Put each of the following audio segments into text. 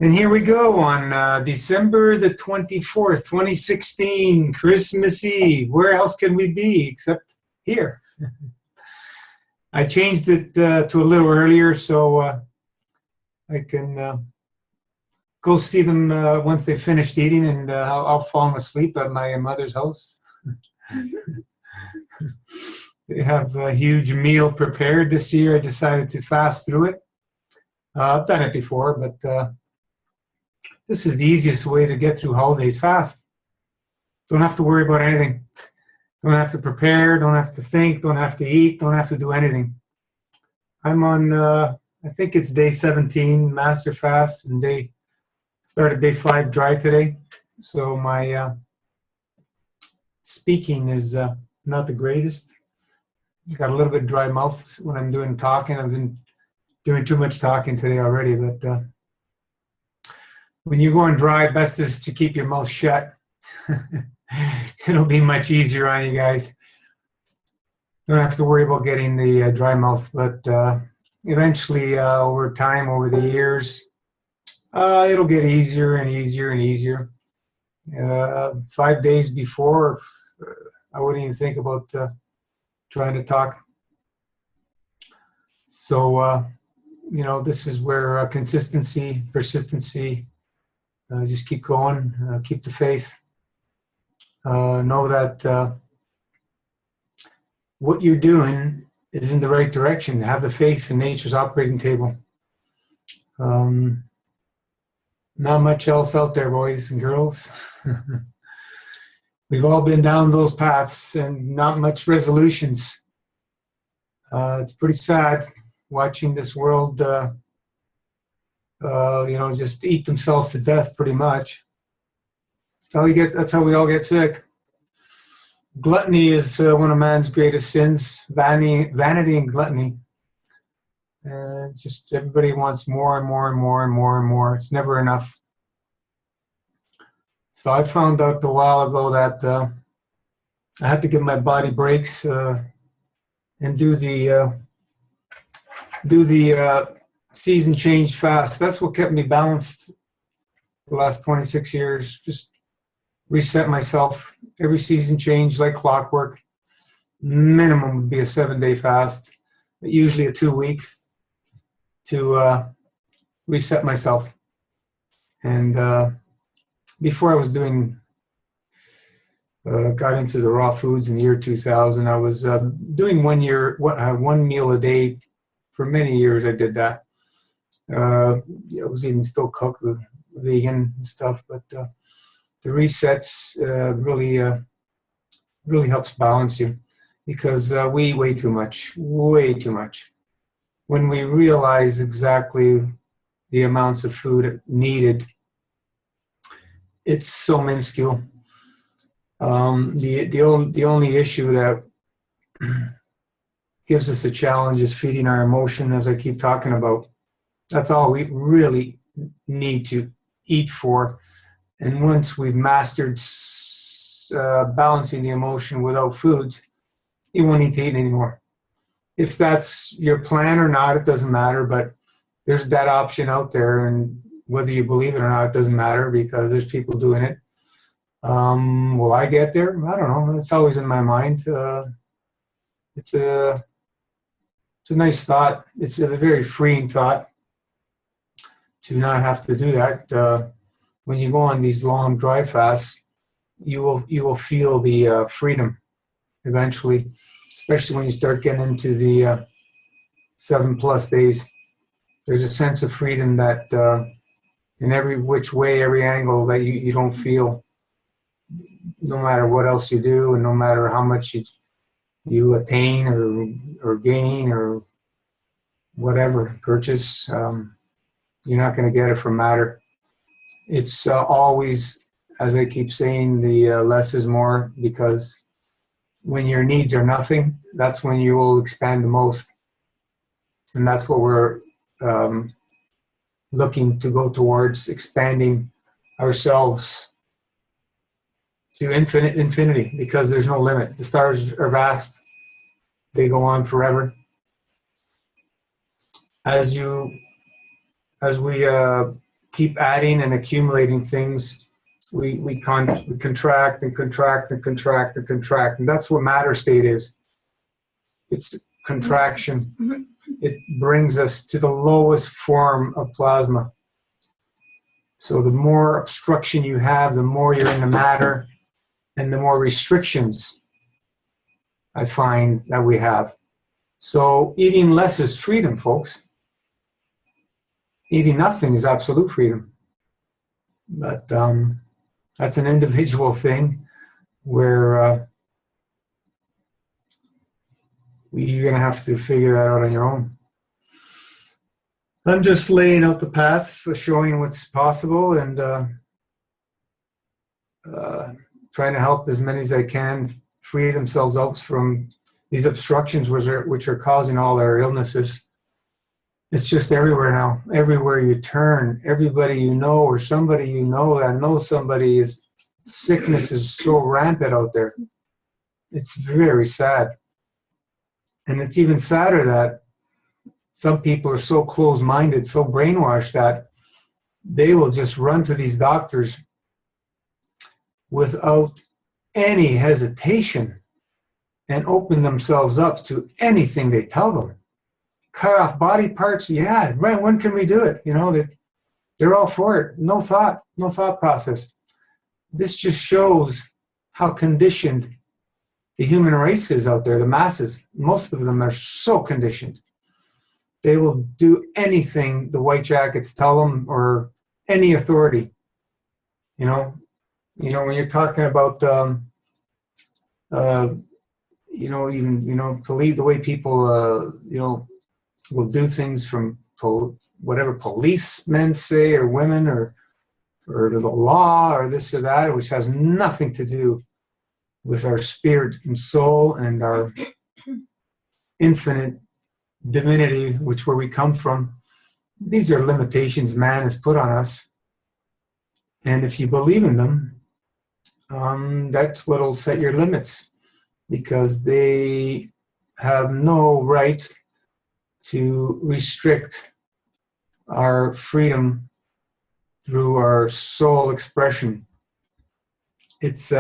And here we go on December the 24th, 2016, Christmas Eve. Where else can we be except here? I changed it to a little earlier so I can go see them once they've finished eating, and I'll fall asleep at my mother's house. They have a huge meal prepared this year. I decided to fast through it. I've done it before, but this is the easiest way to get through holidays fast. Don't have to worry about anything. Don't have to prepare, don't have to think, don't have to eat, don't have to do anything. I'm on, I think it's day 17, master fast, and started day 5 dry today. So my speaking is not the greatest. Got a little bit dry mouth when I'm doing talking. I've been doing too much talking today already, but when you're going dry, best is to keep your mouth shut. It'll be much easier on you guys. Don't have to worry about getting the dry mouth, but eventually, over time, over the years, it'll get easier and easier and easier. 5 days before, I wouldn't even think about trying to talk. So, this is where consistency, persistency, just keep going, keep the faith. Know that what you're doing is in the right direction. Have the faith in nature's operating table. Not much else out there, boys and girls. We've all been down those paths and not much resolutions. It's pretty sad watching this world, just eat themselves to death pretty much. That's how we all get sick. Gluttony is one of man's greatest sins, vanity and gluttony. It's just everybody wants more and more and more and more and more. It's never enough. So I found out a while ago that I had to give my body breaks and do the season change fast. That's what kept me balanced the last 26 years. Just reset myself. Every season change like clockwork. Minimum would be a 7-day fast, but usually a 2-week to reset myself. And before I was got into the raw foods in the year 2000, I was doing 1 meal a day. For many years I did that. I was even still cooked with vegan and stuff, but the resets really helps balance you, because we eat way too much. When we realize exactly the amounts of food needed, it's so minuscule. The only issue that gives us a challenge is feeding our emotion, as I keep talking about. That's all we really need to eat for. And once we've mastered balancing the emotion without foods, you won't need to eat anymore. If that's your plan or not, it doesn't matter, but there's that option out there, and whether you believe it or not, it doesn't matter, because there's people doing it. Will I get there? I don't know. It's always in my mind. It's a nice thought. It's a very freeing thought to not have to do that. When you go on these long dry fasts, you will feel the freedom eventually, especially when you start getting into the 7+ days. There's a sense of freedom that in every which way, every angle, that you don't feel, no matter what else you do, and no matter how much you attain or gain or whatever purchase, you're not going to get it from matter. It's always, as I keep saying, the less is more, because when your needs are nothing, that's when you will expand the most. And that's what we're looking to go towards, expanding ourselves to infinity, because there's no limit. The stars are vast. They go on forever. As we keep adding and accumulating things, we contract and contract and contract and contract. And that's what matter state is. It's contraction. It brings us to the lowest form of plasma. So the more obstruction you have, the more you're in the matter, and the more restrictions I find that we have. So eating less is freedom, folks. Eating nothing is absolute freedom. But that's an individual thing where you're going to have to figure that out on your own. I'm just laying out the path for showing what's possible and trying to help as many as I can free themselves out from these obstructions which are causing all our illnesses. It's just everywhere now. Everywhere you turn, everybody you know or somebody you know that knows somebody is sickness is so rampant out there. It's very sad. And it's even sadder that some people are so closed-minded, so brainwashed that they will just run to these doctors without any hesitation and open themselves up to anything they tell them. Cut off body parts, yeah, right, when can we do it? You know, they're all for it. No thought process. This just shows how conditioned the human race is out there, the masses. Most of them are so conditioned. They will do anything the white jackets tell them or any authority. You know, when you're talking about, police, the way people, will do things from whatever policemen say or women or the law or this or that, which has nothing to do with our spirit and soul and our infinite divinity, where we come from. These are limitations man has put on us. And if you believe in them, that's what will set your limits, because they have no right to restrict our freedom through our soul expression. It's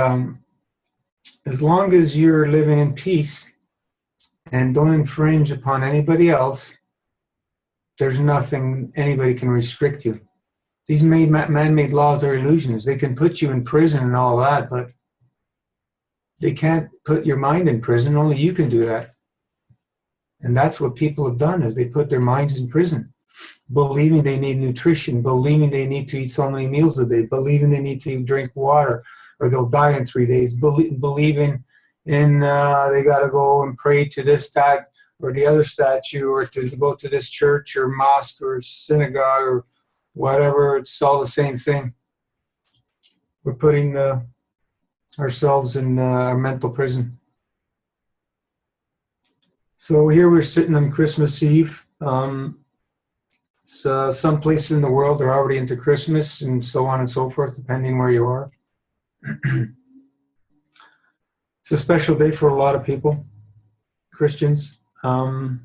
as long as you're living in peace and don't infringe upon anybody else, there's nothing anybody can restrict you. These man-made laws are illusions. They can put you in prison and all that, but they can't put your mind in prison. Only you can do that. And that's what people have done, is they put their minds in prison, believing they need nutrition, believing they need to eat so many meals a day, believing they need to drink water or they'll die in 3 days, believing in they got to go and pray to this, that, or the other statue, or to go to this church or mosque or synagogue or whatever. It's all the same thing. We're putting ourselves in our mental prison. So here we're sitting on Christmas Eve. Some places in the world are already into Christmas and so on and so forth, depending where you are. It's a special day for a lot of people, Christians. But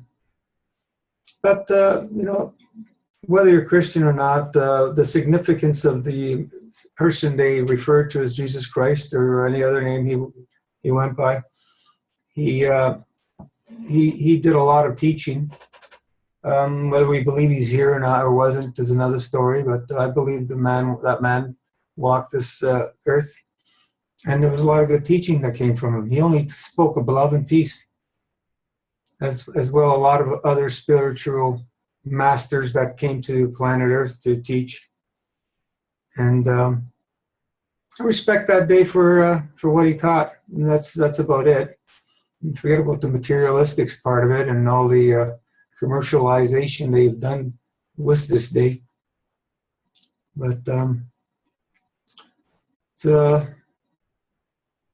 whether you're Christian or not, the significance of the person they referred to as Jesus Christ or any other name he went by, he did a lot of teaching. Whether we believe he's here or not or wasn't is another story, but I believe that man walked this earth, and there was a lot of good teaching that came from him. He only spoke of love and peace, as well a lot of other spiritual masters that came to planet Earth to teach. And I respect that day for what he taught, and that's about it. And forget about the materialistics part of it and all the commercialization they've done with this day. But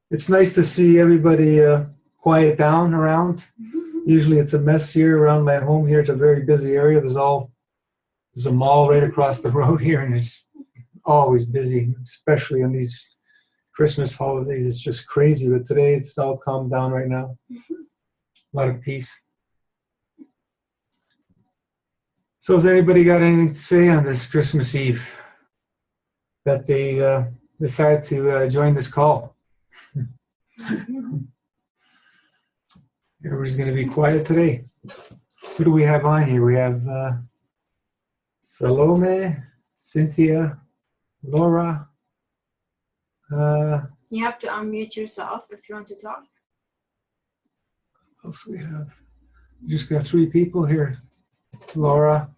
it's nice to see everybody quiet down around. Usually it's a mess here around my home here. It's a very busy area. There's a mall right across the road here, and it's always busy, especially on these Christmas holidays. It's just crazy, but today it's all calmed down right now. A lot of peace. So has anybody got anything to say on this Christmas Eve? that they decided to join this call. Everybody's going to be quiet today. Who do we have on here? We have Salome, Cynthia, Laura. You have to unmute yourself if you want to talk. What else we have? We just got 3 people here. Laura.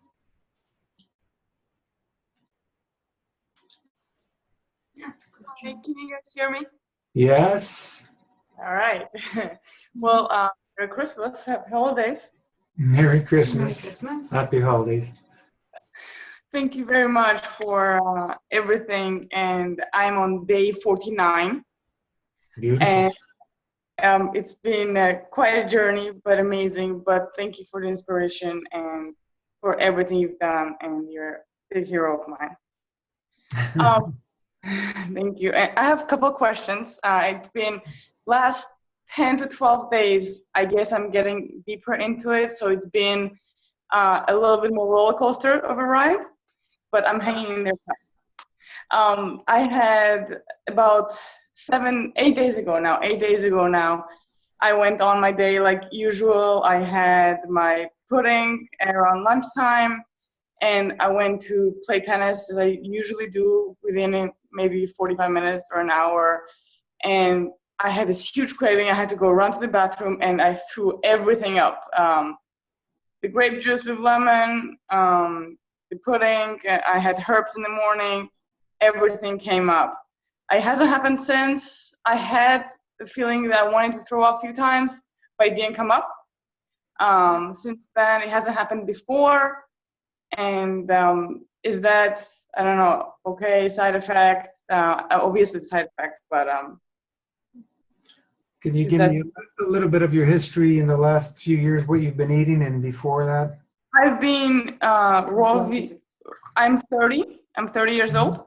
That's good. Hey, can you guys hear me? Yes. All right. Well, Merry Christmas. Happy holidays. Merry Christmas. Merry Christmas. Happy holidays. Thank you very much for everything. And I'm on day 49. Beautiful. And it's been quite a journey, but amazing. But thank you for the inspiration and for everything you've done. And you're a big hero of mine. Thank you. And I have a couple of questions. It's been last 10 to 12 days. I guess I'm getting deeper into it. So it's been a little bit more roller coaster of a ride, but I'm hanging in there. I had about 8 days ago now, I went on my day like usual. I had my pudding around lunchtime, and I went to play tennis as I usually do within maybe 45 minutes or an hour. And I had this huge craving. I had to go run to the bathroom, and I threw everything up. The grape juice with lemon, the pudding, I had herbs in the morning, everything came up. It hasn't happened since. I had the feeling that I wanted to throw up a few times, but it didn't come up. Since then, it hasn't happened before. And is that, I don't know, okay, side effect? Obviously side effect, but Can you give me a little bit of your history in the last few years, what you've been eating, and before that? I've been I'm 30. I'm 30 years old.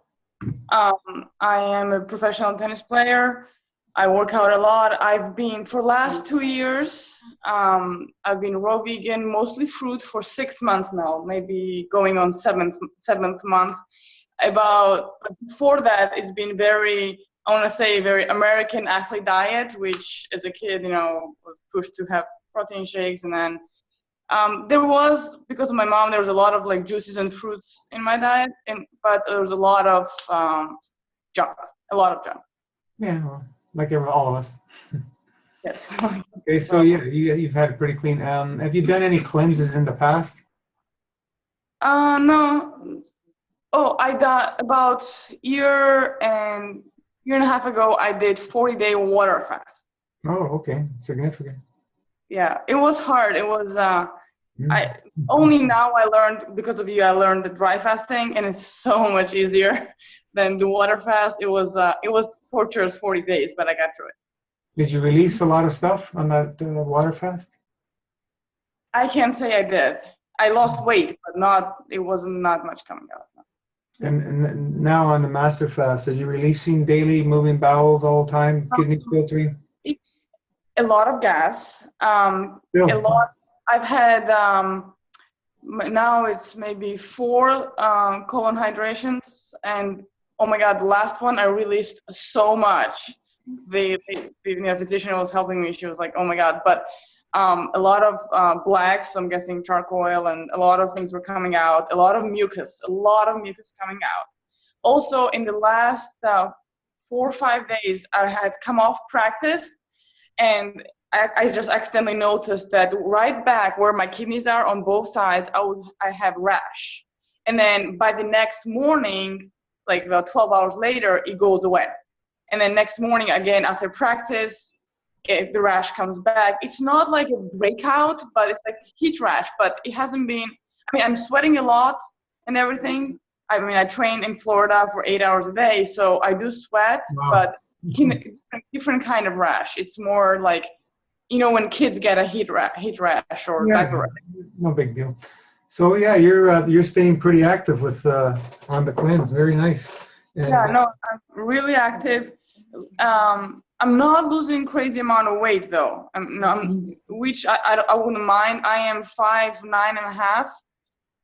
I am a professional tennis player. I work out a lot. I've been, for the last 2 years, I've been raw vegan, mostly fruit, for 6 months now, maybe going on seventh month. Before that, it's been very American athlete diet, which as a kid, was pushed to have protein shakes. And then there was, because of my mom, there was a lot of like juices and fruits in my diet, but there was a lot of junk. Yeah, well, like all of us. Yes. Okay, so yeah, you've had it pretty clean. Have you done any cleanses in the past? No. Oh, I done about year and a half ago. I did 40-day water fast. Oh, okay, significant. Yeah, it was hard. It was. I only now I learned, because of you. I learned the dry fasting, and it's so much easier than the water fast. It was torturous 40 days, but I got through it. Did you release a lot of stuff on that water fast? I can't say I did. I lost weight, but it wasn't not much coming out. And now on the master fast, are you releasing daily, moving bowels all the time, kidney filtering? It's a lot of gas. A lot. I've had now it's maybe 4 colon hydrations, and oh my God, the last one I released so much. The physician was helping me. She was like, oh my God, but a lot of blacks, so I'm guessing charcoal, and a lot of things were coming out, a lot of mucus coming out. Also, in the last 4 or 5 days, I had come off practice, and I just accidentally noticed that right back where my kidneys are on both sides, I have rash. And then by the next morning, like about 12 hours later, it goes away. And then next morning, again, after practice, the rash comes back. It's not like a breakout, but it's like heat rash, but it hasn't been, I'm sweating a lot and everything. I train in Florida for 8 hours a day, so I do sweat, wow. But different kind of rash. It's more like, when kids get a heat rash or diaper rash. No big deal. So yeah, you're staying pretty active with on the cleanse. Very nice. And I'm really active. I'm not losing crazy amount of weight though. Which I wouldn't mind. I am 5'9.5",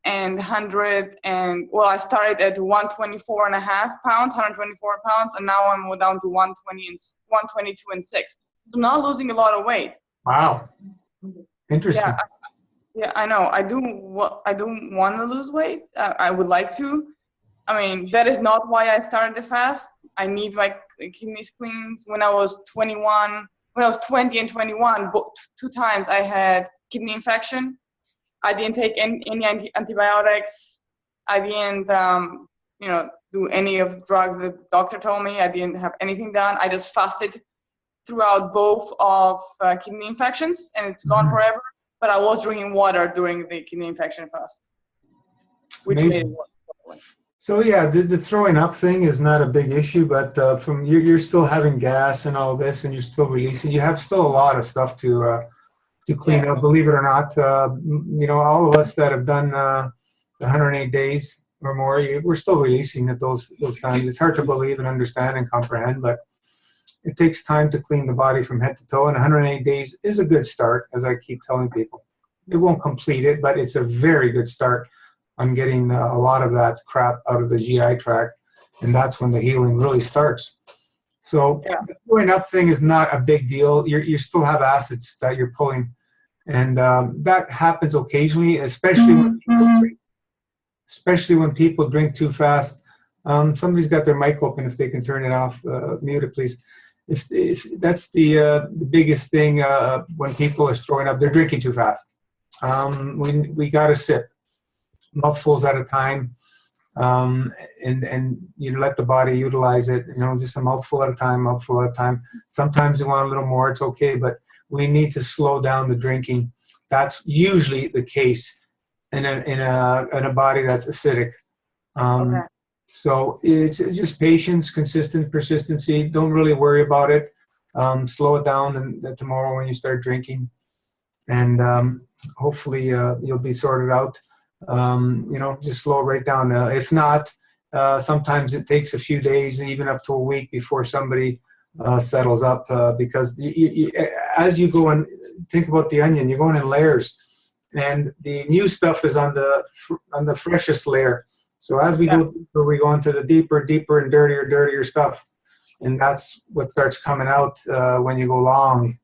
and 100 and well, I started at 124 and a half pounds, 124 pounds, and now I'm down to 120 and 122 and 6. So not losing a lot of weight. Wow. Interesting. Yeah, I know. I do want to lose weight. I would like to. I mean, that is not why I started the fast. I need my kidneys cleaned. When I was 21, when I was 20 and 21, 2 times I had kidney infection. I didn't take any antibiotics. I didn't, do any of the drugs the doctor told me. I didn't have anything done. I just fasted throughout both of kidney infections, and it's gone forever. But I was drinking water during the kidney infection fast, which made it work. So yeah, the throwing up thing is not a big issue, but from you're still having gas and all this, and you're still releasing. You have still a lot of stuff to clean up. Believe it or not, all of us that have done 108 days or more, we're still releasing at those times. It's hard to believe and understand and comprehend, but it takes time to clean the body from head to toe, and 108 days is a good start, as I keep telling people. It won't complete it, but it's a very good start on getting a lot of that crap out of the GI tract, and that's when the healing really starts. So the going up thing is not a big deal. You still have acids that you're pulling, and that happens occasionally, especially when people drink too fast. Somebody's got their mic open. If they can turn it off, mute it, please. If that's the biggest thing when people are throwing up, they're drinking too fast. We got to sip mouthfuls at a time, and you let the body utilize it. Just a mouthful at a time. Sometimes you want a little more. It's okay, but we need to slow down the drinking. That's usually the case in a body that's acidic. So it's just patience, persistency. Don't really worry about it. Slow it down, and tomorrow when you start drinking, and hopefully you'll be sorted out. Just slow it right down. If not, sometimes it takes a few days, even up to a week, before somebody settles up. Because as you go and think about the onion, you're going in layers, and the new stuff is on the freshest layer. So as we go deeper, we go into the deeper and dirtier stuff. And that's what starts coming out when you go long.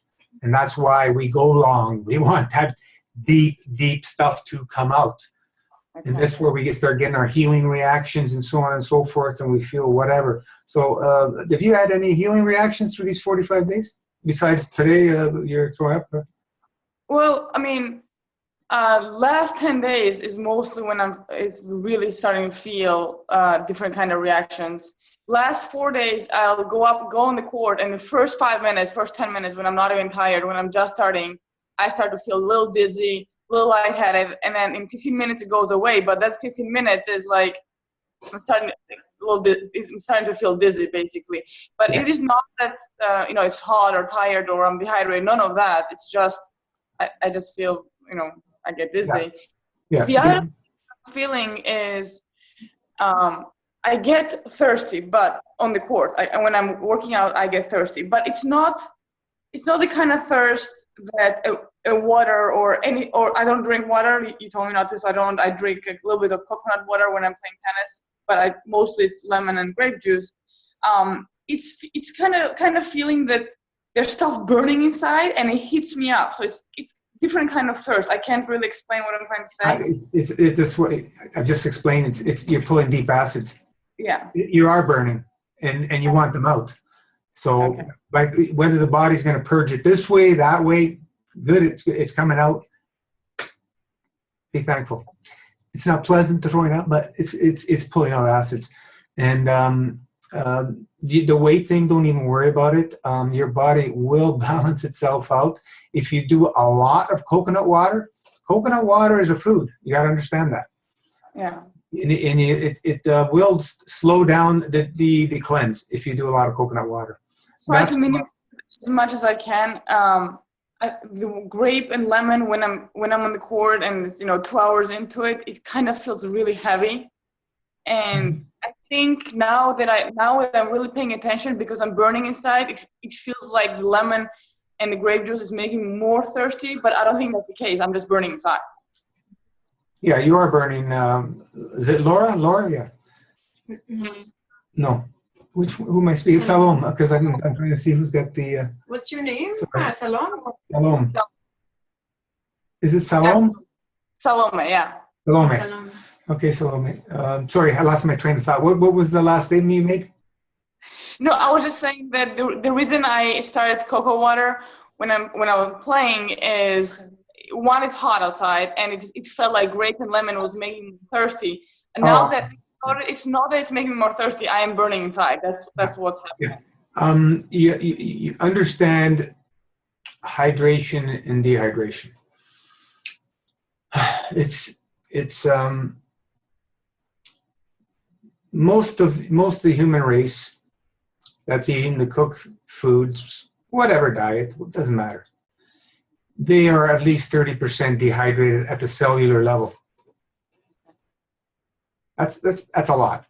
And that's why we go long. We want that deep stuff to come out. And that's where we start getting our healing reactions and so on and so forth, and we feel whatever. So have you had any healing reactions through these 45 days? Besides today, you're throwing up? Well, I mean, last 10 days is mostly when is really starting to feel different kind of reactions. Last 4 days, I'll go on the court, and the first 10 minutes, when I'm not even tired, when I'm just starting, I start to feel a little dizzy, a little lightheaded, and then in 15 minutes it goes away. But that 15 minutes is like I'm starting to feel dizzy, basically. But it is not that it's hot or tired or I'm dehydrated. None of that. It's just I just feel I get dizzy. The other feeling is I get thirsty, but on the court, when I'm working out, I get thirsty. But it's not the kind of thirst that a water or I don't drink water. You told me not to, so I don't. I drink a little bit of coconut water when I'm playing tennis, but mostly it's lemon and grape juice. It's kind of feeling that there's stuff burning inside, and it heats me up. So it's different kind of thirst. I can't really explain what I'm trying to say. It's this way I just explained. It's you're pulling deep acids. Yeah. You are burning, and you want them out. So, whether the body's going to purge it this way, that way, good. It's coming out. Be thankful. It's not pleasant to throwing up, but it's pulling out acids, and the weight thing. Don't even worry about it. Your body will balance itself out if you do a lot of coconut water. Coconut water is a food. You got to understand that. Yeah. And it will slow down the cleanse if you do a lot of coconut water. Try to minimize as much as I can. The grape and lemon when I'm on the court and it's 2 hours into it, it kind of feels really heavy. And I think now that I'm really paying attention because I'm burning inside, it feels like the lemon and the grape juice is making me more thirsty. But I don't think that's the case. I'm just burning inside. Yeah, you are burning. Is it Laura? Laura, yeah. No. Who am I speaking? Salome. Salome, because I'm trying to see who's got the. What's your name? Sorry. Salome. Salome. Is it Salome? Salome, yeah. Salome. Salome. Okay, Salome. Sorry, I lost my train of thought. What was the last statement you made? No, I was just saying that the reason I started cocoa water when I was playing is, one, it's hot outside, and it felt like grape and lemon was making me thirsty. And now that it's not that it's making me more thirsty, I am burning inside. That's what's happening. Yeah. You understand hydration and dehydration. It's most of the human race that's eating the cooked foods, whatever diet, it doesn't matter. They are at least 30% dehydrated at the cellular level. That's a lot.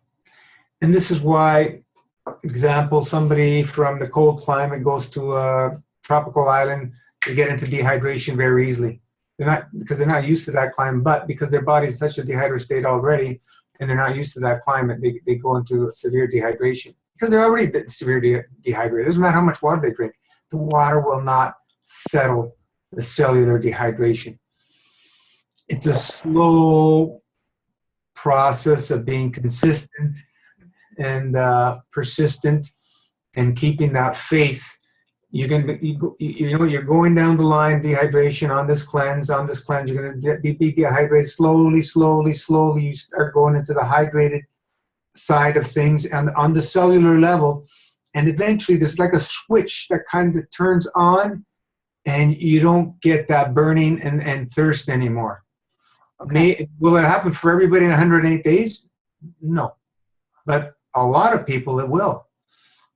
And this is why, example, somebody from the cold climate goes to a tropical island, they get into dehydration very easily. Because they're not used to that climate, but because their body is in such a dehydrated state already, and they're not used to that climate, they go into severe dehydration. Because they're already severely dehydrated. It doesn't matter how much water they drink. The water will not settle the cellular dehydration. It's a slow process of being consistent and persistent and keeping that faith. You're going down the line, dehydration on this cleanse. You're going to be dehydrated slowly. You start going into the hydrated side of things and on the cellular level. And eventually there's like a switch that kind of turns on and you don't get that burning and thirst anymore. Okay. Will it happen for everybody in 108 days? No. But a lot of people it will.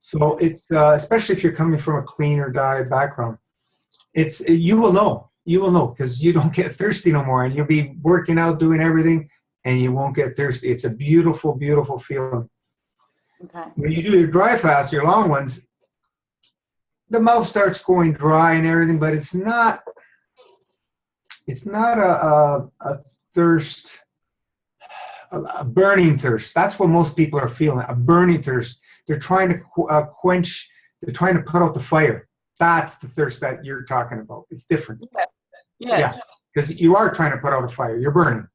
So it's, especially if you're coming from a cleaner diet background, you will know because you don't get thirsty no more and you'll be working out, doing everything, and you won't get thirsty. It's a beautiful, beautiful feeling. Okay. When you do your dry fast, your long ones, the mouth starts going dry and everything, but it's not a thirst, a burning thirst. That's what most people are feeling, a burning thirst. They're trying to quench, they're trying to put out the fire. That's the thirst that you're talking about. It's different. Yes. Yeah, because you are trying to put out a fire. You're burning.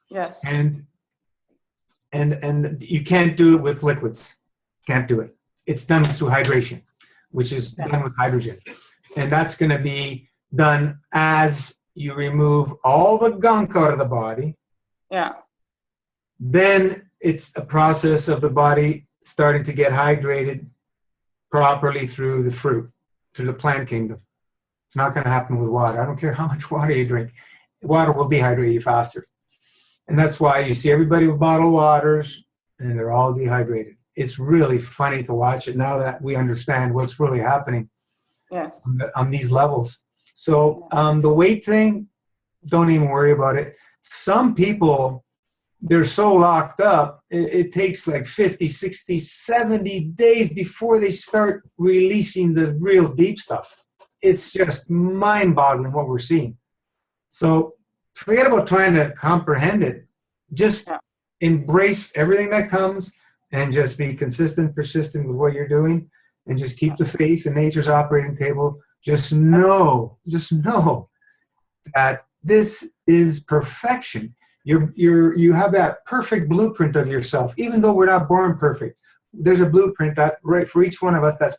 Yes. And you can't do it with liquids. Can't do it. It's done through hydration, which is done with hydrogen. And that's going to be done as you remove all the gunk out of the body. Yeah. Then it's a process of the body starting to get hydrated properly through the fruit, through the plant kingdom. It's not going to happen with water. I don't care how much water you drink. Water will dehydrate you faster. And that's why you see everybody with bottled waters and they're all dehydrated. It's really funny to watch it now that we understand what's really happening on these levels. So the weight thing, don't even worry about it. Some people, they're so locked up, it takes like 50, 60, 70 days before they start releasing the real deep stuff. It's just mind-boggling what we're seeing. So forget about trying to comprehend it. Just embrace everything that comes and just be consistent, persistent with what you're doing, and just keep the faith in nature's operating table. Just know that this is perfection. You have that perfect blueprint of yourself. Even though we're not born perfect, there's a blueprint that right for each one of us that's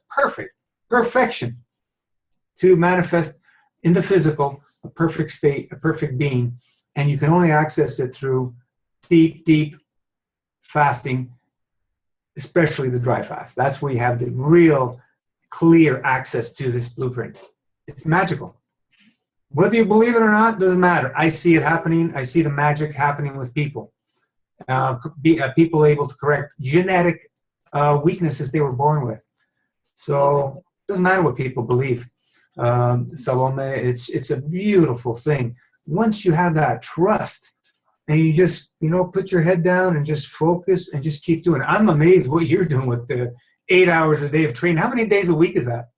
perfection to manifest in the physical, a perfect state, a perfect being. And you can only access it through deep fasting, especially the dry fast. That's where you have the real clear access to this blueprint. It's magical. Whether you believe it or not, doesn't matter. I see it happening. I see the magic happening with people. People able to correct genetic weaknesses they were born with. So it doesn't matter what people believe. Salome, it's a beautiful thing. Once you have that trust and you just, put your head down and just focus and just keep doing it. I'm amazed what you're doing with the 8 hours a day of training. How many days a week is that?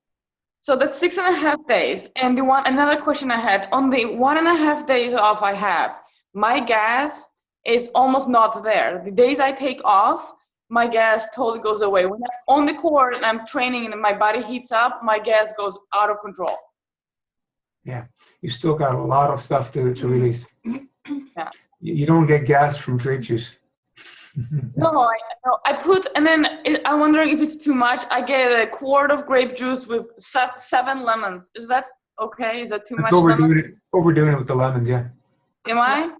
So that's 6.5 days. And another question I had, on the 1.5 days off I have, my gas is almost not there. The days I take off, my gas totally goes away. When I'm on the court and I'm training and my body heats up, my gas goes out of control. Yeah, you still got a lot of stuff to release. Yeah. You don't get gas from grape juice. No, I put, and then I'm wondering if it's too much. I get a quart of grape juice with 7 lemons. Is that okay? Is that too much? Overdoing it with the lemons, yeah. Am I?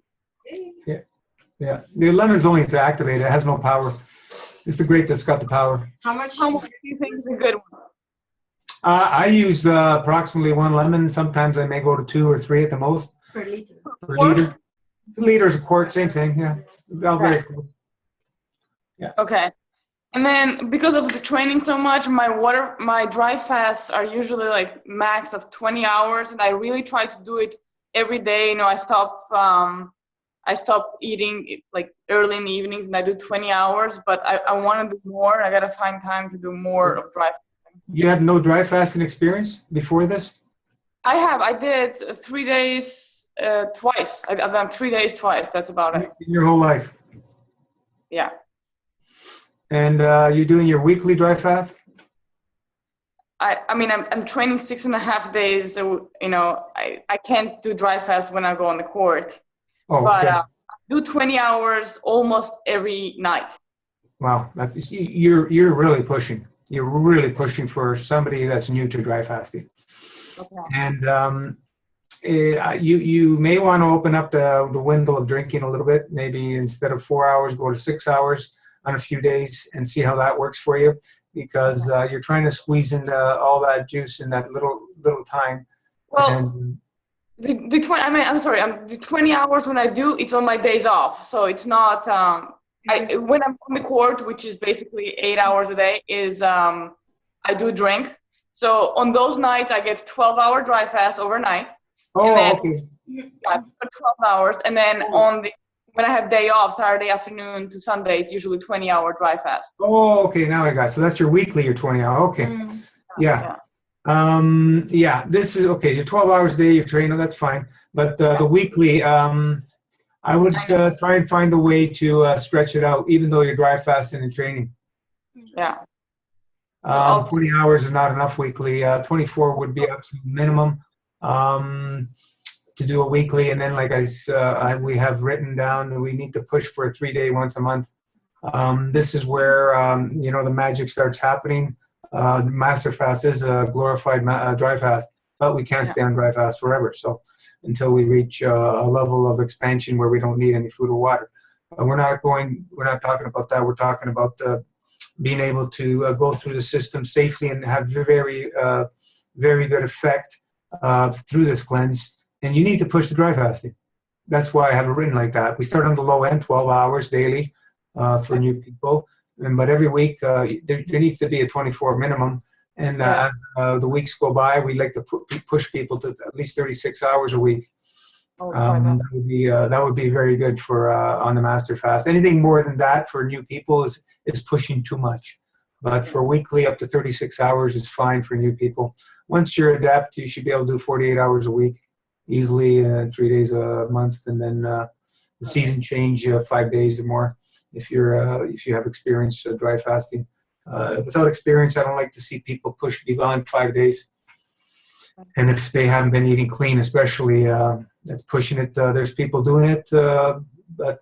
Yeah. The lemon's only to activate it. It has no power. It's the grape that's got the power. How much do you think is a good one? I use approximately 1 lemon. Sometimes I may go to 2 or 3 at the most. per liter? Per liter. A liter is a quart, same thing, yeah. Yeah. Okay. And then because of the training so much, my dry fasts are usually like max of 20 hours, and I really try to do it every day. You know, I stop eating like early in the evenings, and I do 20 hours, but I want to do more. I got to find time to do more of dry fasting. You have no dry fasting experience before this? I did 3 days twice. I've done 3 days twice. That's about it. Your whole life? Yeah. And you're doing your weekly dry fast? I mean, I'm training 6.5 days. So, you know, I can't do dry fast when I go on the court. Oh, but okay. I do 20 hours almost every night. Wow, you're really pushing. You're really pushing for somebody that's new to dry fasting. Okay. And you may want to open up the window of drinking a little bit. Maybe instead of 4 hours, go to 6 hours on a few days and see how that works for you. Because you're trying to squeeze in all that juice in that little time. Well, and, the 20 hours when I do, it's on my days off. So it's not, when I'm on the court, which is basically 8 hours a day, I do drink. So on those nights, I get 12-hour dry fast overnight. Okay. Yeah, for 12 hours. And then when I have day off, Saturday afternoon to Sunday, it's usually 20-hour dry fast. Oh, okay. Now I got it. So that's your weekly, your 20 hour. Okay. Yeah. This is okay. You're 12 hours a day, you're training, that's fine. But the weekly, I would try and find a way to stretch it out, even though you're dry fasting and training. Yeah. 20 hours is not enough weekly. 24 would be absolute minimum to do a weekly. And then, like we have written down, we need to push for a 3-day once a month. This is where, the magic starts happening. Master fast is a glorified dry fast, but we can't stay on dry fast forever. So until we reach a level of expansion where we don't need any food or water, we're not talking about that. We're talking about being able to go through the system safely and have very, very good effect through this cleanse. And you need to push the dry fasting. That's why I have it written like that. We start on the low end, 12 hours daily for new people. But every week, there needs to be a 24 minimum. And as the weeks go by, we like to push people to at least 36 hours a week. That would be very good for on the master fast. Anything more than that for new people is pushing too much. But for weekly, up to 36 hours is fine for new people. Once you're adept, you should be able to do 48 hours a week easily, 3 days a month, and then the season change 5 days or more. If you have experience dry fasting, without experience, I don't like to see people push beyond 5 days. And if they haven't been eating clean, especially, that's pushing it. There's people doing it, but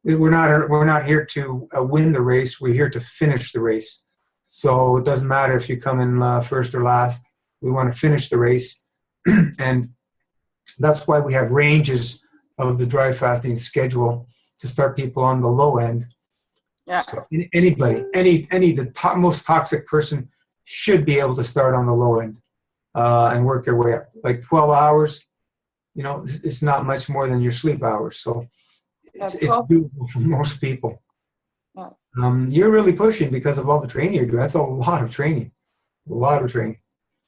we're not here to win the race. We're here to finish the race. So it doesn't matter if you come in first or last. We want to finish the race, and that's why we have ranges of the dry fasting schedule to start people on the low end. Yeah. So the most toxic person should be able to start on the low end and work their way up. Like 12 hours, it's not much more than your sleep hours. So it's doable for most people. Yeah. You're really pushing because of all the training you're doing. That's a lot of training.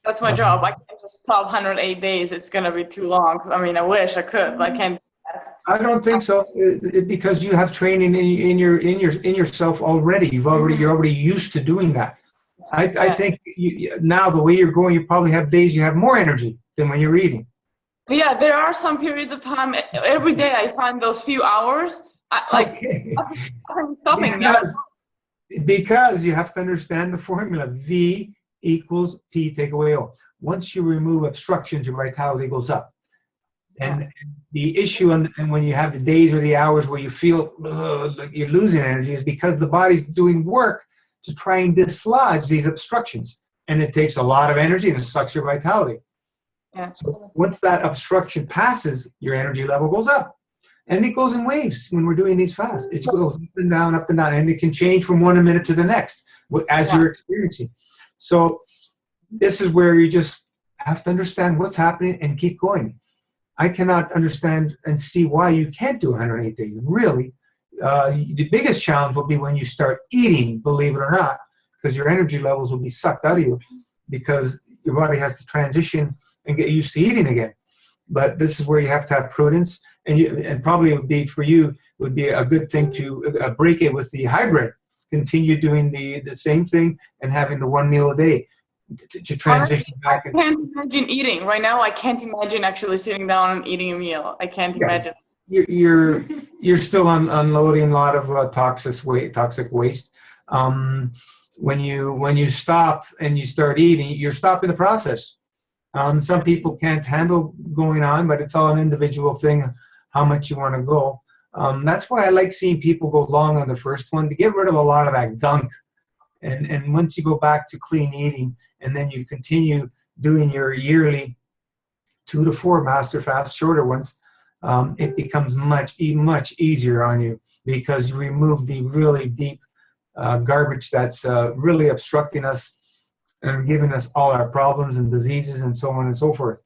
That's my job. I can't just stop 108 days. It's going to be too long. I mean, I wish I could, but I can't. I don't think so, because you have training in yourself already. You're already used to doing that. I think now the way you're going, you probably have days you have more energy than when you're eating. Yeah, there are some periods of time every day I find those few hours Okay. stopping. Because you have to understand the formula. V equals P take away O. Once you remove obstructions, your vitality goes up. And the issue, and when you have the days or the hours where you feel like you're losing energy, is because the body's doing work to try and dislodge these obstructions. And it takes a lot of energy and it sucks your vitality. Yes. So once that obstruction passes, your energy level goes up. And it goes in waves when we're doing these fasts. It goes up and down, and it can change from 1 minute to the next as you're experiencing. So this is where you just have to understand what's happening and keep going. I cannot understand and see why you can't do 108 days. Really, the biggest challenge will be when you start eating, believe it or not, because your energy levels will be sucked out of you because your body has to transition and get used to eating again. But this is where you have to have prudence, and probably it would be for you would be a good thing to break it with the hybrid. Continue doing the same thing and having the 1 meal a day to transition back. I can't imagine eating right now. I can't imagine actually sitting down and eating a meal. I can't imagine. You're still unloading a lot of toxic waste. When you stop and you start eating, you're stopping the process. Some people can't handle going on, but it's all an individual thing, how much you want to go. That's why I like seeing people go long on the first one to get rid of a lot of that gunk. And once you go back to clean eating, and then you continue doing your yearly 2 to 4 master fasts, shorter ones, it becomes much easier on you because you remove the really deep garbage that's really obstructing us and giving us all our problems and diseases and so on and so forth.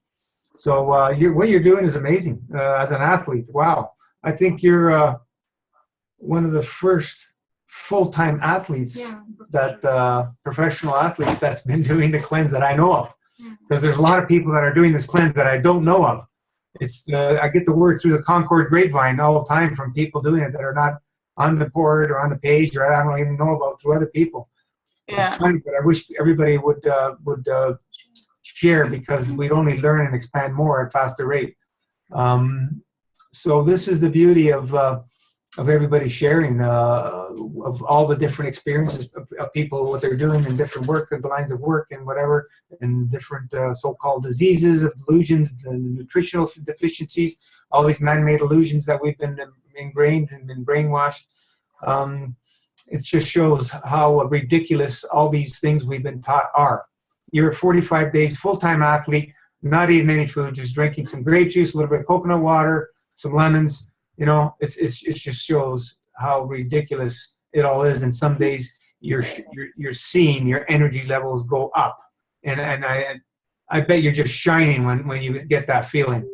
So what you're doing is amazing as an athlete. Wow. I think you're one of the first full-time athletes professional athletes that's been doing the cleanse that I know of. Because there's a lot of people that are doing this cleanse that I don't know of. It's I get the word through the Concord grapevine all the time from people doing it that are not on the board or on the page or I don't even know about through other people. Yeah. It's funny, but I wish everybody would share because we'd only learn and expand more at a faster rate. So this is the beauty of everybody sharing of all the different experiences of people, what they're doing in different work, the lines of work and whatever, and different so-called diseases, of delusions, the nutritional deficiencies, all these man-made illusions that we've been ingrained and been brainwashed. It just shows how ridiculous all these things we've been taught are. You're a 45 days full-time athlete, not eating any food, just drinking some grape juice, a little bit of coconut water, some lemons. You know, it just shows how ridiculous it all is. And some days you're seeing your energy levels go up, and I bet you're just shining when you get that feeling.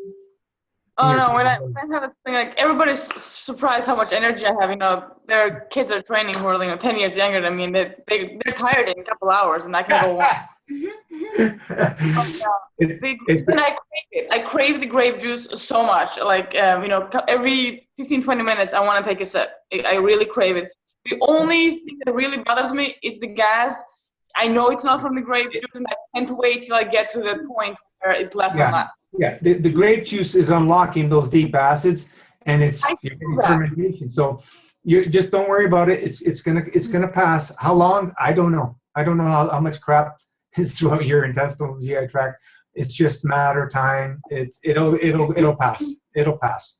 Oh no! When I have a thing, like everybody's surprised how much energy I have. You know, their kids are training who are 10 years younger than me, and they're tired in a couple hours, and I can go on. And I crave it. I crave the grape juice so much. Like every 15-20 minutes, I want to take a sip. I really crave it. The only thing that really bothers me is the gas. I know it's not from the grape juice, and I can't wait till I get to the point where it's less and less. Yeah, the grape juice is unlocking those deep acids, and it's fermentation. So you just don't worry about it. It's gonna pass. How long? I don't know. I don't know how much crap is throughout your intestinal GI tract. It's just a matter of time. It'll pass. It'll pass.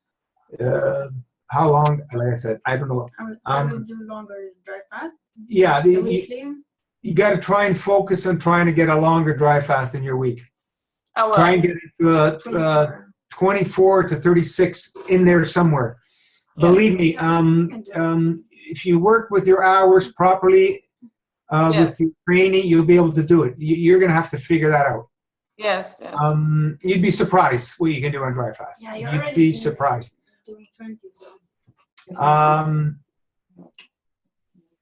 How long? Like I said, I don't know. I will do longer dry fasts. Yeah, you got to try and focus on trying to get a longer dry fast in your week. Oh, well. Try and get it to 24 to 36 in there somewhere. Yeah. Believe me, if you work with your hours properly, with the training, you'll be able to do it. You're going to have to figure that out. Yes. You'd be surprised what you can do on dry fast. Yeah, you'd be surprised. Doing 20, so.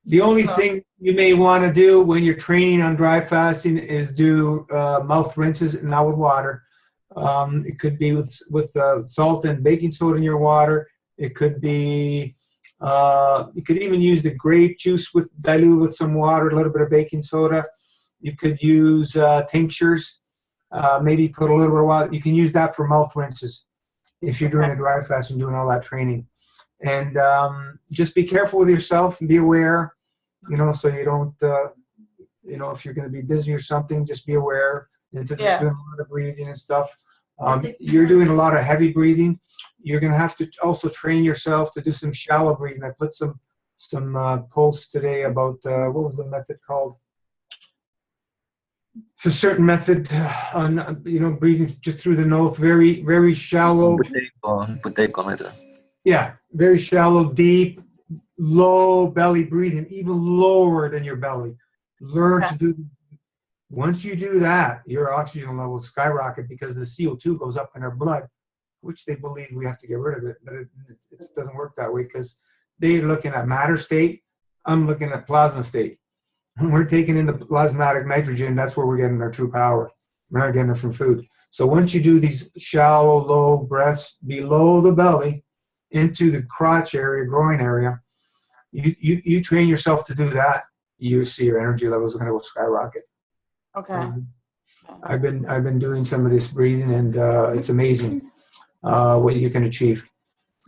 The only thing you may want to do when you're training on dry fasting is do mouth rinses, not with water. It could be with salt and baking soda in your water. It could be, you could even use the grape juice diluted with some water, a little bit of baking soda. You could use tinctures. maybe put a little bit of water. You can use that for mouth rinses if you're doing a dry fast and doing all that training. And just be careful with yourself and be aware, so you don't, if you're going to be dizzy or something, just be aware. Into doing a lot of breathing and stuff. You're doing a lot of heavy breathing. You're going to have to also train yourself to do some shallow breathing. I put some posts today about what was the method called? It's a certain method on breathing just through the nose, very very shallow. Potato method. Yeah, very shallow, deep, low belly breathing, even lower than your belly. Learn to do. Once you do that, your oxygen levels skyrocket because the CO2 goes up in our blood, which they believe we have to get rid of it, but it doesn't work that way because they're looking at matter state. I'm looking at plasma state. When we're taking in the plasmatic nitrogen, that's where we're getting our true power. We're not getting it from food. So once you do these shallow, low breaths below the belly into the crotch area, groin area, you train yourself to do that, you see your energy levels are going to go skyrocket. Okay. I've been doing some of this breathing, and it's amazing what you can achieve.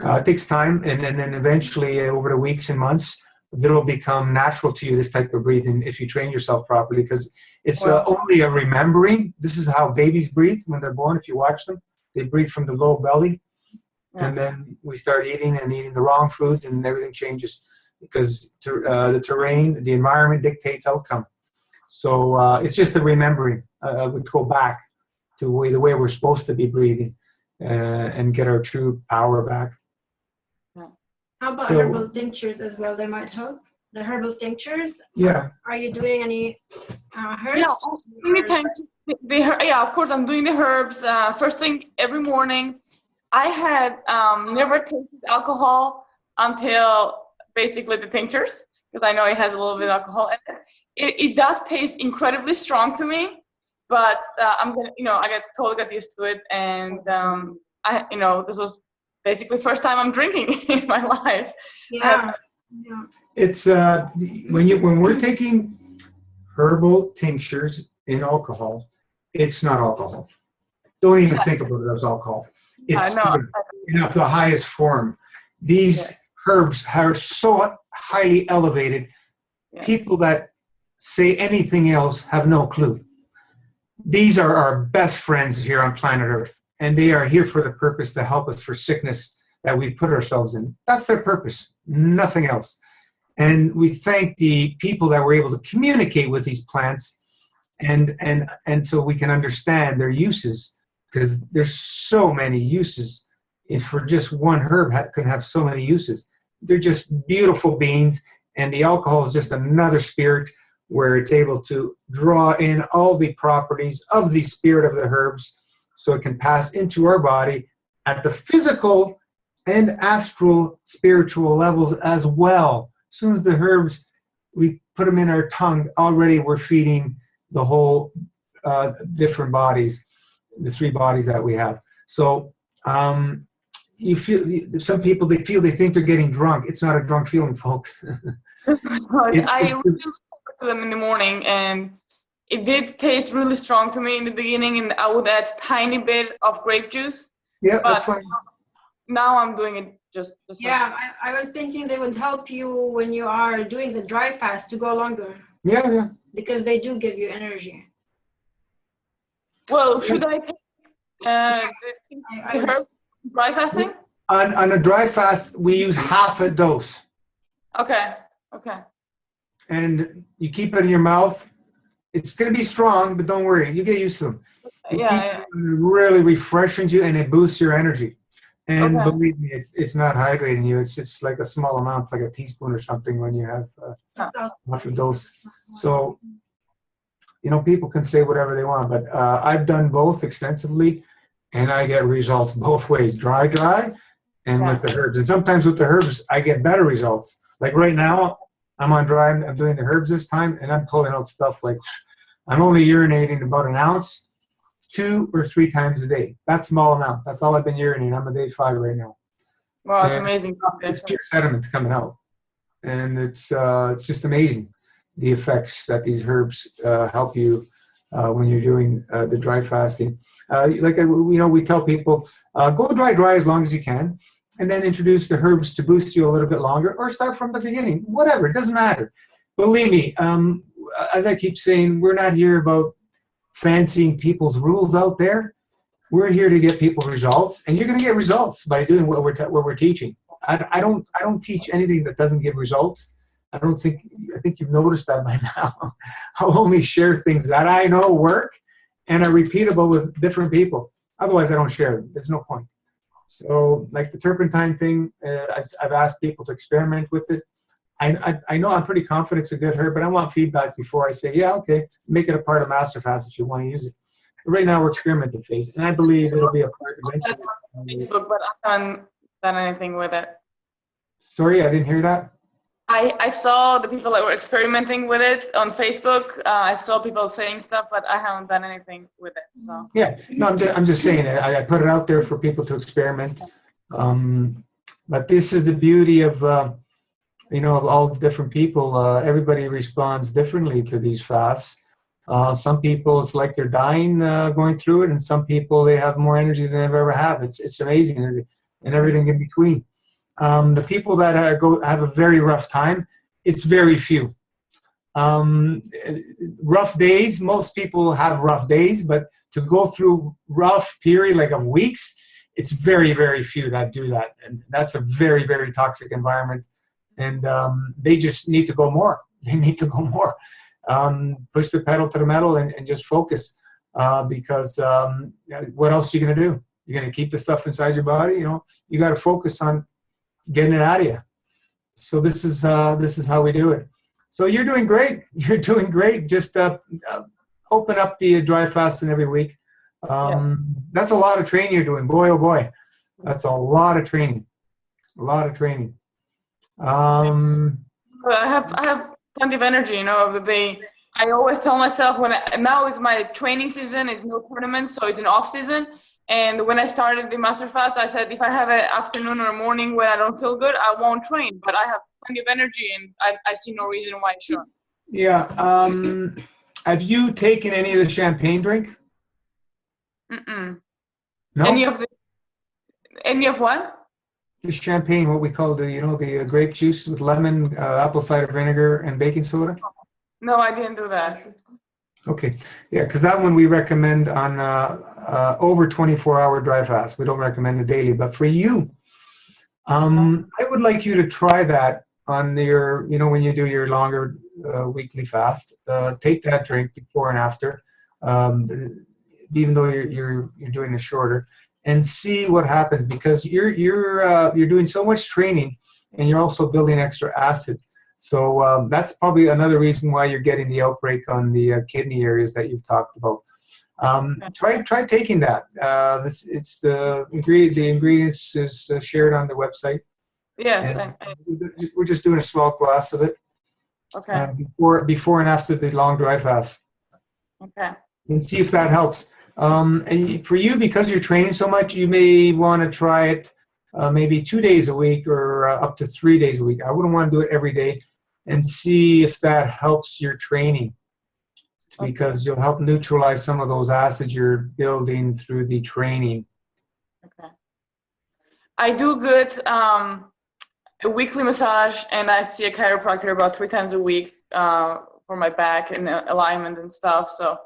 It takes time, and then eventually, over the weeks and months, it'll become natural to you, this type of breathing, if you train yourself properly, because it's only a remembering. This is how babies breathe when they're born. If you watch them, they breathe from the low belly, and then we start eating the wrong foods, and everything changes because the terrain, the environment dictates outcome. So it's just a remembering. We go back to the way we're supposed to be breathing and get our true power back. How about herbal tinctures as well? They might help. The herbal tinctures. Yeah. Are you doing any herbs? Yeah, of course I'm doing the herbs. First thing every morning. I had never tasted alcohol until basically the tinctures, because I know it has a little bit of alcohol in it. It does taste incredibly strong to me, but I'm gonna, I totally got used to it, and this was basically first time I'm drinking in my life. Yeah. It's when we're taking herbal tinctures in alcohol, it's not alcohol. Don't even think about it as alcohol. It's the highest form. These herbs are so highly elevated. People that say anything else have no clue. These are our best friends here on planet Earth, and they are here for the purpose to help us for sickness that we put ourselves in. That's their purpose, nothing else. And we thank the people that were able to communicate with these plants, and so we can understand their uses, because there's so many uses. If for just one herb can have so many uses. They're just beautiful beings, and the alcohol is just another spirit where it's able to draw in all the properties of the spirit of the herbs so it can pass into our body at the physical and astral spiritual levels as well. As soon as the herbs, we put them in our tongue, already we're feeding the whole different bodies, the three bodies that we have. So you feel, some people, they think they're getting drunk. It's not a drunk feeling, folks. I really look forward to them in the morning, and it did taste really strong to me in the beginning, and I would add a tiny bit of grape juice. Yeah, that's fine. Now I'm doing it just I was thinking they would help you when you are doing the dry fast to go longer. Yeah. Because they do give you energy. Well, should I take the herb dry fasting? On a dry fast, we use half a dose. Okay. And you keep it in your mouth. It's going to be strong, but don't worry. You get used to them. It really refreshes you, and it boosts your energy. And believe me, it's not hydrating you. It's like a small amount, like a teaspoon or something when you have half a dose. So, people can say whatever they want, but I've done both extensively, and I get results both ways, dry, and with the herbs. And sometimes with the herbs, I get better results. Like right now, I'm on dry, I'm doing the herbs this time, and I'm pulling out stuff like, I'm only urinating about an ounce 2 or 3 times a day. That's small amount. That's all I've been urinating. I'm on day 5 right now. Wow, it's amazing. It's pure sediment coming out. And it's just amazing, the effects that these herbs help you when you're doing the dry fasting. We tell people, go dry as long as you can, and then introduce the herbs to boost you a little bit longer, or start from the beginning. Whatever, it doesn't matter. Believe me, as I keep saying, we're not here about fancying people's rules out there. We're here to get people results, and you're going to get results by doing what we're teaching. I don't teach anything that doesn't give results. I think you've noticed that by now. I'll only share things that I know work and are repeatable with different people. Otherwise, I don't share them. There's no point. So, like the turpentine thing, I've asked people to experiment with it. I know I'm pretty confident it's a good herb, but I want feedback before I say, yeah, okay, make it a part of MasterFast if you want to use it. But right now, we're experimenting phase, and I believe it'll be a part eventually. Facebook, but I haven't done anything with it. Sorry, I didn't hear that. I saw the people that were experimenting with it on Facebook. I saw people saying stuff, but I haven't done anything with it. So yeah, no, I'm just saying I put it out there for people to experiment. But this is the beauty of of all the different people. Everybody responds differently to these fasts. Some people it's like they're dying going through it, and some people they have more energy than they've ever had. It's amazing, and everything in between. The people that have a very rough time, it's very few. Rough days, most people have rough days, but to go through rough period like of weeks, it's very, very few that do that. And that's a very, very toxic environment. And they just need to go more. They need to go more. Push the pedal to the metal and just focus because what else are you going to do? You're going to keep the stuff inside your body. You got to focus on getting it out of you. So this is how we do it. So you're doing great. You're doing great. Just open up the dry fasting every week. Yes. That's a lot of training you're doing. Boy, oh boy. That's a lot of training. A lot of training. I have plenty of energy, I always tell myself now is my training season, it's no tournament, so it's an off season. And when I started the Master Fast, I said, if I have an afternoon or a morning when I don't feel good, I won't train. But I have plenty of energy, and I see no reason why I shouldn't. Yeah. Have you taken any of the champagne drink? Mm-mm. No? Any of what? The champagne, what we call the grape juice with lemon, apple cider vinegar, and baking soda? No, I didn't do that. Okay, yeah, because that one we recommend on over 24-hour dry fast. We don't recommend it daily, but for you, I would like you to try that on your, when you do your longer weekly fast. Take that drink before and after, even though you're doing it shorter, and see what happens because you're doing so much training, and you're also building extra acid. So that's probably another reason why you're getting the outbreak on the kidney areas that you've talked about. Try taking that. It's the ingredients is shared on the website. Yes. We're just doing a small glass of it. Okay. Before and after the long dry fast. Okay. And see if that helps. And for you, because you're training so much, you may want to try it maybe 2 days a week or up to 3 days a week. I wouldn't want to do it every day, and see if that helps your training, because you'll help neutralize some of those acids you're building through the training. Okay. I do good a weekly massage, and I see a chiropractor about 3 times a week for my back and alignment and stuff. So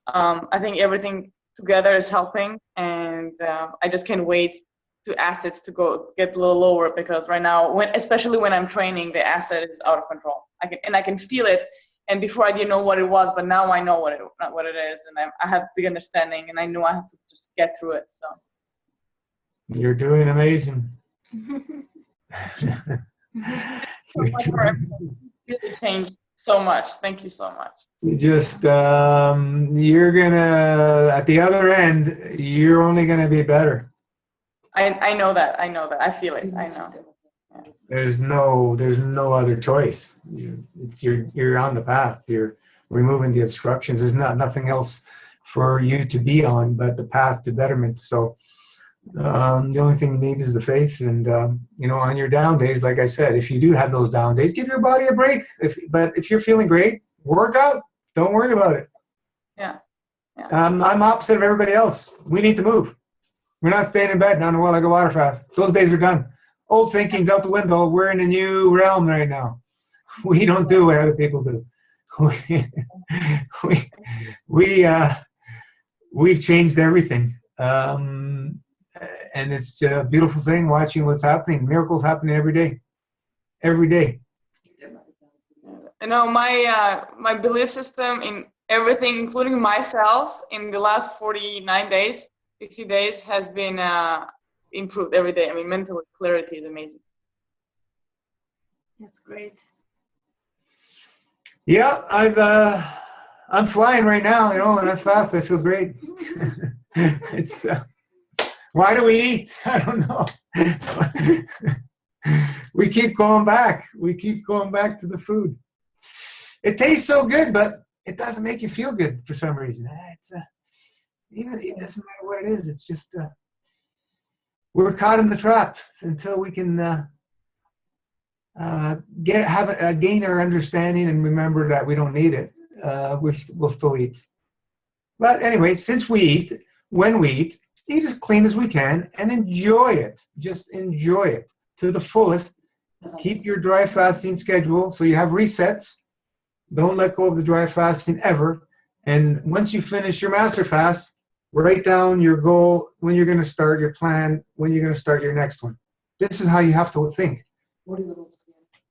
I think everything together is helping, and I just can't wait to acids to get a little lower, because right now, especially when I'm training, the acid is out of control. I can feel it, and before I didn't know what it was, but now I know what it is, and I have big understanding, and I know I have to just get through it. So you're doing amazing. Really changed so much. Thank you so much. Just you're gonna at the other end, you're only gonna be better. I know that. I feel it. I know. Yeah. There's no other choice. You're on the path. You're removing the obstructions. There's nothing else for you to be on but the path to betterment. So the only thing you need is the faith. And on your down days, like I said, if you do have those down days, give your body a break. But if you're feeling great, work out. Don't worry about it. Yeah. Yeah. I'm opposite of everybody else. We need to move. We're not staying in bed on a like a water fast. Those days are done. Old thinking's out the window. We're in a new realm right now. We don't do what other people do. We've changed everything. And it's a beautiful thing watching what's happening. Miracles happening every day. Every day. You know, my belief system in everything, including myself, in the last 49 days, 60 days, has been improved every day. I mean, mental clarity is amazing. That's great. Yeah, I'm flying right now, you know, and I fast. I feel great. It's why do we eat? I don't know. We keep going back. We keep going back to the food. It tastes so good, but it doesn't make you feel good for some reason. It doesn't matter what it is. It's just we're caught in the trap until we can gain our understanding and remember that we don't need it. We'll still eat. But anyway, since we eat, when we eat as clean as we can and enjoy it. Just enjoy it to the fullest. Keep your dry fasting schedule so you have resets. Don't let go of the dry fasting ever. And once you finish your master fast, write down your goal, when you're going to start your plan, when you're going to start your next one. This is how you have to think.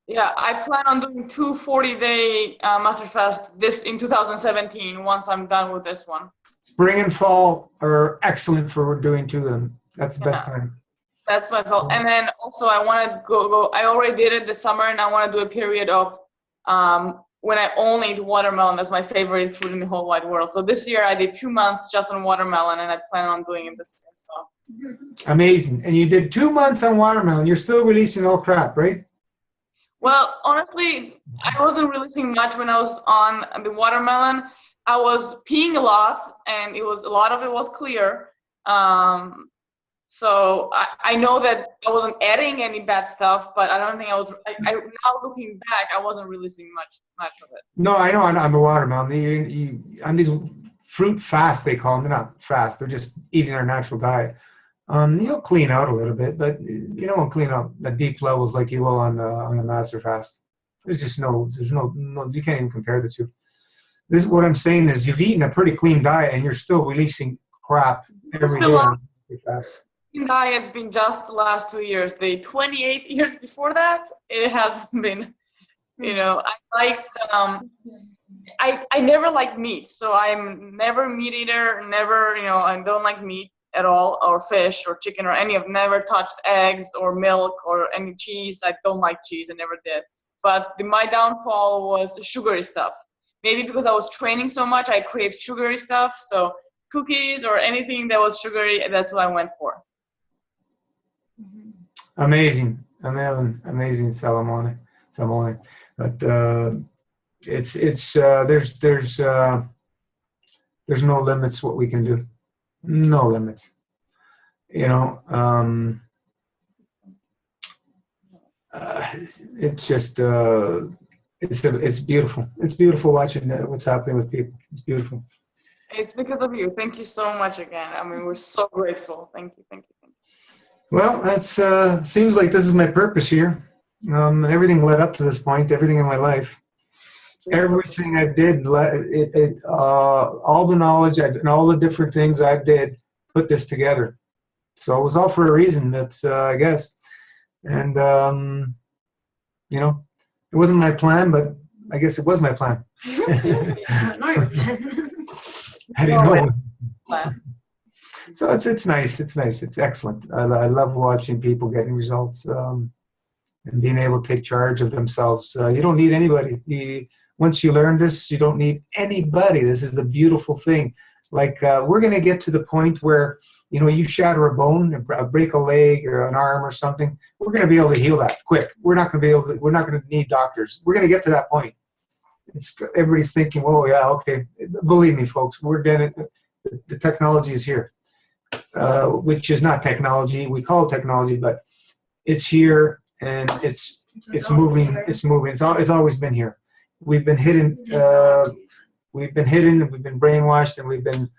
Yeah, I plan on doing 2 40-day master fast in 2017 once I'm done with this one. Spring and fall are excellent for doing two of them. That's the best time. That's my fault. And then also I want to go. I already did it this summer, and I want to do a period of when I only eat watermelon. That's my favorite food in the whole wide world. So this year I did 2 months just on watermelon, and I plan on doing it this year. So. Amazing. And you did 2 months on watermelon. You're still releasing all crap, right? Well, honestly, I wasn't releasing much when I was on the watermelon. I was peeing a lot, and a lot of it was clear. So I know that I wasn't adding any bad stuff, but I don't think I was. Now looking back, I wasn't releasing much of it. No, I know on the watermelon. On these fruit fasts, they call them. They're not fast. They're just eating our natural diet. You'll clean out a little bit, but you don't clean out at deep levels like you will on the master fast. There's no. You can't even compare the two. This is what I'm saying is you've eaten a pretty clean diet and you're still releasing crap every day on the fast. Diet's been just the last 2 years. The 28 years before that, it hasn't been. You know, I never liked meat, so I'm never meat eater. Never, I don't like meat at all, or fish, or chicken, or any of. Never touched eggs or milk or any cheese. I don't like cheese. I never did. But my downfall was the sugary stuff. Maybe because I was training so much, I craved sugary stuff. So cookies or anything that was sugary, that's what I went for. Amazing, Salomone. But there's no limits what we can do. No limits. It's just it's beautiful. It's beautiful watching what's happening with people. It's beautiful. It's because of you. Thank you so much again. I mean, we're so grateful. Thank you. Well, that's seems like this is my purpose here. Everything led up to this point. Everything in my life, everything I did, all the knowledge and all the different things I did put this together. So it was all for a reason. That's I guess, and it wasn't my plan, but I guess it was my plan. I didn't know. So it's nice. It's nice. It's excellent. I love watching people getting results and being able to take charge of themselves. You don't need anybody. Once you learn this, you don't need anybody. This is the beautiful thing. Like we're going to get to the point where you shatter a bone, break a leg or an arm or something. We're going to be able to heal that quick. We're not going to need doctors. We're going to get to that point. Everybody's thinking, "Oh yeah, okay." Believe me, folks, we're getting it. The technology is here. Which is not technology. We call it technology, but it's here and it's moving. It's moving. It's always been here. We've been hidden. we've been hidden, we've been brainwashed, and we've been,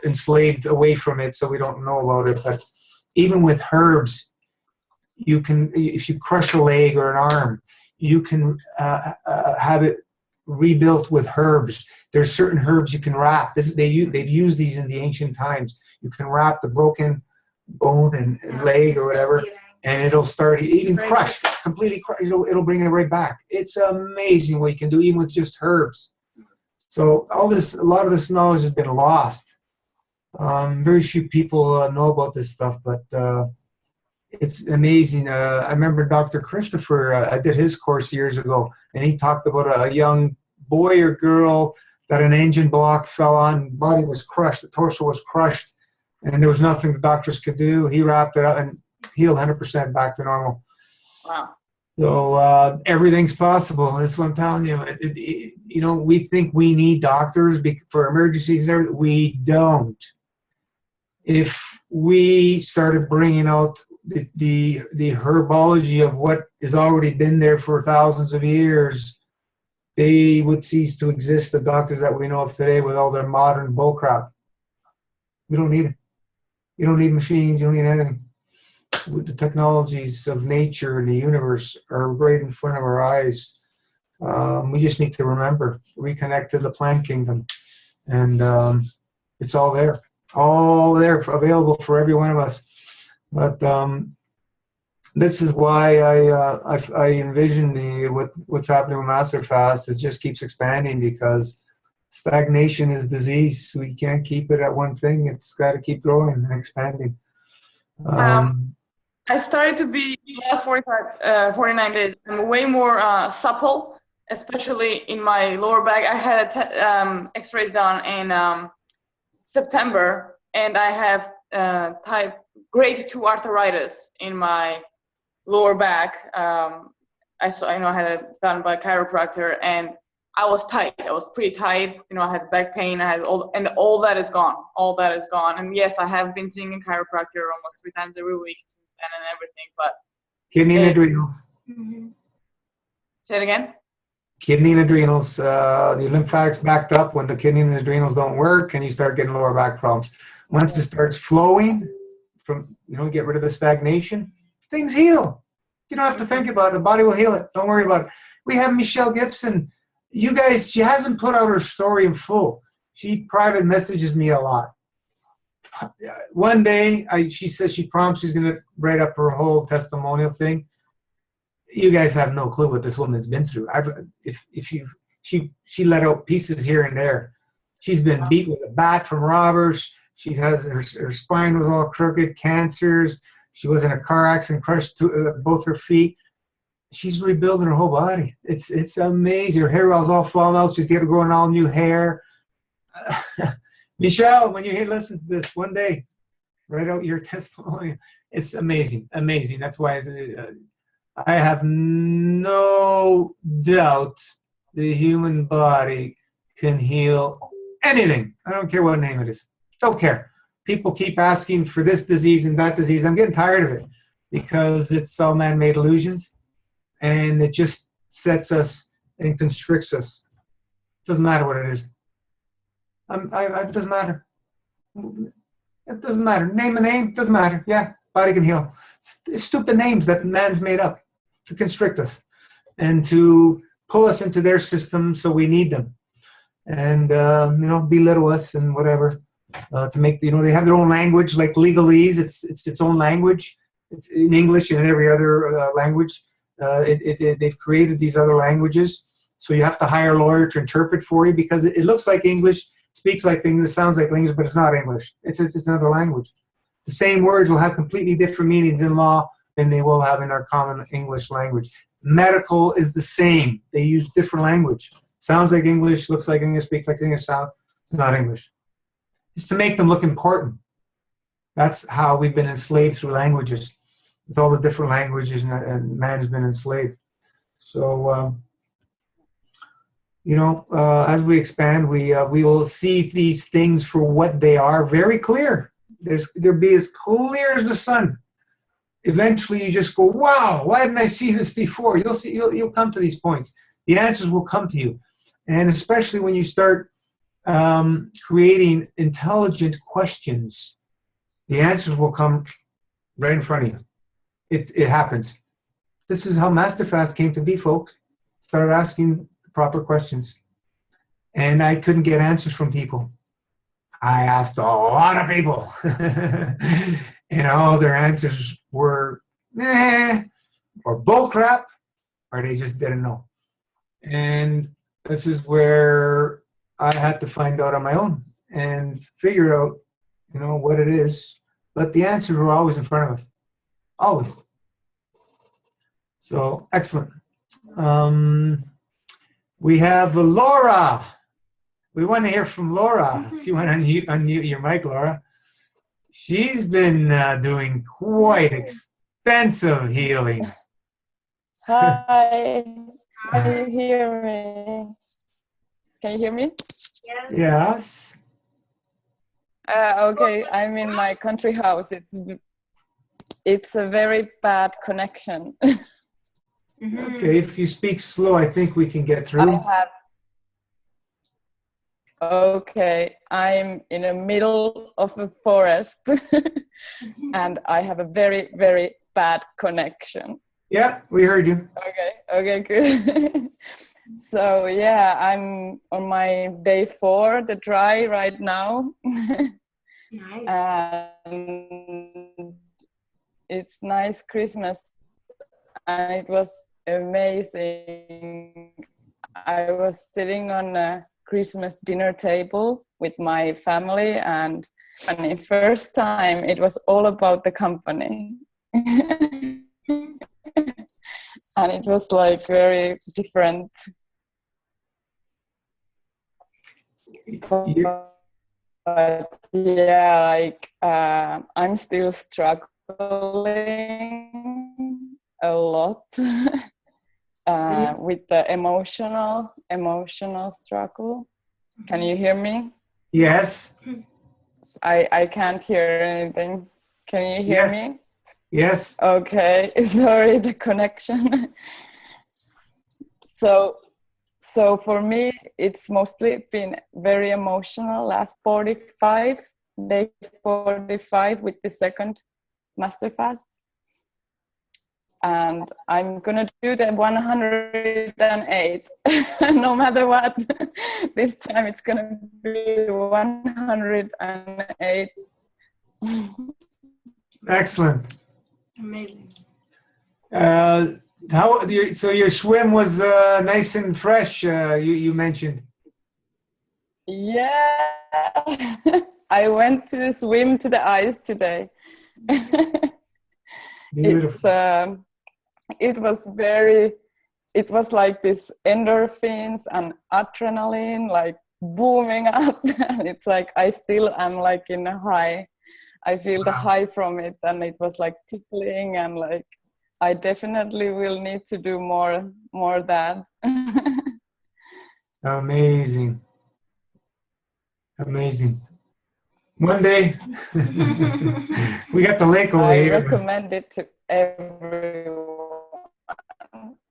enslaved away from it, so we don't know about it. But even with herbs, you can, if you crush a leg or an arm, you can have it rebuilt with herbs. There's certain herbs you can wrap. They've used these in the ancient times. You can wrap the broken bone and leg or whatever, and it'll start even crushed, completely crushed. It'll bring it right back. It's amazing what you can do even with just herbs. So a lot of this knowledge has been lost. Very few people know about this stuff, but it's amazing. I remember Dr. Christopher, I did his course years ago, and he talked about a young boy or girl that an engine block fell on, body was crushed, the torso was crushed, and there was nothing the doctors could do. He wrapped it up and healed 100% back to normal. Wow. So everything's possible. That's what I'm telling you. We think we need doctors for emergencies. We don't. If we started bringing out the herbology of what has already been there for thousands of years, they would cease to exist, the doctors that we know of today with all their modern bullcrap. We don't need it. You don't need machines. You don't need anything. With the technologies of nature and the universe are right in front of our eyes. We just need to remember, reconnect to the plant kingdom, and it's all there, available for every one of us. But this is why I envision what's happening with Master Fast. It just keeps expanding because stagnation is disease. We can't keep it at one thing. It's got to keep growing and expanding. I started to be, in the last 49 days, I'm way more supple, especially in my lower back. I had x-rays done in September, and I have type grade 2 arthritis in my lower back. I had it done by a chiropractor, and I was tight. I was pretty tight. I had back pain. I had all that is gone. All that is gone. And yes, I have been seeing a chiropractor almost 3 times every week since then and everything. But kidney and adrenals. Mm-hmm. Say it again. Kidney and adrenals. The lymphatics backed up when the kidney and adrenals don't work, and you start getting lower back problems. Once it starts flowing, get rid of the stagnation, things heal. You don't have to think about it. The body will heal it. Don't worry about it. We have Michelle Gibson. You guys, she hasn't put out her story in full. She private messages me a lot. One day, she says she promised she's going to write up her whole testimonial thing. You guys have no clue what this woman's been through. She let out pieces here and there. She's been beat with a bat from robbers. She has her spine was all crooked, cancers. She was in a car accident, crushed both her feet. She's rebuilding her whole body. It's amazing. Her hair was all falling out. She's getting growing all new hair. Michelle, when you listen to this one day, write out your testimony. It's amazing, amazing. That's why I have no doubt the human body can heal anything. I don't care what name it is. Don't care. People keep asking for this disease and that disease. I'm getting tired of it because it's all man-made illusions. And it just sets us and constricts us. Doesn't matter what it is. It doesn't matter. It doesn't matter. Name a name, doesn't matter. Yeah, body can heal. It's stupid names that man's made up to constrict us and to pull us into their system so we need them. And, belittle us and whatever. To make, they have their own language, like legalese. It's its own language. It's in English and in every other language. They've created these other languages, so you have to hire a lawyer to interpret for you because it looks like English, speaks like English, sounds like English, but it's not English. It's another language. The same words will have completely different meanings in law than they will have in our common English language. Medical is the same. They use different language. Sounds like English, looks like English, speaks like English, it's not English. It's to make them look important. That's how we've been enslaved through languages. With all the different languages and man has been enslaved. So, as we expand, we will see these things for what they are very clear. They'll be as clear as the sun. Eventually you just go, wow, why didn't I see this before? You'll come to these points. The answers will come to you. And especially when you start creating intelligent questions, the answers will come right in front of you. It happens. This is how Masterfast came to be, folks. Started asking the proper questions. And I couldn't get answers from people. I asked a lot of people. And all their answers were, or bull crap, or they just didn't know. And this is where I had to find out on my own and figure out, what it is. But the answers were always in front of us. Always. So, excellent. We have Laura. We want to hear from Laura. If you want to unmute your mic, Laura. She's been doing quite extensive healing. Hi. Can you hear me? Can you hear me? Yes. Okay, I'm in my country house. It's a very bad connection. Okay, if you speak slow, I think we can get through. Okay, I'm in the middle of a forest and I have a very, very bad connection. Yeah, we heard you. Okay, good. So yeah, I'm on my day 4, the dry right now. Nice. And it's nice Christmas and it was amazing. I was sitting on a Christmas dinner table with my family and the first time it was all about the company. And it was like very different. But yeah, like I'm still struggling a lot with the emotional struggle. Can you hear me? Yes. I can't hear anything. Can you hear me? Yes. Okay, sorry, the connection. So for me, it's mostly been very emotional last day 45 with the second master fast. And I'm gonna do the 108, no matter what. This time it's gonna be 108. Excellent. Amazing. So your swim was nice and fresh, you mentioned. Yeah, I went to swim to the ice today. Beautiful. It was like this endorphins and adrenaline like booming up. And it's like I still am like in a high. I feel the high from it, and it was like tickling, and like I definitely will need to do more of that. Amazing. One day we got the lake over here. I recommend it to everyone.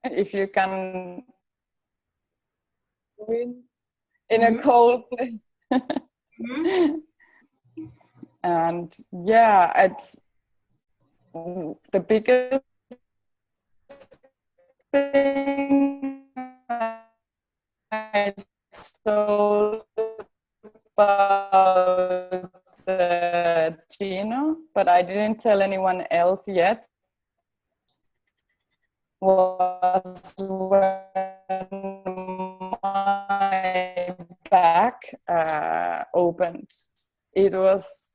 If you can win in a cold place. And yeah, it's the biggest thing I told about Tino, but I didn't tell anyone else yet, was when my back opened. It was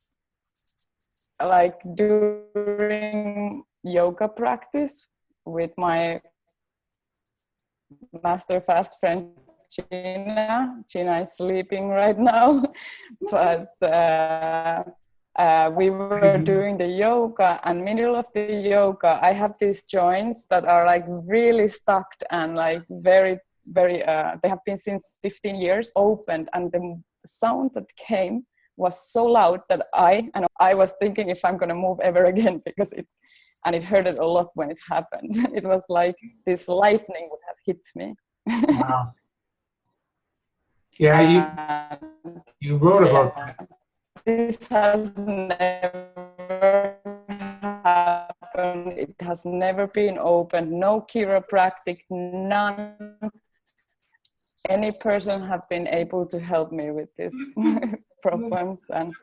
like during yoga practice with my master fast friend Gina. Gina is sleeping right now, but we were doing the yoga, and middle of the yoga I have these joints that are like really stuck and like very they have been since 15 years opened, and the sound that came was so loud that I was thinking if I'm gonna move ever again, because it hurted a lot when it happened. It was like this lightning would have hit me. Wow. Yeah, you wrote about that. This has never happened. It has never been opened. No chiropractic, none. Any person have been able to help me with these problems, and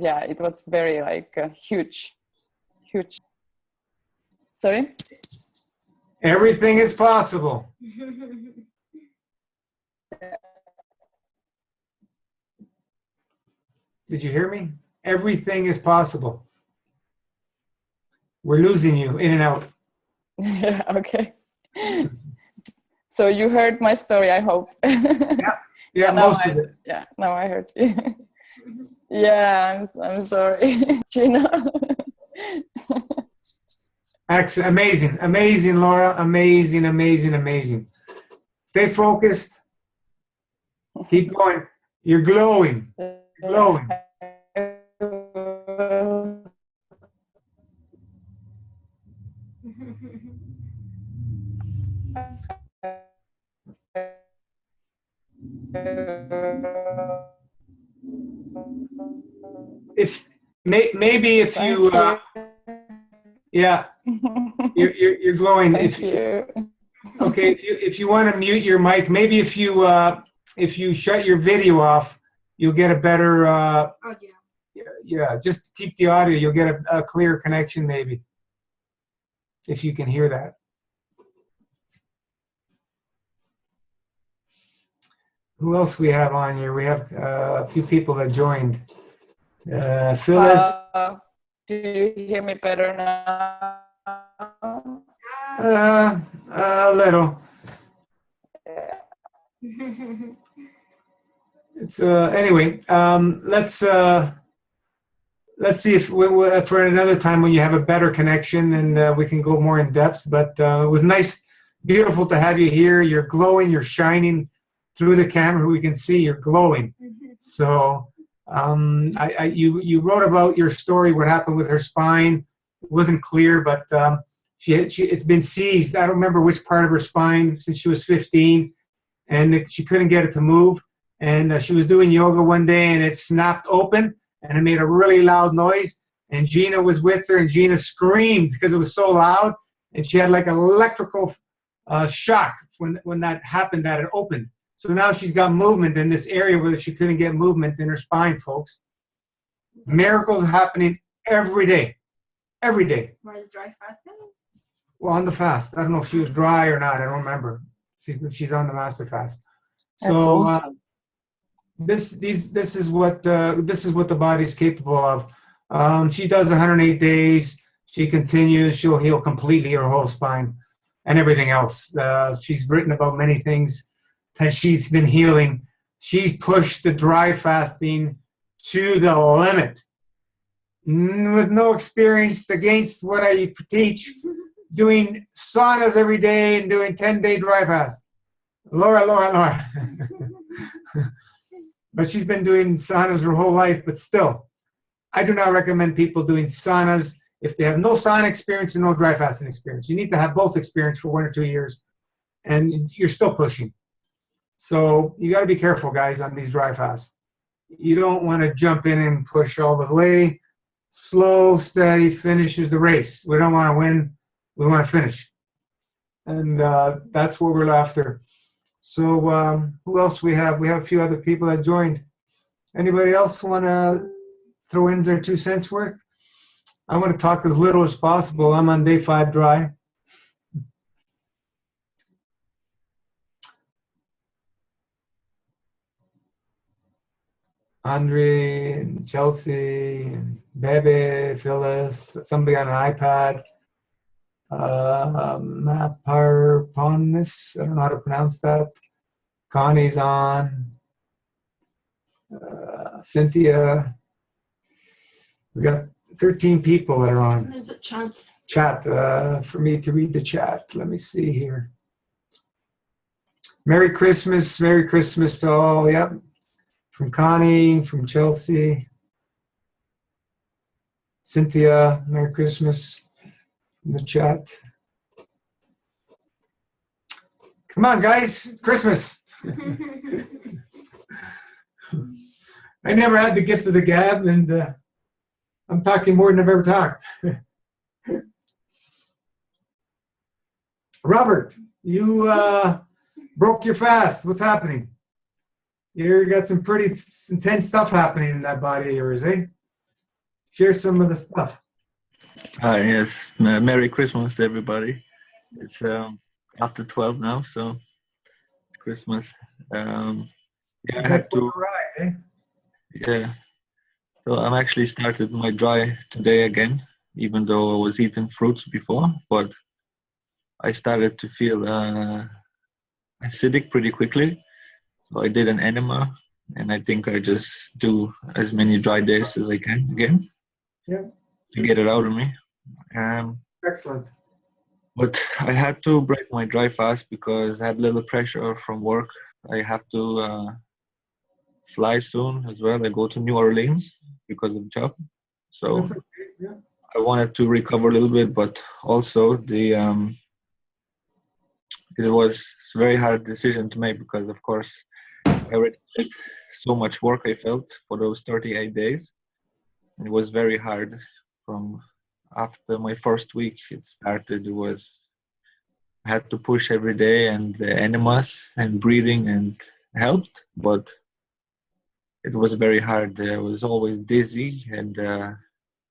yeah, it was very like huge. Sorry. Everything is possible. Did you hear me? Everything is possible. We're losing you in and out. Yeah, okay. So you heard my story, I hope. Yeah, most of it. Yeah, now I heard you. Yeah, I'm sorry, Gina. Excellent. Amazing, Laura. Amazing. Stay focused. Keep going. You're glowing. Maybe if you yeah, you're glowing. Thank you. Okay, if you want to mute your mic, maybe if you shut your video off, you'll get a better Audio. yeah, just keep the audio, you'll get a clear connection maybe, if you can hear that. Who else we have on here? We have a few people that joined. Phyllis. Do you hear me better now? A little. It's anyway. Let's see if for another time when you have a better connection and we can go more in depth. But it was nice, beautiful to have you here. You're glowing. You're shining through the camera. We can see you're glowing. So you wrote about your story. What happened with her spine? It wasn't clear, but it's been seized. I don't remember which part of her spine since she was 15, and she couldn't get it to move. And she was doing yoga one day, and it snapped open, and it made a really loud noise. And Gina was with her, and Gina screamed because it was so loud, and she had like an electrical shock when that happened, that it opened. So now she's got movement in this area where she couldn't get movement in her spine, folks. Miracles happening every day. Every day. Was dry fasting? Well, on the fast. I don't know if she was dry or not. I don't remember. She's on the master fast. So this is what the body's capable of. She does 108 days. She continues. She'll heal completely her whole spine and everything else. She's written about many things that she's been healing. She's pushed the dry fasting to the limit. With no experience against what I teach, doing saunas every day and doing 10-day dry fast. Laura. But she's been doing saunas her whole life, but still, I do not recommend people doing saunas if they have no sauna experience and no dry fasting experience. You need to have both experience for 1 or 2 years, and you're still pushing. So you got to be careful, guys, on these dry fasts. You don't want to jump in and push all the way. Slow, steady finishes the race. We don't want to win. We want to finish. And that's what we're after. So who else we have? We have a few other people that joined. Anybody else want to throw in their 2 cents worth? I want to talk as little as possible. I'm on day 5 dry. Andre and Chelsea and Bebe, Phyllis, somebody on an iPad. Maparponis, I don't know how to pronounce that. Connie's on. Cynthia. We got 13 people that are on. There's a chat. Chat, for me to read the chat. Let me see here. Merry Christmas to all. Yep. From Connie, from Chelsea. Cynthia, Merry Christmas in the chat. Come on, guys, it's Christmas. I never had the gift of the gab, and I'm talking more than I've ever talked. Robert, you broke your fast. What's happening? You got some pretty intense stuff happening in that body of yours, eh? Share some of the stuff. Hi, yes. Merry Christmas to everybody. It's after 12 now, so it's Christmas. Yeah, I had to. Ride, eh? Yeah. So I'm actually started my dry today again, even though I was eating fruits before, but I started to feel acidic pretty quickly. So I did an enema, and I think I just do as many dry days as I can again to get it out of me. Excellent. But I had to break my dry fast because I had little pressure from work. I have to fly soon as well. I go to New Orleans because of job. So That's okay. Yeah. I wanted to recover a little bit, but also it was a very hard decision to make because, of course, I already did so much work I felt for those 38 days. It was very hard from after my first week it started. I had to push every day, and the enemas and breathing and helped, but it was very hard. I was always dizzy, and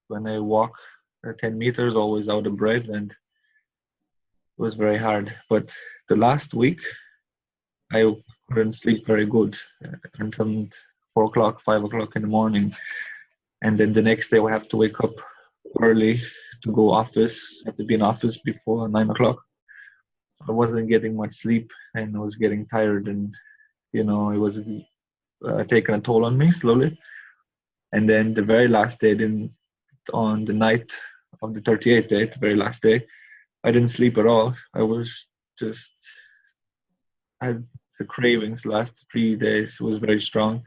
when I walk 10 meters, always out of breath, and it was very hard. But the last week, I couldn't sleep very good until 4 o'clock, 5 o'clock in the morning. And then the next day, I have to wake up early to go office. I have to be in office before 9 o'clock. I wasn't getting much sleep, and I was getting tired, and it was taking a toll on me slowly. And then the very last day, on the night of the 38th day, the very last day, I didn't sleep at all. I had the cravings last 3 days. It was very strong.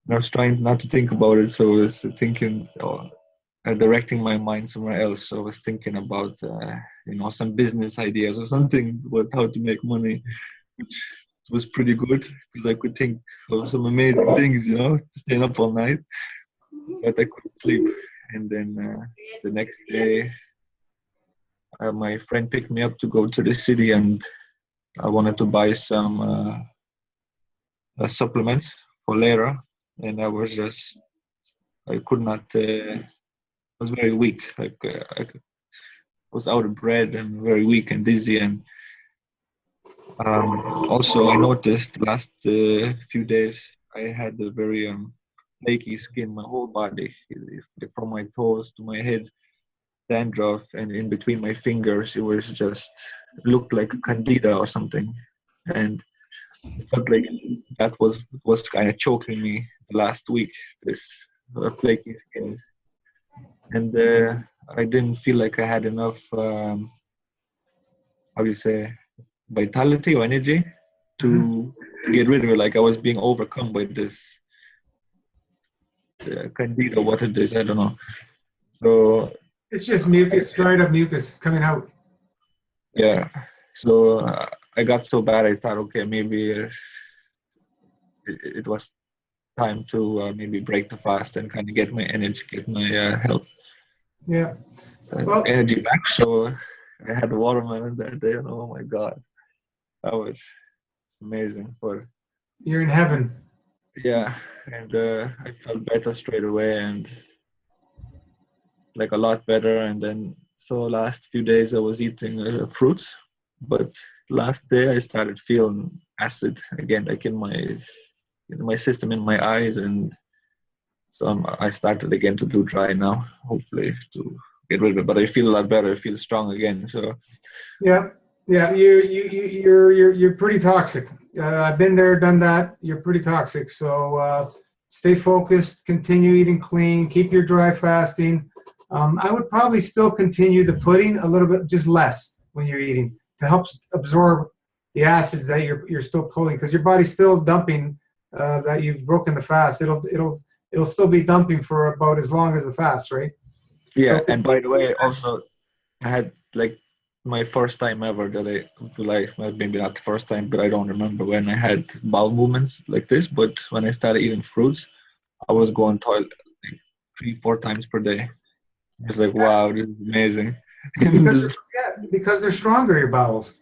And I was trying not to think about it, so I was thinking, directing my mind somewhere else. So I was thinking about, some business ideas or something about how to make money, which was pretty good because I could think of some amazing things, staying up all night, but I couldn't sleep. And then the next day, my friend picked me up to go to the city, and I wanted to buy some supplements for later. And I could not, I was very weak. I was out of breath and very weak and dizzy. And also, I noticed the last few days I had a very flaky skin, my whole body, from my toes to my head, dandruff, and in between my fingers, it looked like a candida or something. And it felt like that was kind of choking me the last week, this flaky skin. And I didn't feel like I had enough, vitality or energy to get rid of it. Like I was being overcome by this candida, what it is, I don't know. So it's just mucus, dried up mucus coming out. Yeah. So I got so bad, I thought, okay, maybe it was time to maybe break the fast and kind of get my energy, get my health, energy back. So I had watermelon that day, and oh my God, that was amazing. But you're in heaven. Yeah, and I felt better straight away, and like a lot better. And then last few days I was eating fruits, but last day I started feeling acid again, like in my system, in my eyes, and so I started again to do dry now, hopefully to get rid of it. But I feel a lot better. I feel strong again. So yeah, you're pretty toxic. I've been there, done that. You're pretty toxic. So stay focused, continue eating clean, keep your dry fasting. I would probably still continue the pudding a little bit, just less when you're eating, to help absorb the acids that you're still pulling, because your body's still dumping that you've broken the fast. It'll still be dumping for about as long as the fast, right? Yeah, so, and by the way, also I had like my first time ever that maybe not the first time, but I don't remember when I had bowel movements like this. But when I started eating fruits, I was going toilet like 3-4 times per day. It's like, wow, this is amazing. Because they're stronger, your bowels.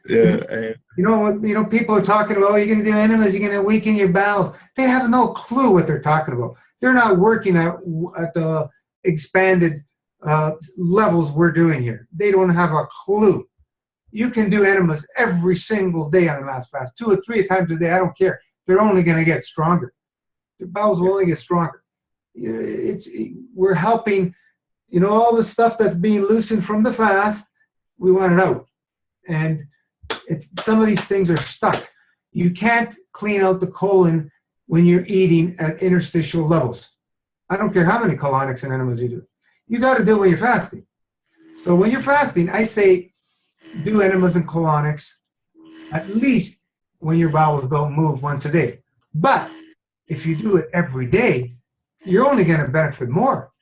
Yeah. People are talking about, oh, you're going to do enemas, you're going to weaken your bowels. They have no clue what they're talking about. They're not working at the expanded levels we're doing here. They don't have a clue. You can do enemas every single day on a mass fast, 2 or 3 times a day. I don't care. They're only going to get stronger. The bowels will only get stronger. We're helping, all the stuff that's being loosened from the fast, we want it out. And some of these things are stuck. You can't clean out the colon when you're eating at interstitial levels. I don't care how many colonics and enemas you do. You got to do it when you're fasting. So when you're fasting, I say do enemas and colonics at least when your bowels don't move once a day. But if you do it every day, you're only going to benefit more.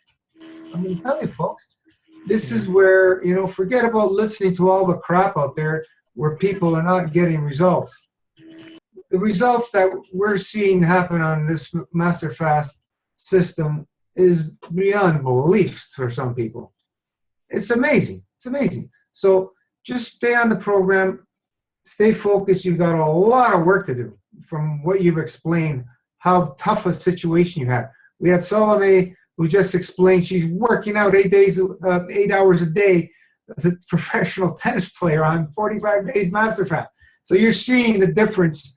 I'm going to tell you, folks, this is where, forget about listening to all the crap out there where people are not getting results. The results that we're seeing happen on this Master Fast system is beyond belief for some people. It's amazing. It's amazing. So just stay on the program, stay focused. You've got a lot of work to do from what you've explained, how tough a situation you have. We had Salome, who just explained she's working out 8 hours a day as a professional tennis player on 45 days Master Fast. So you're seeing the difference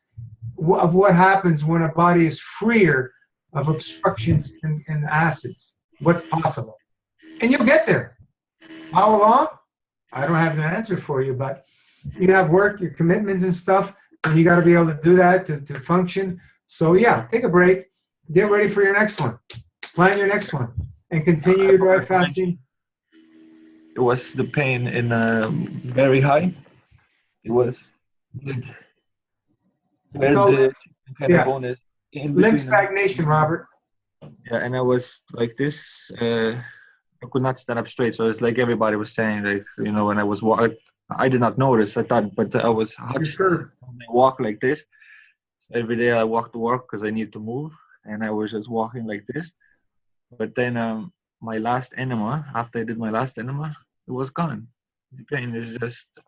of what happens when a body is freer of obstructions and acids, what's possible. And you'll get there. How long? I don't have an answer for you, but you have work, your commitments and stuff, and you got to be able to do that to function. So yeah, take a break. Get ready for your next one. Plan your next one and continue your dry fasting. It was the pain in very high. It was like where the kind of bone is. Lymph stagnation, Robert. Yeah, and I was like this. I could not stand up straight. So it's like everybody was saying, like, when I was walking, I did not notice. I thought, but I was hunched. I walk like this. Every day I walk to work because I need to move. And I was just walking like this. But then my last enema, after I did my last enema, it was gone. The pain is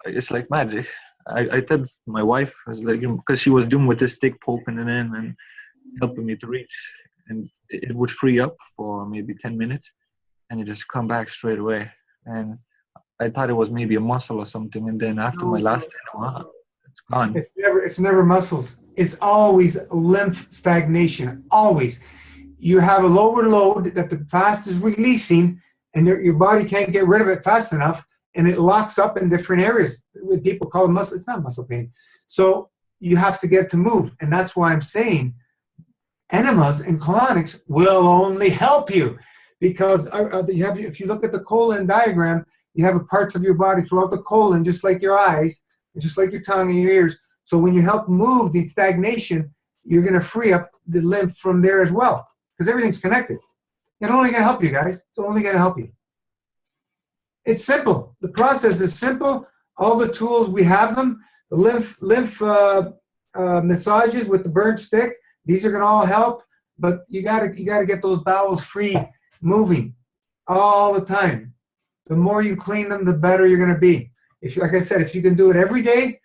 it's like magic. I told my wife, I was like, because she was doing with this stick, poking it in and helping me to reach. And it would free up for maybe 10 minutes and it just come back straight away. And I thought it was maybe a muscle or something. And then after my last enema, it's gone. It's never muscles. It's always lymph stagnation. Always. You have a lower load that the fast is releasing, and your body can't get rid of it fast enough, and it locks up in different areas. People call it muscle. It's not muscle pain. So you have to get to move, and that's why I'm saying enemas and colonics will only help you, because if you look at the colon diagram, you have parts of your body throughout the colon, just like your eyes, just like your tongue and your ears. So when you help move the stagnation, you're going to free up the lymph from there as well, because everything's connected. It's only going to help you, guys. It's only going to help you. It's simple. The process is simple. All the tools, we have them. The lymph massages with the burnt stick, these are going to all help. But you got to get those bowels free, moving all the time. The more you clean them, the better you're going to be. Like I said, if you can do it every day,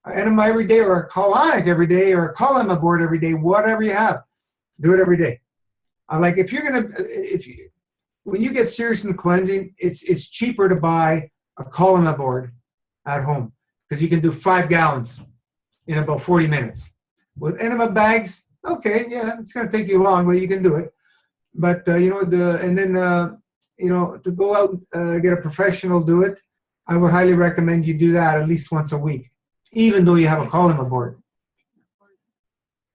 an enema every day, or a colonic every day, or a colon board every day, whatever you have, do it every day. Like when you get serious in cleansing, it's cheaper to buy a colon board at home because you can do 5 gallons in about 40 minutes. With enema bags, okay, yeah, it's going to take you long, but you can do it. But to go out get a professional do it, I would highly recommend you do that at least once a week, even though you have a colon board,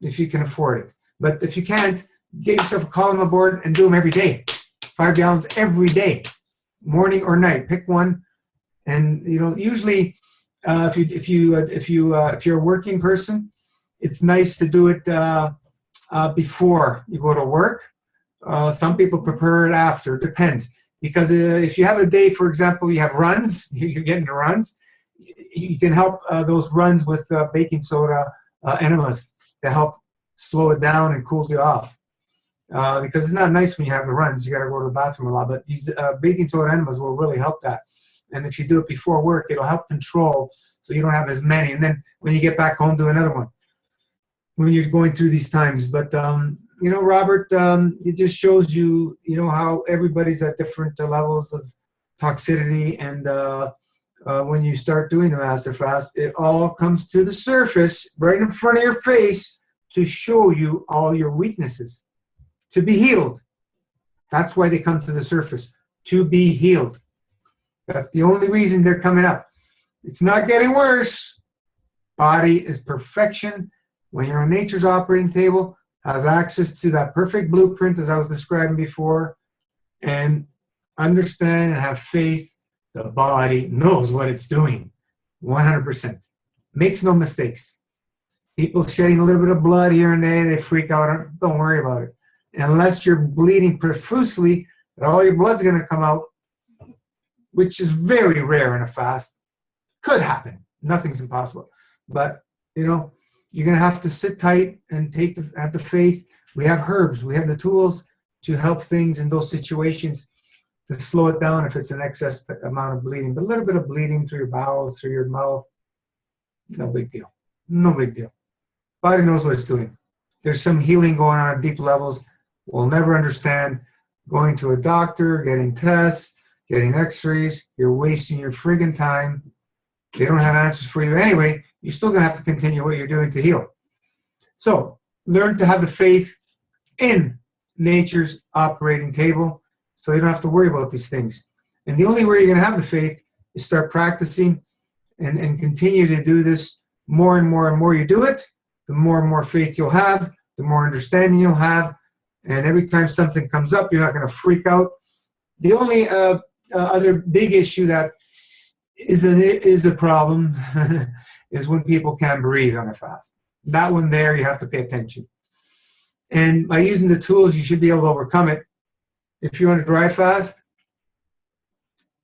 if you can afford it. But if you can't, get yourself a colon board and do them every day, 5 gallons every day, morning or night. Pick one, and usually, if you're a working person, it's nice to do it before you go to work. Some people prefer it after. Depends. Because if you have a day, for example, you have runs, you're getting the runs, you can help those runs with baking soda enemas to help slow it down and cool you off. because it's not nice when you have the runs. You got to go to the bathroom a lot. But these baking soda enemas will really help that. And if you do it before work, it'll help control so you don't have as many. And then when you get back home, do another one when you're going through these times. But, you know, Robert, it just shows you, you know, how everybody's at different levels of toxicity. And when you start doing the Master Fast, it all comes to the surface right in front of your face to show you all your weaknesses, to be healed. That's why they come to the surface, to be healed. That's the only reason they're coming up. It's not getting worse. Body is perfection. When you're on nature's operating table, has access to that perfect blueprint as I was describing before, and understand and have faith, the body knows what it's doing 100%. Makes no mistakes. People shedding a little bit of blood here and there, they freak out. Don't worry about it. Unless you're bleeding profusely, all your blood's going to come out, which is very rare in a fast. Could happen. Nothing's impossible. But, you know, you're going to have to sit tight and have the faith. We have herbs. We have the tools to help things in those situations to slow it down if it's an excess amount of bleeding. But a little bit of bleeding through your bowels, through your mouth, no big deal. No big deal. Body knows what it's doing. There's some healing going on at deep levels. We'll never understand. Going to a doctor, getting tests, getting x-rays, you're wasting your friggin' time. They don't have answers for you anyway. You're still going to have to continue what you're doing to heal. So learn to have the faith in nature's operating table so you don't have to worry about these things. And the only way you're going to have the faith is start practicing and continue to do this more and more and more you do it, the more and more faith you'll have, the more understanding you'll have. And every time something comes up, you're not going to freak out. The only other big issue that is a problem is when people can't breathe on a fast. That one there, you have to pay attention. And by using the tools, you should be able to overcome it. If you're on a dry fast,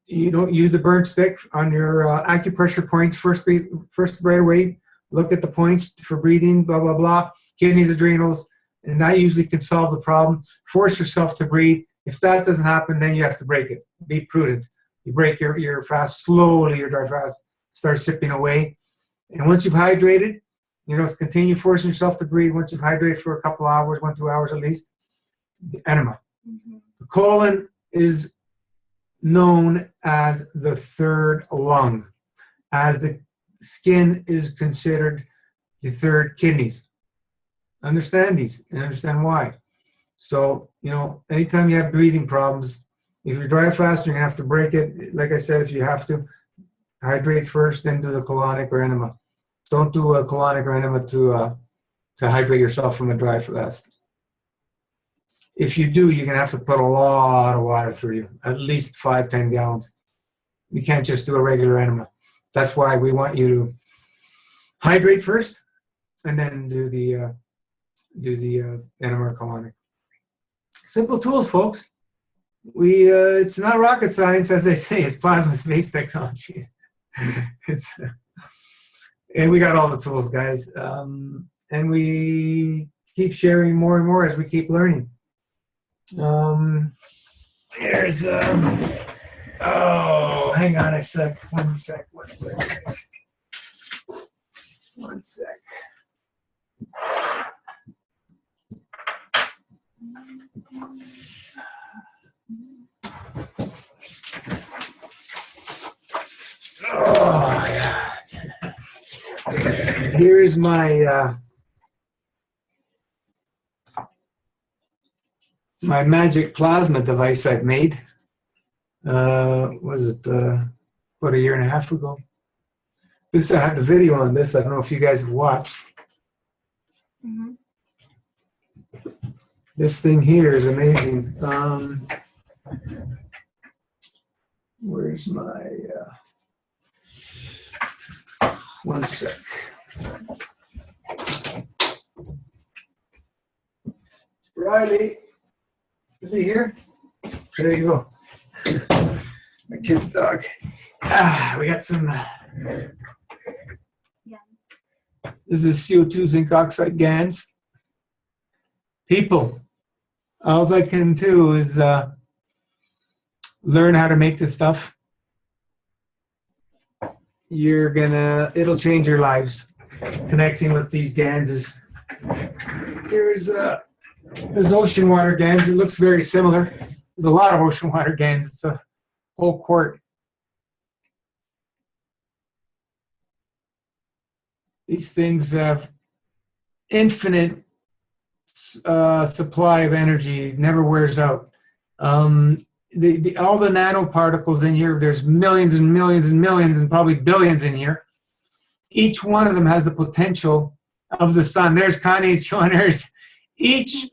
you don't use the burnt stick on your acupressure points first right away. Look at the points for breathing, blah, blah, blah, kidneys, adrenals, and that usually can solve the problem. Force yourself to breathe. If that doesn't happen, then you have to break it. Be prudent. You break your fast slowly, your dry fast starts sipping away. And once you've hydrated, you know, continue forcing yourself to breathe. Once you've hydrated for a couple hours, 1-2 hours at least, the enema. Mm-hmm. The colon is known as the third lung, as the skin is considered the third kidneys. Understand these and understand why. So, you know, anytime you have breathing problems, if you're dry fast, you're going to have to break it. Like I said, if you have to, hydrate first, then do the colonic or enema. Don't do a colonic or enema to hydrate yourself from a dry fast. If you do, you're going to have to put a lot of water through you, at least 5-10 gallons. You can't just do a regular enema. That's why we want you to hydrate first and then do the enema or colonic. Simple tools, folks. It's not rocket science, as they say. It's plasma space technology. And we got all the tools, guys. And we keep sharing more and more as we keep learning. There's oh, hang on a sec. One sec. Oh, yeah. Here's my my magic plasma device I've made. Was it about 1.5 years ago? This, I have the video on this. I don't know if you guys have watched. Mm-hmm. This thing here is amazing. Where's my one sec. Riley, is he here? There you go. My kid's dog. We got some. This is CO2 zinc oxide GANs. People, All I can do is learn how to make this stuff. It'll change your lives. Connecting with these ganses. There's ocean water gans. It looks very similar. There's a lot of ocean water gans. It's a whole quart. These things have infinite supply of energy. It never wears out. All the nanoparticles in here, there's millions and millions and millions and probably billions in here. Each one of them has the potential of the sun. There's Connie's showing hers. Each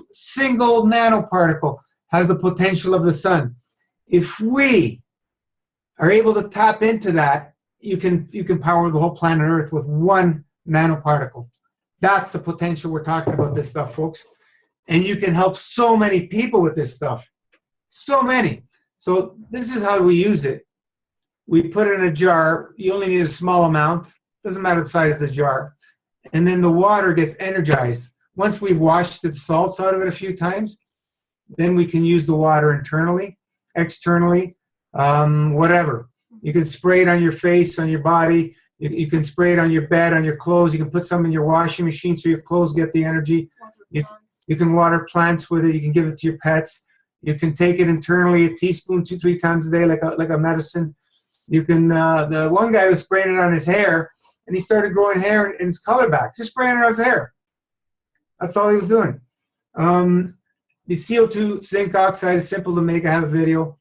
single nanoparticle has the potential of the sun. If we are able to tap into that, you can power the whole planet Earth with one nanoparticle. That's the potential we're talking about this stuff, folks. And you can help so many people with this stuff. So many. So this is how we use it. We put it in a jar. You only need a small amount. Doesn't matter the size of the jar. And then the water gets energized. Once we've washed the salts out of it a few times, then we can use the water internally, externally, whatever. You can spray it on your face, on your body. You can spray it on your bed, on your clothes. You can put some in your washing machine so your clothes get the energy. You can water plants with it. You can give it to your pets. You can take it internally, a teaspoon 2-3 times a day, like a medicine. You can. The one guy was spraying it on his hair, and he started growing hair and his color back. Just spraying it on his hair. That's all he was doing. The CO2 zinc oxide is simple to make. I have a video.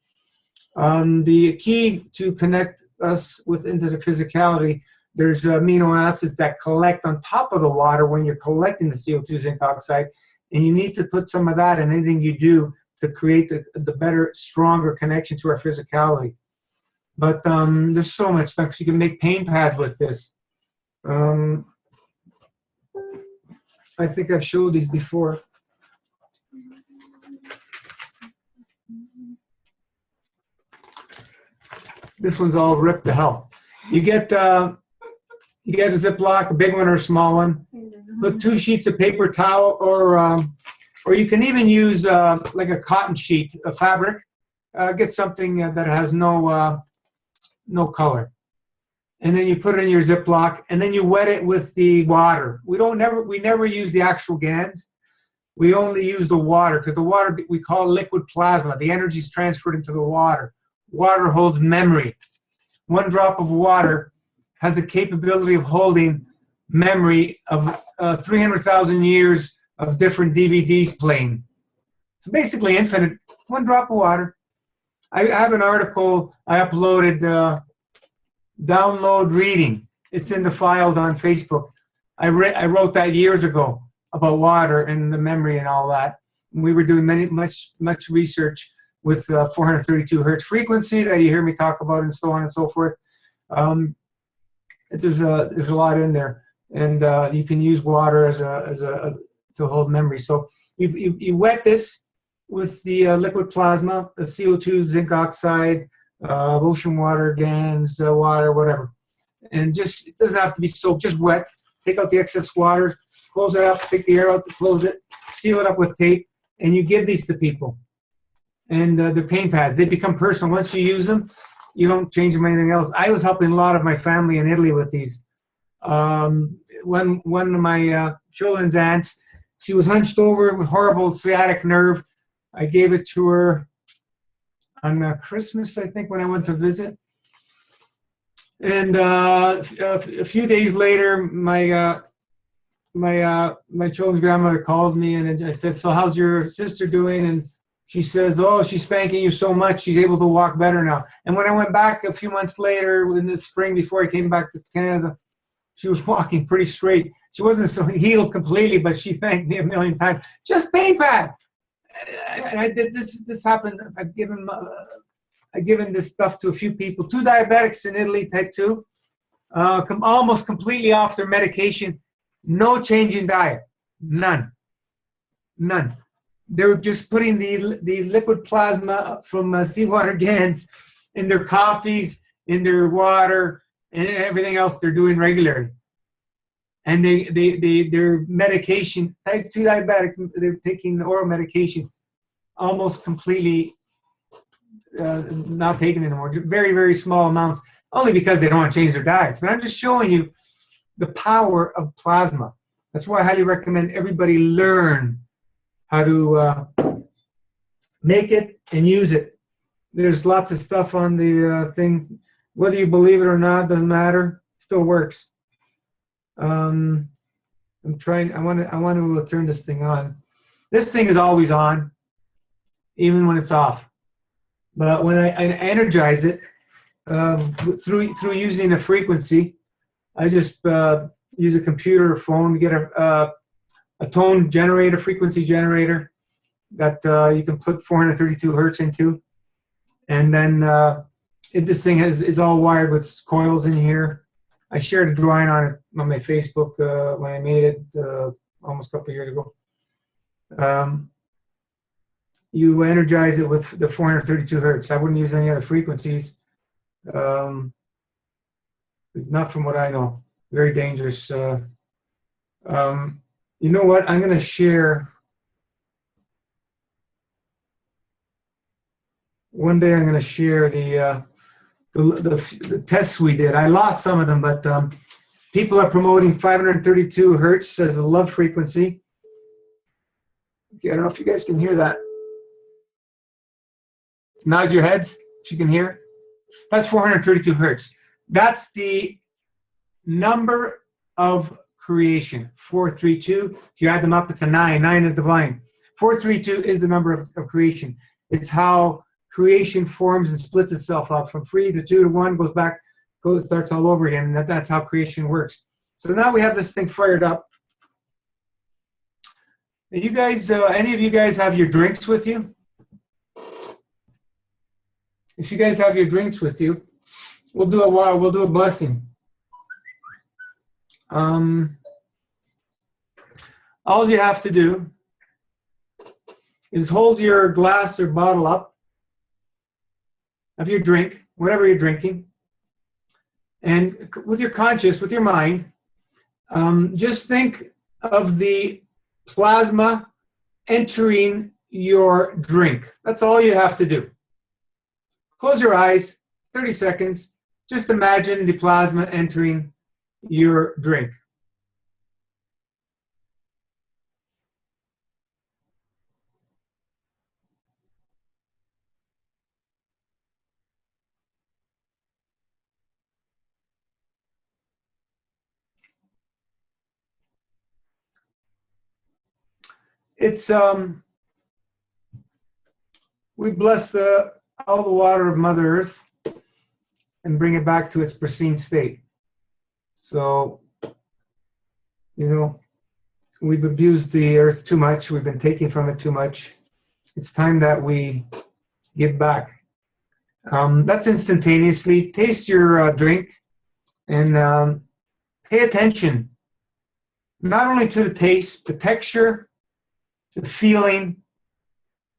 The key to connect us into the physicality, there's amino acids that collect on top of the water when you're collecting the CO2 zinc oxide, and you need to put some of that in anything you do to create the better, stronger connection to our physicality. But there's so much stuff. You can make pain pads with this. I think I've showed these before. This one's all ripped to hell. You get a Ziploc, a big one or a small one. Put 2 sheets of paper towel, or you can even use like a cotton sheet, a fabric. Get something that has no color, and then you put it in your Ziploc, and then you wet it with the water. We never use the actual gans. We only use the water because the water we call liquid plasma. The energy is transferred into the water. Water holds memory. 1 drop of water has the capability of holding memory of 300,000 years of different DVDs playing. So basically infinite. 1 drop of water. I have an article I uploaded, download reading. It's in the files on Facebook. I wrote that years ago about water and the memory and all that. And we were doing much research with 432 hertz frequency that you hear me talk about, and so on and so forth. There's a lot in there, and you can use water to hold memory. So you wet this with the liquid plasma, the CO2, zinc oxide, ocean water, gans, water, whatever, and it doesn't have to be soaked. Just wet. Take out the excess water, close it up, take the air out to close it, seal it up with tape, and you give these to people. And they're pain pads. They become personal. Once you use them, you don't change them or anything else. I was helping a lot of my family in Italy with these. One of my children's aunts, she was hunched over with horrible sciatic nerve. I gave it to her on Christmas, I think, when I went to visit. And a few days later, my children's grandmother calls me, and I said, "So how's your sister doing?" And she says, "Oh, she's thanking you so much. She's able to walk better now." And when I went back a few months later in the spring before I came back to Canada, she was walking pretty straight. She wasn't so healed completely, but she thanked me a million times. Just pain pad. And I did this. This happened. I've given this stuff to a few people. 2 diabetics in Italy, type 2, almost completely off their medication. No change in diet. None. They're just putting the liquid plasma from seawater gans in their coffees, in their water, and everything else they're doing regularly. and their medication, type 2 diabetic, they're taking oral medication almost completely not taking it anymore, very, very small amounts, only because they don't want to change their diets. But I'm just showing you the power of plasma. That's why I highly recommend everybody learn how to make it and use it. There's lots of stuff on the thing. Whether you believe it or not, doesn't matter. Still works. I'm trying. I want to turn this thing on. This thing is always on, even when it's off. But when I energize it through using a frequency, I just use a computer or phone to get a tone generator, frequency generator that you can put 432 hertz into, and then this thing is all wired with coils in here. I shared a drawing on it on my Facebook when I made it almost a couple of years ago. You energize it with the 432 hertz. I wouldn't use any other frequencies. Not from what I know. Very dangerous. You know what? I'm going to share. One day I'm going to share the tests we did. I lost some of them, but people are promoting 532 hertz as the love frequency. Okay, I don't know if you guys can hear that. Nod your heads if you can hear it. That's 432 hertz. That's the number of creation. 432. If you add them up, it's a 9. 9 is divine. 432 is the number of creation. It's how creation forms and splits itself up from 3 to 2 to 1, goes back, starts all over again. And that's how creation works. So now we have this thing fired up. You guys, any of you guys have your drinks with you? If you guys have your drinks with you, we'll do a blessing. All you have to do is hold your glass or bottle up of your drink, whatever you're drinking, and with your conscious, with your mind, just think of the plasma entering your drink. That's all you have to do. Close your eyes, 30 seconds. Just imagine the plasma entering your drink. It's we bless all the water of Mother Earth and bring it back to its pristine state. So, we've abused the earth too much. We've been taking from it too much. It's time that we give back. That's instantaneously. Taste your drink and pay attention, not only to the taste, the texture, the feeling.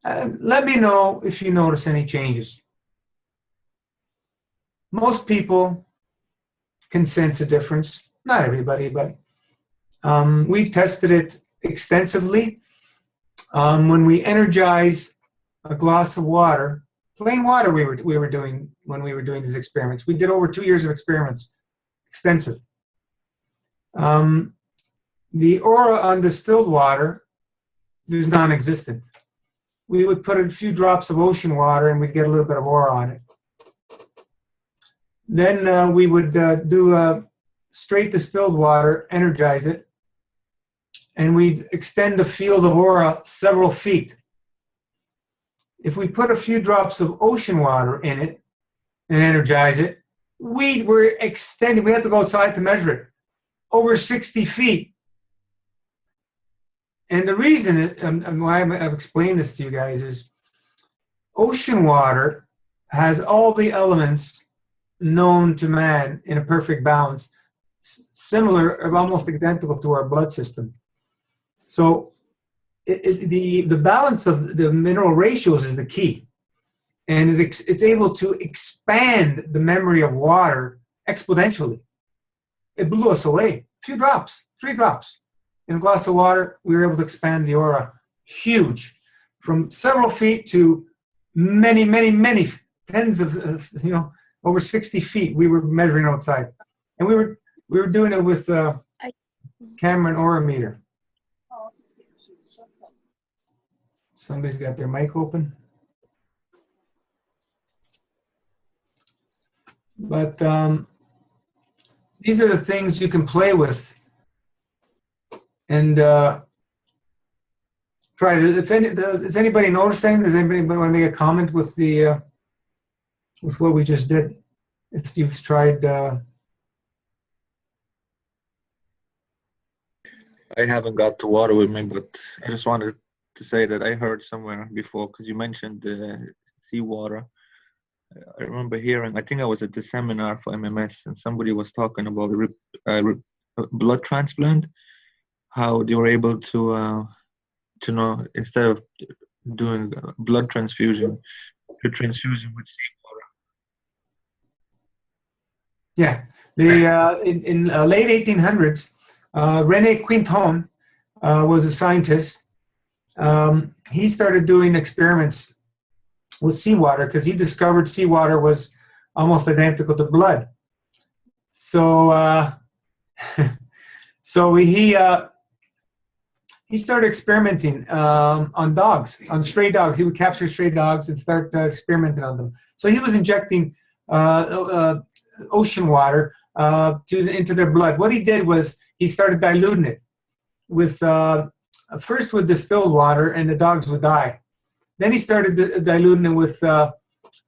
Let me know if you notice any changes. Most people can sense a difference. Not everybody, but we've tested it extensively. When we energize a glass of water, plain water, we were doing when we were doing these experiments. We did over 2 years of experiments, extensive. The aura on distilled water is non-existent. We would put a few drops of ocean water and we'd get a little bit of aura on it. Then we would do straight distilled water, energize it, and we'd extend the field of aura several feet. If we put a few drops of ocean water in it and energize it, we were extending, we had to go outside to measure it, over 60 feet. And the reason and why I've explained this to you guys is ocean water has all the elements known to man in a perfect balance, similar or almost identical to our blood system. So the balance of the mineral ratios is the key. And it's able to expand the memory of water exponentially. It blew us away. few drops, 3 drops in a glass of water, we were able to expand the aura huge, from several feet to many, many, many tens of over 60 feet. We were measuring outside, and we were doing it with camera and aura meter. Somebody's got their mic open. But these are the things you can play with and try it. Does anybody notice anything? Does anybody want to make a comment with the with what we just did? If you've tried. I haven't got the water with me, but I just wanted to say that I heard somewhere before, because you mentioned seawater. I remember hearing, I think I was at the seminar for MMS, and somebody was talking about blood transplant, how they were able to know, instead of doing blood transfusion, you're transfusing with seawater. Yeah, in late 1800s, René Quinton was a scientist. He started doing experiments with seawater because he discovered seawater was almost identical to blood. So, so he started experimenting on dogs, on stray dogs. He would capture stray dogs and start experimenting on them. So he was injecting ocean water into their blood. What he did was he started diluting it with first with distilled water, and the dogs would die. Then he started diluting it with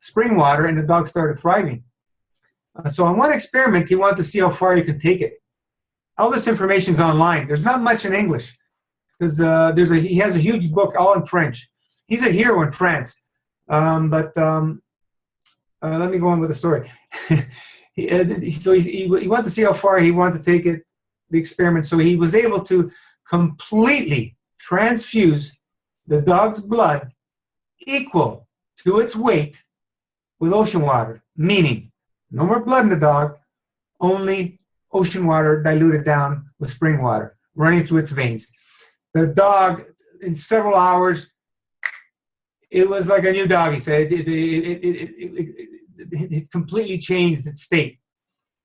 spring water, and the dogs started thriving. So on one experiment, he wanted to see how far you could take it. All this information is online. There's not much in English because he has a huge book all in French. He's a hero in France. Let me go on with the story. he wanted to see how far he wanted to take it, the experiment. So he was able to completely transfuse the dog's blood equal to its weight with ocean water, meaning no more blood in the dog, only ocean water diluted down with spring water running through its veins. The dog, in several hours, it was like a new dog, he said. It completely changed its state.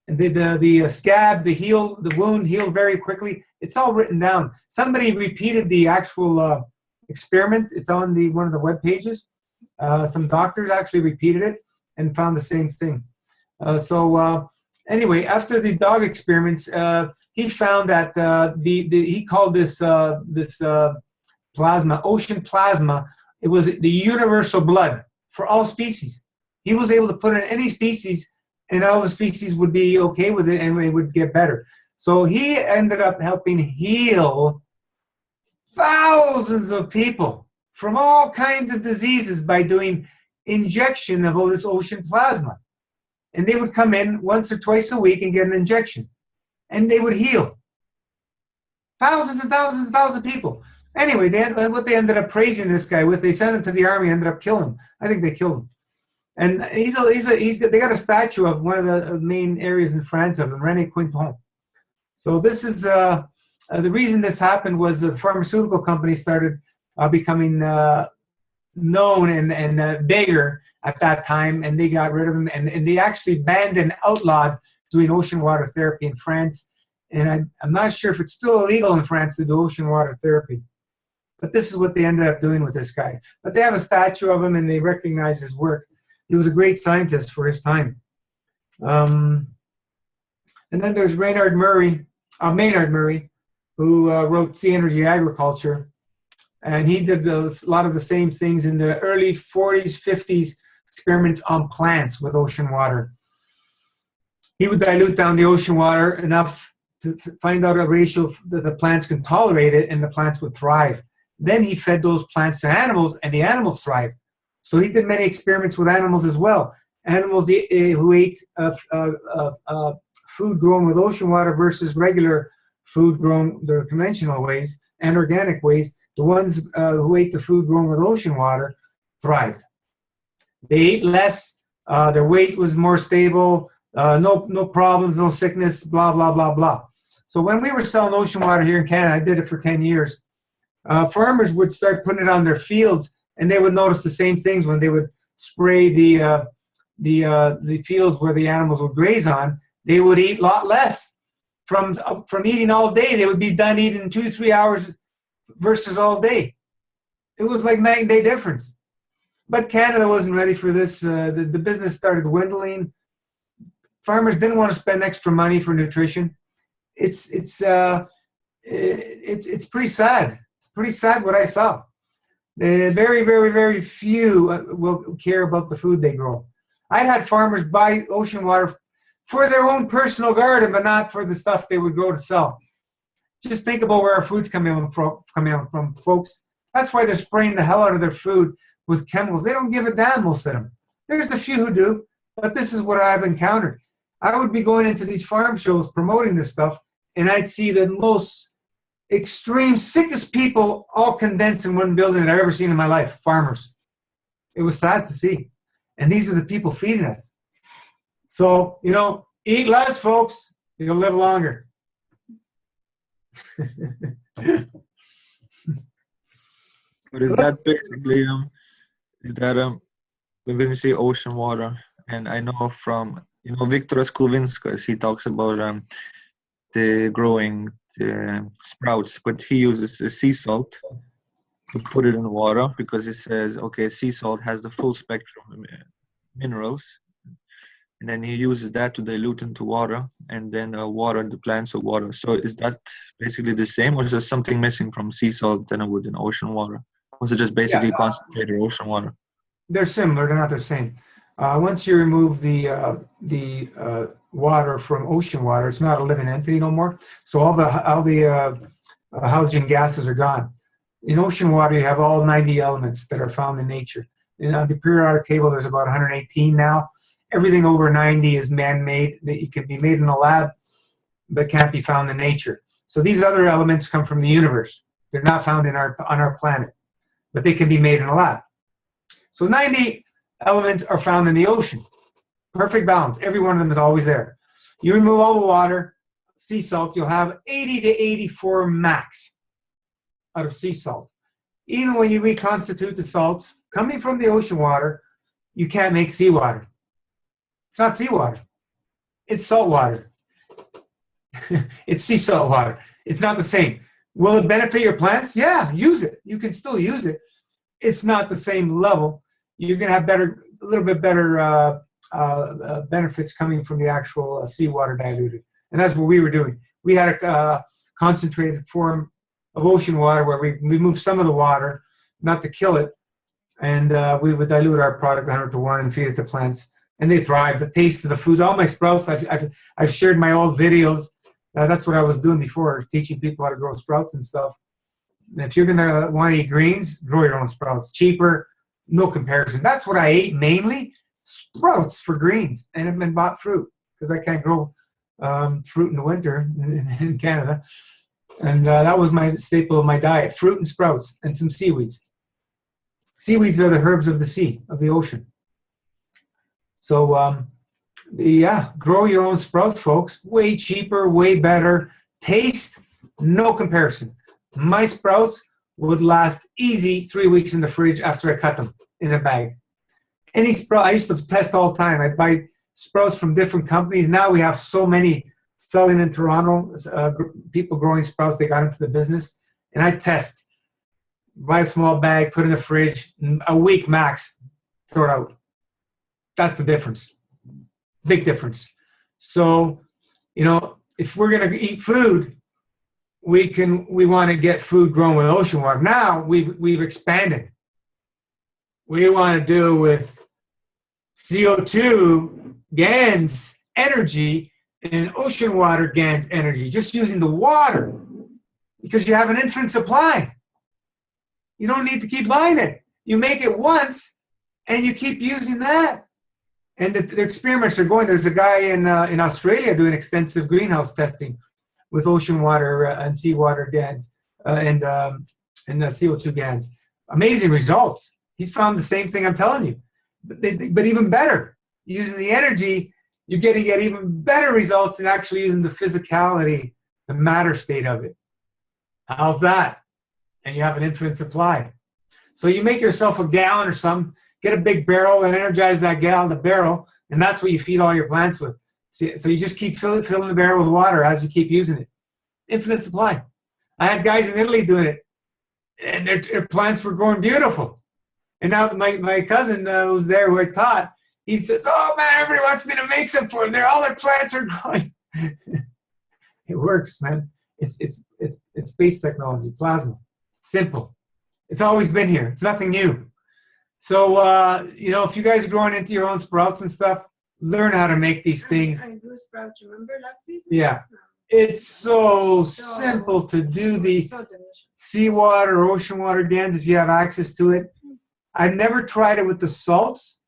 And the scab, the wound healed very quickly. It's all written down. Somebody repeated the actual experiment. It's on one of the web pages. Some doctors actually repeated it and found the same thing. Anyway, after the dog experiments, he found that he called this plasma, ocean plasma. It was the universal blood for all species. He was able to put in any species, and all the species would be okay with it, and it would get better. So he ended up helping heal thousands of people from all kinds of diseases by doing injection of all this ocean plasma. And they would come in once or twice a week and get an injection, and they would heal thousands and thousands and thousands of people. Anyway, what they ended up praising this guy with, they sent him to the army, ended up killing him. I think they killed him. And they got a statue of one of the main areas in France of him, René Quinton. So this is the reason this happened was the pharmaceutical companies started becoming known and bigger at that time, and they got rid of him, and they actually banned and outlawed doing ocean water therapy in France. And I'm not sure if it's still illegal in France to do ocean water therapy. But this is what they ended up doing with this guy. But they have a statue of him, and they recognize his work. He was a great scientist for his time. And then there's Maynard Murray, who wrote Sea Energy Agriculture. And he did a lot of the same things in the early 40s, 50s, experiments on plants with ocean water. He would dilute down the ocean water enough to find out a ratio that the plants can tolerate it, and the plants would thrive. Then he fed those plants to animals, and the animals thrived. So he did many experiments with animals as well. Animals who ate food grown with ocean water versus regular food grown the conventional ways and organic ways. The ones who ate the food grown with ocean water thrived. They ate less. Their weight was more stable. No problems, no sickness, blah, blah, blah, blah. So when we were selling ocean water here in Canada, I did it for 10 years, farmers would start putting it on their fields, and they would notice the same things when they would spray the fields where the animals would graze on. They would eat a lot less. From eating all day, they would be done eating in 2-3 hours versus all day. It was like night and day difference. But Canada wasn't ready for this. The business started dwindling. Farmers didn't want to spend extra money for nutrition. It's pretty sad. Pretty sad what I saw. Very, very, very few will care about the food they grow. I'd had farmers buy ocean water for their own personal garden, but not for the stuff they would grow to sell. Just think about where our food's coming from, folks. That's why they're spraying the hell out of their food with chemicals. They don't give a damn, most of them. There's the few who do, but this is what I've encountered. I would be going into these farm shows promoting this stuff, and I'd see the most extreme, sickest people all condensed in one building that I've ever seen in my life, farmers. It was sad to see. And these are the people feeding us. So, eat less, folks. You'll live longer. But is that basically when we say ocean water, and I know from Victor Kulvinskas, he talks about the growing sprouts, but he uses the sea salt to put it in water because he says, okay, sea salt has the full spectrum of minerals, and then he uses that to dilute into water and then water the plants with water. So is that basically the same, or is there something missing from sea salt than it would in ocean water? Or is it just basically concentrated ocean water? They're similar, they're not the same. Once you remove the water from ocean water, it's not a living entity no more. So all the halogen gases are gone. In ocean water, you have all 90 elements that are found in nature. On the periodic table, there's about 118 now. Everything over 90 is man-made. It can be made in a lab, but can't be found in nature. So these other elements come from the universe. They're not found on our planet, but they can be made in a lab. So 90 elements are found in the ocean. Perfect balance. Every one of them is always there. You remove all the water, sea salt, you'll have 80 to 84 max out of sea salt. Even when you reconstitute the salts coming from the ocean water, you can't make seawater. It's not seawater. It's salt water. It's sea salt water. It's not the same. Will it benefit your plants? Yeah, use it. You can still use it. It's not the same level. You're going to have a little bit better benefits coming from the actual seawater diluted. And that's what we were doing. We had a concentrated form of ocean water where we removed some of the water, not to kill it, and we would dilute our product 100-to-1 and feed it to plants. And they thrive. The taste of the food, all my sprouts, I've shared my old videos. That's what I was doing before, teaching people how to grow sprouts and stuff. And if you're going to want to eat greens, grow your own sprouts. Cheaper, no comparison. That's what I ate mainly, sprouts for greens. And I've been bought fruit because I can't grow fruit in the winter in Canada. And that was my staple of my diet, fruit and sprouts and some seaweeds. Seaweeds are the herbs of the sea, of the ocean. So, grow your own sprouts, folks. Way cheaper, way better. Taste, no comparison. My sprouts would last easy 3 weeks in the fridge after I cut them in a bag. Any sprout, I used to test all the time. I'd buy sprouts from different companies. Now we have so many selling in Toronto, people growing sprouts, they got into the business. And I test. Buy a small bag, put it in the fridge, a week max, throw it out. That's the difference. Big difference. So, if we're going to eat food, we want to get food grown with ocean water. Now we've expanded. We want to do with CO2 GANs energy and ocean water GANs energy, just using the water, because you have an infinite supply. You don't need to keep buying it. You make it once and you keep using that. And the experiments are going. There's a guy in Australia doing extensive greenhouse testing with ocean water and seawater GANs and CO2 GANs. Amazing results. He's found the same thing I'm telling you, but even better. Using the energy, you're getting even better results than actually using the physicality the matter state of it. How's that? And you have an infinite supply. So you make yourself a gallon or something, get a big barrel and energize that gallon, the barrel, and that's what you feed all your plants with. So you just keep filling the barrel with water as you keep using it. Infinite supply. I had guys in Italy doing it, and their plants were growing beautiful. And now my cousin who's there who I taught, he says, "Oh man, everybody wants me to make some for them. All their plants are growing." It works, man. It's space technology, plasma. Simple. It's always been here. It's nothing new. So if you guys are growing into your own sprouts and stuff, learn how to make these things. I grew sprouts, remember last week? Yeah. It's so simple to do the seawater or ocean water gans if you have access to it. I've never tried it with the salts.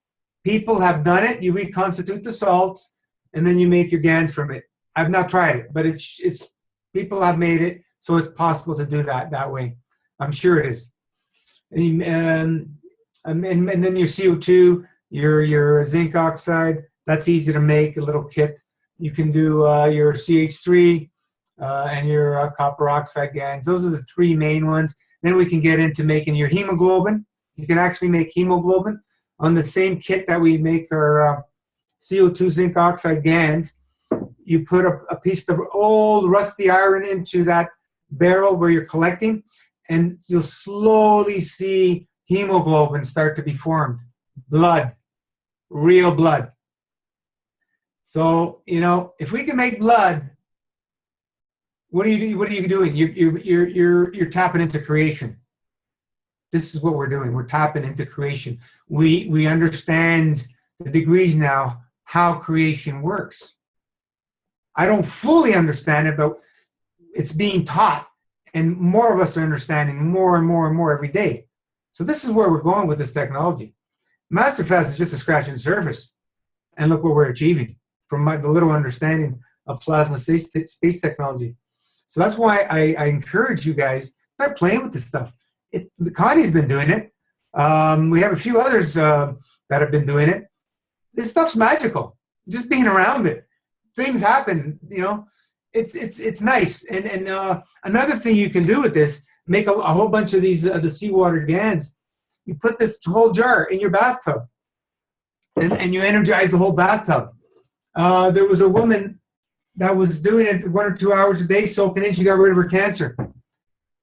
People have done it. You reconstitute the salts, and then you make your gans from it. I've not tried it, but it's people have made it, so it's possible to do that way. I'm sure it is. And then your CO2, your zinc oxide, that's easy to make, a little kit. You can do your CH3 and your copper oxide gans. Those are the three main ones. Then we can get into making your hemoglobin. You can actually make hemoglobin on the same kit that we make our CO2 zinc oxide gans. You put a piece of old rusty iron into that barrel where you're collecting, and you'll slowly see hemoglobin start to be formed. Blood, real blood. So, if we can make blood, what are you doing? You're tapping into creation. This is what we're doing. We're tapping into creation. We understand the degrees now how creation works. I don't fully understand it, but it's being taught, and more of us are understanding more and more and more every day. So this is where we're going with this technology. Masterfast is just a scratching the surface, and look what we're achieving from the little understanding of plasma space technology. So that's why I encourage you guys, start playing with this stuff. Connie's been doing it. We have a few others that have been doing it. This stuff's magical. Just being around it, things happen. It's nice. And another thing you can do with this, make a whole bunch of these the seawater gans. You put this whole jar in your bathtub, and you energize the whole bathtub. There was a woman that was doing it 1 or 2 hours a day, soaking in. She got rid of her cancer.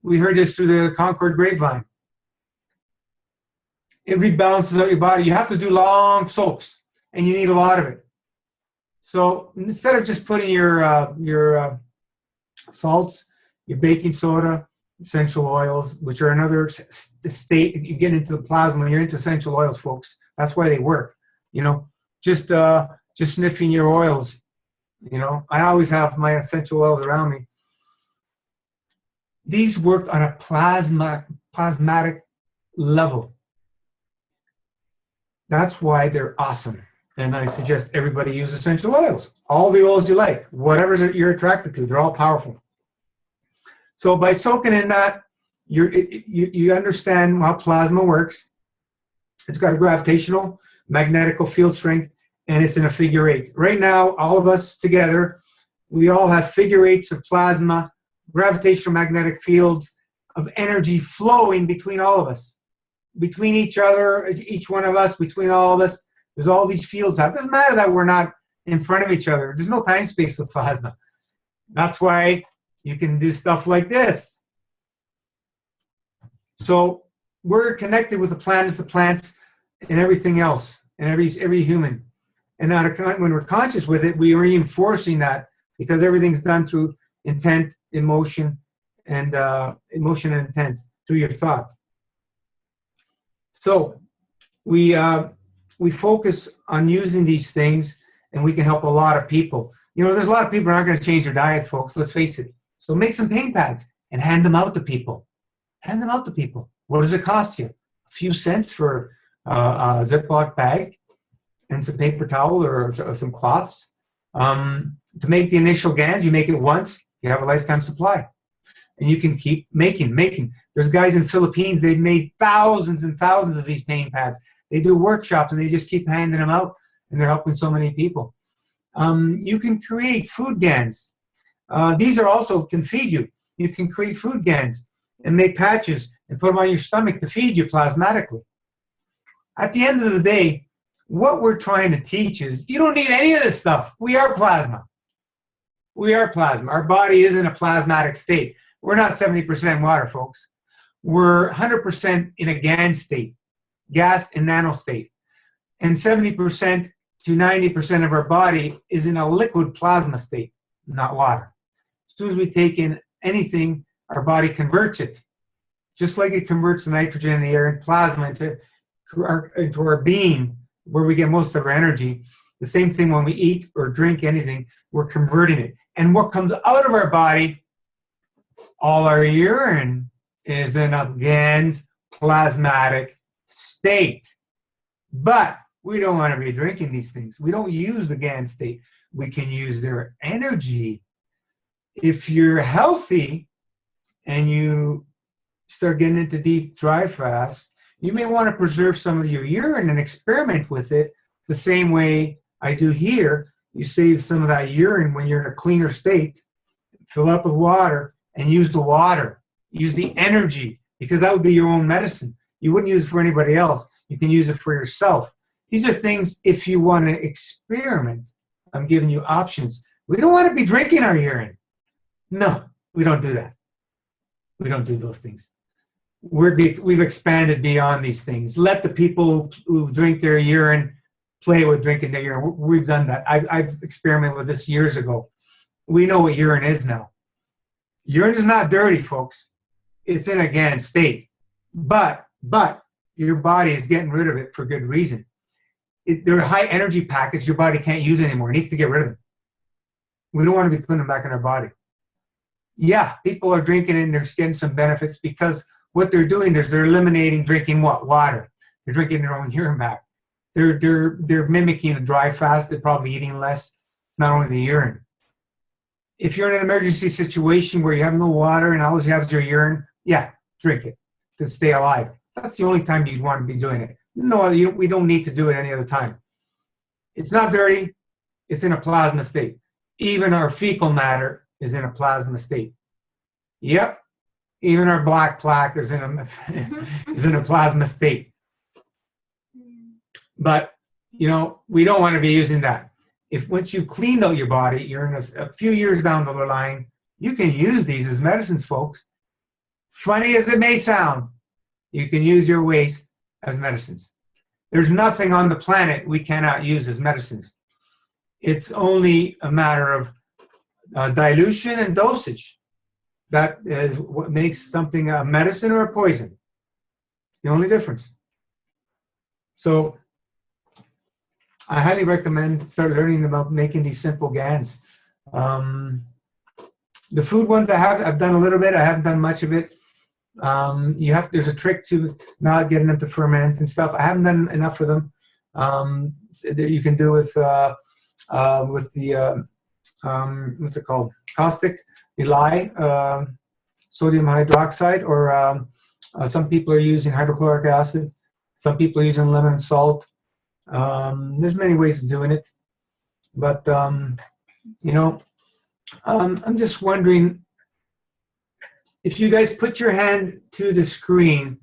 We heard this through the Concord grapevine. It rebalances out your body. You have to do long soaks, and you need a lot of it. So instead of just putting your salts, your baking soda, essential oils, which are another state, you get into the plasma when you're into essential oils, folks. That's why they work. Just sniffing your oils. I always have my essential oils around me. These work on a plasmatic level. That's why they're awesome. And I suggest everybody use essential oils. All the oils you like, whatever you're attracted to, they're all powerful. So by soaking in that, you understand how plasma works. It's got a gravitational, magnetical field strength, and it's in a figure 8. Right now, all of us together, we all have figure 8s of plasma, gravitational magnetic fields of energy flowing between all of us, between each other, each one of us, between all of us. There's all these fields out. It doesn't matter that we're not in front of each other. There's no time space with plasma. That's why you can do stuff like this. So we're connected with the planets, the plants, and everything else, and every human. And when we're conscious with it, we're reinforcing that, because everything's done through intent, emotion, and intent through your thought. So we focus on using these things, and we can help a lot of people. There's a lot of people who aren't going to change their diets, folks. Let's face it. So make some pain pads and hand them out to people. Hand them out to people. What does it cost you? A few cents for a Ziploc bag and some paper towel or some cloths. To make the initial gans, you make it once. You have a lifetime supply. And you can keep making. There's guys in the Philippines, they've made thousands and thousands of these pain pads. They do workshops, and they just keep handing them out, and they're helping so many people. You can create food gans. These are also can feed you. You can create food GANs and make patches and put them on your stomach to feed you plasmatically. At the end of the day, what we're trying to teach is you don't need any of this stuff. We are plasma. We are plasma. Our body is in a plasmatic state. We're not 70% water, folks. We're 100% in a GAN state, gas and nano state. And 70% to 90% of our body is in a liquid plasma state, not water. As soon as we take in anything, our body converts it. Just like it converts the nitrogen in the air and plasma into our being, where we get most of our energy. The same thing when we eat or drink anything, we're converting it. And what comes out of our body, all our urine, is in a GANs plasmatic state. But we don't want to be drinking these things. We don't use the GAN state. We can use their energy. If you're healthy and you start getting into deep dry fast, you may want to preserve some of your urine and experiment with it the same way I do here. You save some of that urine when you're in a cleaner state, fill up with water, and use the water. Use the energy, because that would be your own medicine. You wouldn't use it for anybody else. You can use it for yourself. These are things, if you want to experiment, I'm giving you options. We don't want to be drinking our urine. No, we don't do that. We don't do those things. We've expanded beyond these things. Let the people who drink their urine play with drinking their urine. We've done that. I've experimented with this years ago. We know what urine is now. Urine is not dirty, folks. It's in a GAN state. But your body is getting rid of it for good reason. They're a high energy package your body can't use anymore. It needs to get rid of them. We don't want to be putting them back in our body. Yeah, people are drinking it and they're getting some benefits because what they're doing is they're eliminating drinking what? Water. They're drinking their own urine back. They're mimicking a dry fast. They're probably eating less, not only the urine. If you're in an emergency situation where you have no water and all you have is your urine, yeah, drink it to stay alive. That's the only time you'd want to be doing it. No, we don't need to do it any other time. It's not dirty. It's in a plasma state. Even our fecal matter is in a plasma state. Yep. Even our black plaque is in a plasma state. But, we don't want to be using that. If once you've cleaned out your body, you're in a few years down the line, you can use these as medicines, folks. Funny as it may sound, you can use your waste as medicines. There's nothing on the planet we cannot use as medicines. It's only a matter of dilution and dosage. That is what makes something a medicine or a poison. It's the only difference. So I highly recommend start learning about making these simple GANs. The food ones I've done a little bit. I haven't done much of it. There's a trick to not getting them to ferment and stuff. I haven't done enough of them. That you can do with the what's it called? Caustic, the lye, sodium hydroxide, or some people are using hydrochloric acid. Some people are using lemon and salt. There's many ways of doing it, but I'm just wondering if you guys put your hand to the screen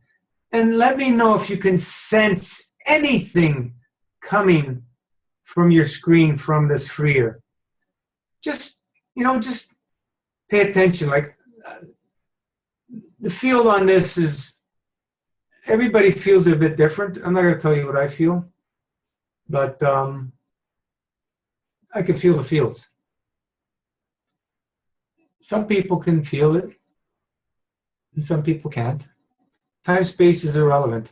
and let me know if you can sense anything coming from your screen from this freer. Just pay attention. Like the field on this is, everybody feels it a bit different. I'm not going to tell you what I feel, but I can feel the fields. Some people can feel it, and some people can't. Time, space is irrelevant.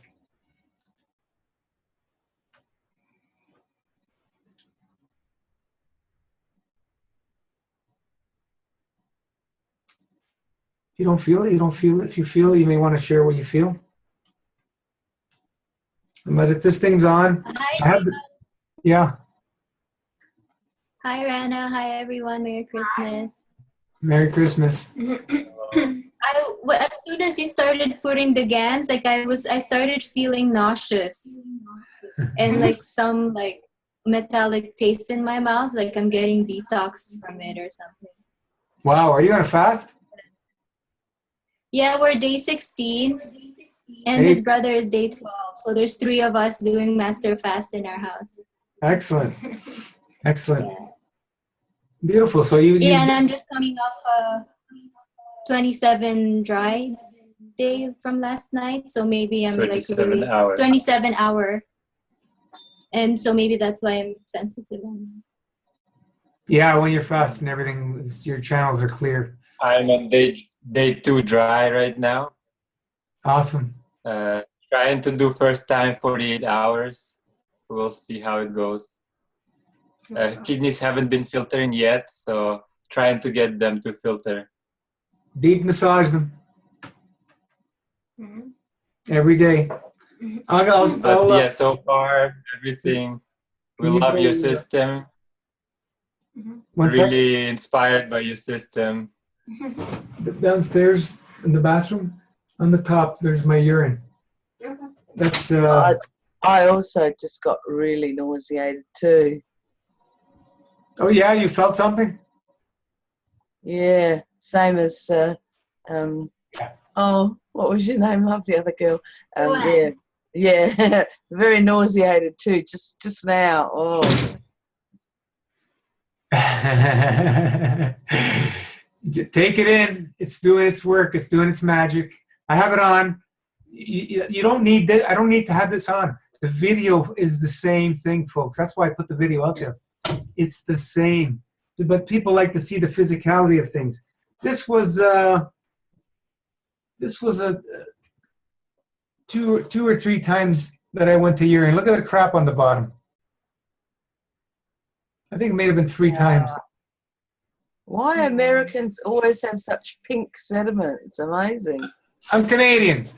If you don't feel it, you don't feel it. If you feel it, you may want to share what you feel. But if this thing's on, yeah. Hi, Rana. Hi, everyone. Merry Christmas. Merry Christmas. As soon as you started putting the GANs, I started feeling nauseous and some metallic taste in my mouth, like I'm getting detox from it or something. Wow, are you on a fast? Yeah, we're day 16, and Hey. his brother is day 12. So there's 3 of us doing master fast in our house. Excellent. Excellent. Beautiful. So you Yeah, and I'm just coming off 27 dry day from last night. So maybe I'm like 27 really hours. 27 hour. And so maybe that's why I'm sensitive. yeah, when you're fasting, everything, your channels are clear. I'm on day 2 dry right now. Awesome. Trying to do first time 48 hours. We'll see how it goes. Kidneys haven't been filtering yet, so trying to get them to filter. Deep massage them Mhm. every day. But yeah, so far everything. We Can you love go, your system. one sec. Really inspired by your system. Downstairs in the bathroom, on the top, there's my urine. That's I also just got really nauseated too. oh yeah, you felt something? Yeah, same as oh, what was your name of the other girl? Yeah, very nauseated too. Just now. Oh, Take it in. It's doing its work. It's doing its magic. I have it on. You don't need this. I don't need to have this on. The video is the same thing, folks. That's why I put the video out there. It's the same. But people like to see the physicality of things. This was a two or three times that I went to urine. Look at the crap on the bottom. I think it may have been 3 times. why Americans always have such pink sediment? It's amazing. I'm Canadian.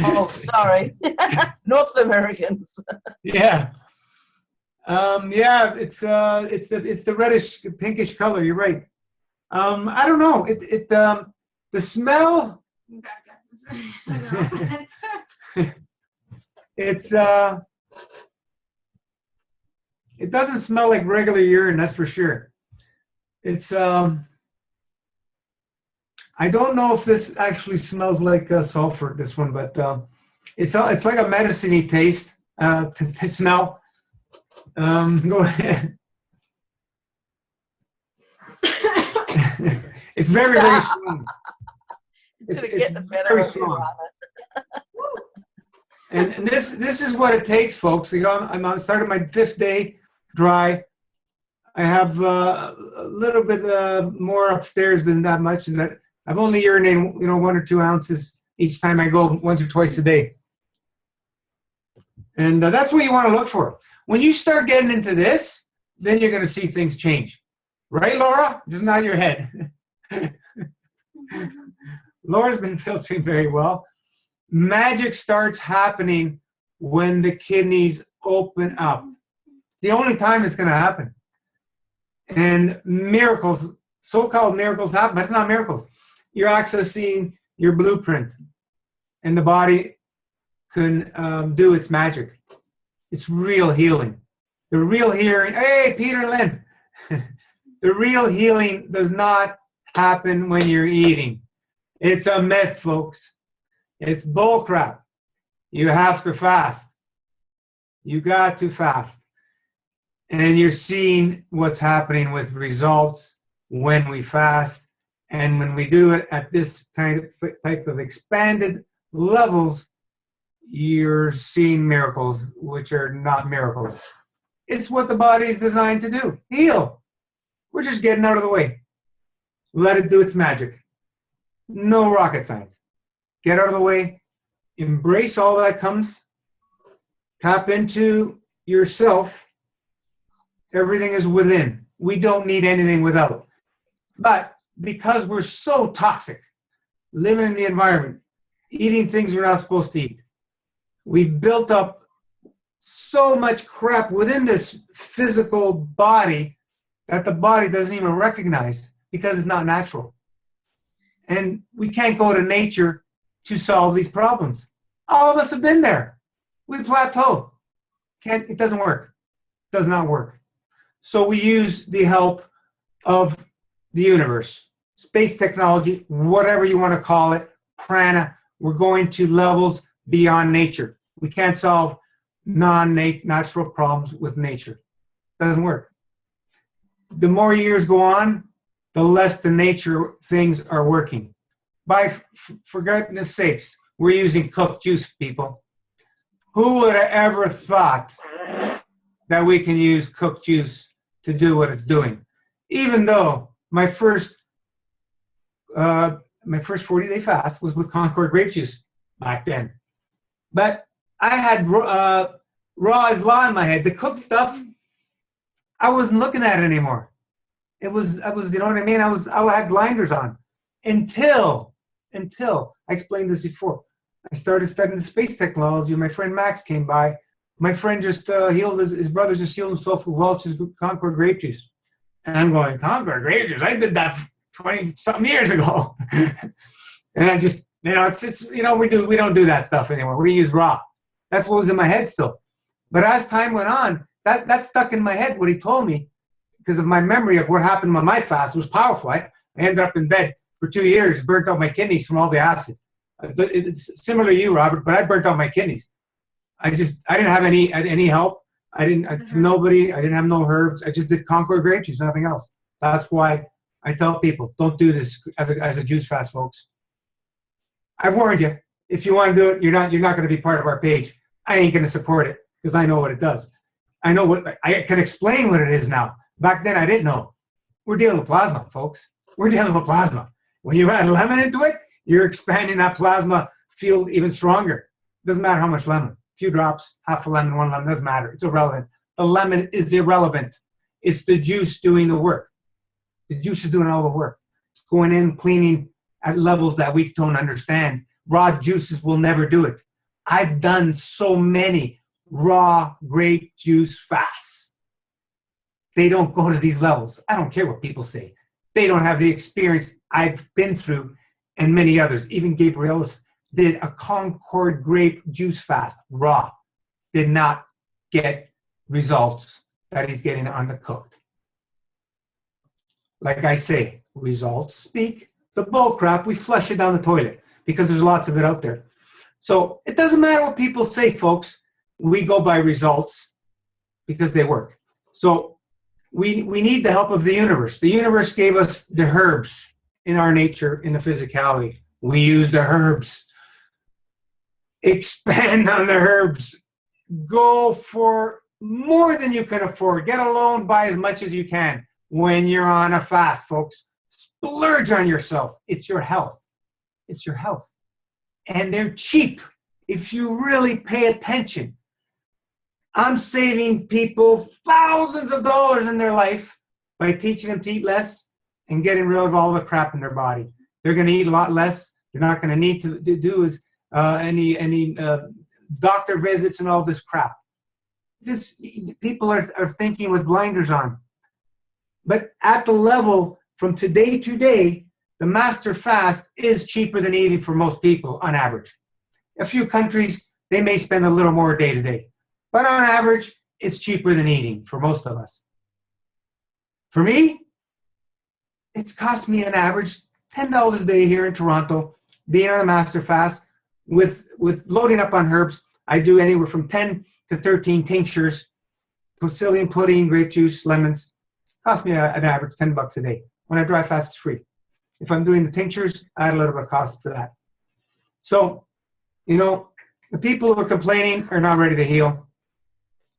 Oh, sorry, North Americans. Yeah. Yeah, it's the reddish pinkish color. You're right. I don't know. The smell. It doesn't smell like regular urine, that's for sure. It's I don't know if this actually smells like sulfur, this one, but it's like a medicine-y taste to smell. Go ahead. It's very, very strong. It's very strong. And this is what it takes, folks. You know, I'm starting my 5th day dry. I have a little bit more upstairs than that much, and that I've only urinated, 1 or 2 ounces each time I go, once or twice a day. And that's what you want to look for. When you start getting into this, then you're going to see things change. Right, Laura? Just nod your head. Laura's been filtering very well. Magic starts happening when the kidneys open up. The only time it's going to happen. And miracles, so-called miracles happen, but it's not miracles. You're accessing your blueprint, and the body can do its magic. It's real healing. The real healing, hey, Peter Lynn, the real healing does not happen when you're eating. It's a myth, folks. It's bullcrap. You have to fast. You got to fast. And you're seeing what's happening with results when we fast. And when we do it at this type of expanded levels, you're seeing miracles, which are not miracles. It's what the body is designed to do, heal. We're just getting out of the way. Let it do its magic. No rocket science. Get out of the way. Embrace all that comes. Tap into yourself. Everything is within. We don't need anything without. But because we're so toxic, living in the environment, eating things we're not supposed to eat, we've built up so much crap within this physical body that the body doesn't even recognize because it's not natural. And we can't go to nature to solve these problems. All of us have been there. We plateau. It doesn't work. It does not work. So we use the help of the universe. space technology, whatever you want to call it, prana. We're going to levels beyond nature. We can't solve non-natural problems with nature. Doesn't work. The more years go on, the less the nature things are working. For goodness sakes, we're using cooked juice, people. Who would have ever thought that we can use cooked juice to do what it's doing? Even though my first 40-day fast was with Concord grape juice back then. But I had Ra's law in my head. The cooked stuff, I wasn't looking at it anymore. I was, you know what I mean? I had blinders on until I explained this before. I started studying the space technology. My friend Max came by. My friend just his brother just healed himself with Welch's Concord grape juice. And I'm going, Concord grape juice? I did that 20-something years ago. And I just, it's we don't do that stuff anymore. We use raw. That's what was in my head still. But as time went on, that stuck in my head, what he told me, because of my memory of what happened on my fast was powerful. I ended up in bed for 2 years, burnt out my kidneys from all the acid. It's similar to you, Robert, but I burnt out my kidneys. I didn't have any help. Nobody. I didn't have no herbs. I just did Concord grape juice, nothing else. That's why I tell people, don't do this as a juice fast, folks. I've warned you. If you want to do it, you're not going to be part of our page. I ain't going to support it because I know what it does. I can explain what it is now. Back then, I didn't know. We're dealing with plasma, folks. We're dealing with plasma. When you add lemon into it, you're expanding that plasma field even stronger. Doesn't matter how much lemon. A few drops, half a lemon, 1 lemon, doesn't matter. It's irrelevant. The lemon is irrelevant. It's the juice doing the work. The juice is doing all the work. It's going in, cleaning at levels that we don't understand. Raw juices will never do it. I've done so many raw grape juice fasts. They don't go to these levels. I don't care what people say. They don't have the experience I've been through and many others. Even Gabrielis did a Concord grape juice fast, raw. Did not get results that he's getting on the cooked. Like I say, results speak. The bull crap, we flush it down the toilet because there's lots of it out there. So it doesn't matter what people say, folks. We go by results because they work. So we need the help of the universe. The universe gave us the herbs in our nature, in the physicality. We use the herbs. Expand on the herbs. Go for more than you can afford. Get a loan, buy as much as you can. When you're on a fast, folks, splurge on yourself. It's your health. It's your health. And they're cheap if you really pay attention. I'm saving people thousands of dollars in their life by teaching them to eat less and getting rid of all the crap in their body. They're going to eat a lot less. They're not going to need to do any doctor visits and all this crap. People are thinking with blinders on. But at the level from today to day, the master fast is cheaper than eating for most people on average. A few countries, they may spend a little more day to day. But on average, it's cheaper than eating for most of us. For me, it's cost me an average $10 a day here in Toronto, being on a master fast with loading up on herbs. I do anywhere from 10 to 13 tinctures, psyllium, pudding, grape juice, lemons. Cost me an average $10 a day. When I dry fast, it's free. If I'm doing the tinctures, I add a little bit of cost for that. So, the people who are complaining are not ready to heal.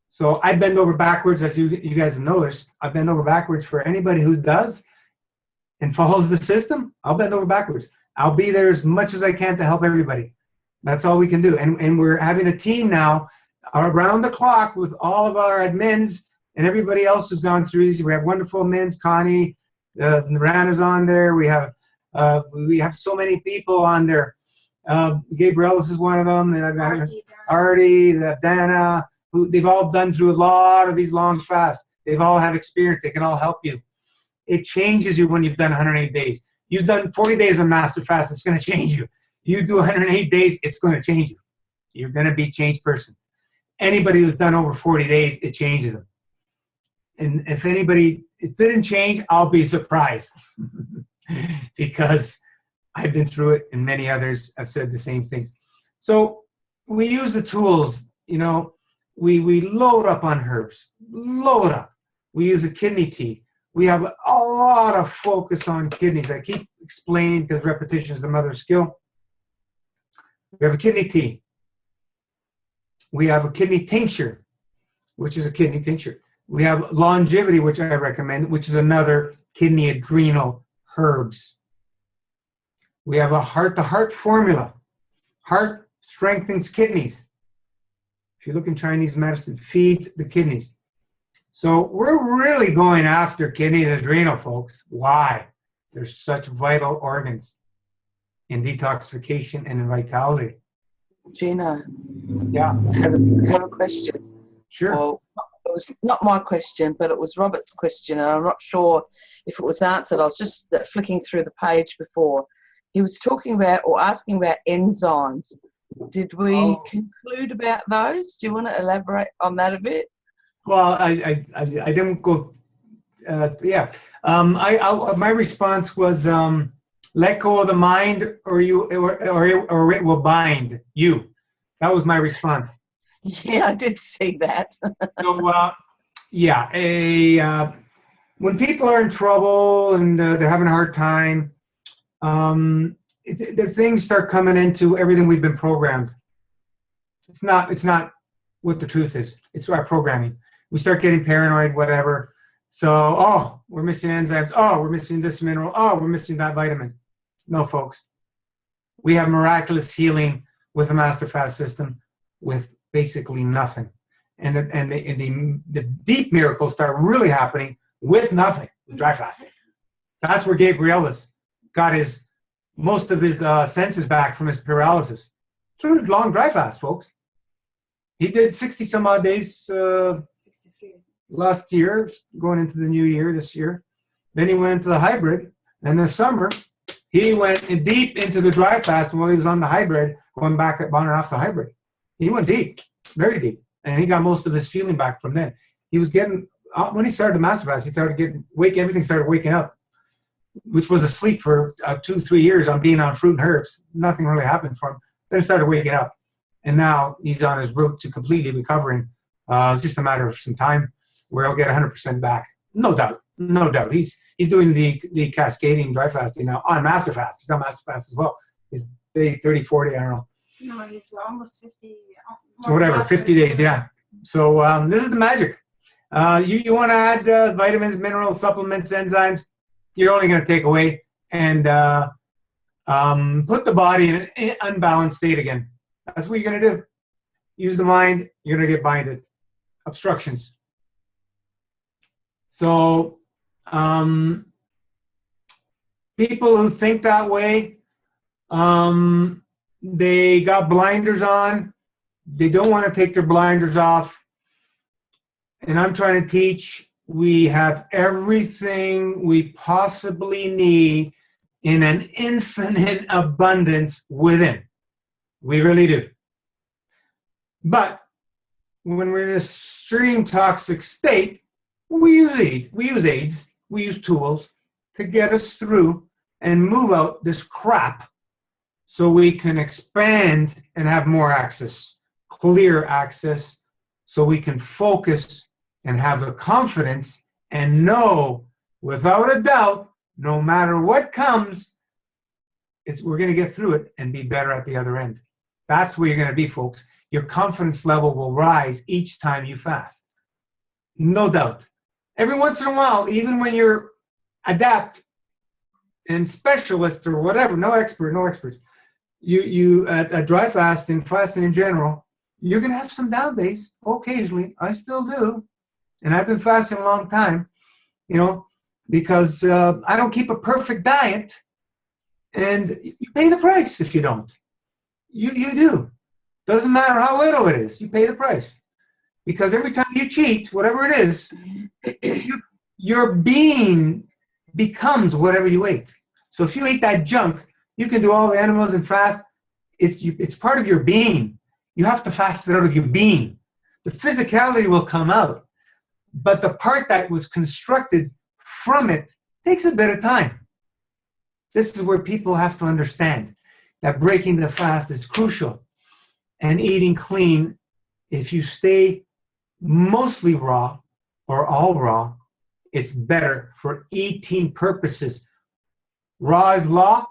So I bend over backwards, as you guys have noticed. I bend over backwards for anybody who does and follows the system. I'll bend over backwards. I'll be there as much as I can to help everybody. That's all we can do. And we're having a team now around the clock with all of our admins and everybody else who's gone through these. We have wonderful admins. Connie, Narana's on there. We have so many people on there. Gabrielis is one of them. Artie, Dana, who they've all done through a lot of these long fasts. They've all had experience. They can all help you. It changes you when you've done 108 days. You've done 40 days of master fast. It's going to change you. You do 108 days, it's going to change you. You're going to be a changed person. Anybody who's done over 40 days, it changes them. And if it didn't change, I'll be surprised. because I've been through it and many others have said the same things. So we use the tools, you know, we load up on herbs, load up. We use a kidney tea. We have a lot of focus on kidneys. I keep explaining because repetition is the mother of skill. We have a kidney tea. We have a kidney tincture, which is a kidney tincture. We have longevity, which I recommend, which is another kidney adrenal herbs. We have a heart-to-heart formula. Heart strengthens kidneys. If you look in Chinese medicine, feeds the kidneys. So we're really going after kidney and adrenal, folks. Why? They're such vital organs in detoxification and in vitality. Gina, Yeah. I have a question. Sure. Well, it was not my question, but it was Robert's question, and I'm not sure if it was answered. I was just flicking through the page before. He was talking about or asking about enzymes. Did we conclude about those? Do you want to elaborate on that a bit? Well, I didn't go. My response was let go of the mind, or it will bind you. That was my response. Yeah, I did see that. So when people are in trouble and they're having a hard time, their things start coming into everything we've been programmed. It's not what the truth is. It's our programming. We start getting paranoid, whatever. So, we're missing enzymes. We're missing this mineral. We're missing that vitamin. No, folks. We have miraculous healing with the Master Fast system with basically nothing. And the deep miracles start really happening with nothing, with dry fasting. That's where Gabriel got most of his senses back from his paralysis. Through a long dry fast, folks. He did 60 some odd days 63 last year, going into the new year this year. Then he went into the hybrid, and this summer he went deep into the dry fast while he was on the hybrid, going back on and off the hybrid. He went deep, very deep, and he got most of his feeling back from then. He was getting, when he started the Master Fast, he started everything started waking up, which was asleep for 2-3 years on being on fruit and herbs. Nothing really happened for him. Then he started waking up. And now he's on his route to completely recovering. It's just a matter of some time where he'll get 100% back. No doubt. No doubt. He's doing the cascading dry fasting now on Master Fast. He's on Master Fast as well. He's day 30, 40, I don't know. No, he's almost 50. Whatever, 50 days, yeah. So this is the magic. You want to add vitamins, minerals, supplements, enzymes, you're only going to take away and put the body in an unbalanced state again. That's what you're going to do. Use the mind, you're going to get binded. Obstructions. So people who think that way, they got blinders on. They don't want to take their blinders off. And I'm trying to teach, we have everything we possibly need in an infinite abundance within. We really do. But when we're in a extreme toxic state, we use aids, we use tools to get us through and move out this crap so we can expand and have more access, clear access, so we can focus and have the confidence and know without a doubt, no matter what comes, we're going to get through it and be better at the other end. That's where you're going to be, folks. Your confidence level will rise each time you fast. No doubt. Every once in a while, even when you're adept and specialist or whatever, no experts, you at dry fasting in general, you're going to have some down days occasionally. I still do. And I've been fasting a long time, because I don't keep a perfect diet. And you pay the price if you don't. You do. Doesn't matter how little it is. You pay the price. Because every time you cheat, whatever it is, your being becomes whatever you ate. So if you ate that junk, you can do all the animals and fast. It's part of your being. You have to fast it out of your being. The physicality will come out. But the part that was constructed from it takes a bit of time. This is where people have to understand that breaking the fast is crucial. And eating clean, if you stay mostly raw or all raw, it's better for eating purposes. Raw is law.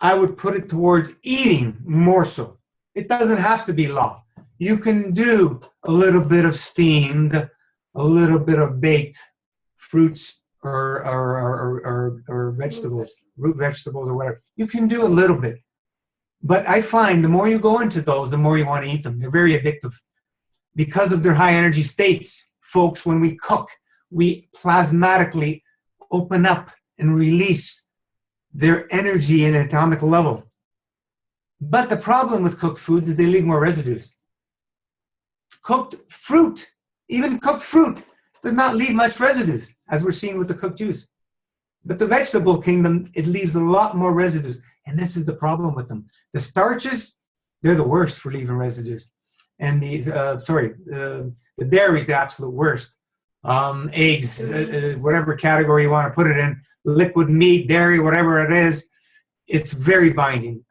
I would put it towards eating more so. It doesn't have to be law. You can do a little bit of steamed, a little bit of baked fruits or vegetables, root vegetables or whatever. You can do a little bit. But I find the more you go into those, the more you want to eat them. They're very addictive because of their high energy states. Folks, when we cook, we plasmatically open up and release their energy in an atomic level. But the problem with cooked foods is they leave more residues. Cooked fruit, even cooked fruit, does not leave much residues, as we're seeing with the cooked juice. But the vegetable kingdom, it leaves a lot more residues. And this is the problem with them. The starches, they're the worst for leaving residues. And the dairy is the absolute worst. Eggs, whatever category you want to put it in, liquid meat, dairy, whatever it is, it's very binding.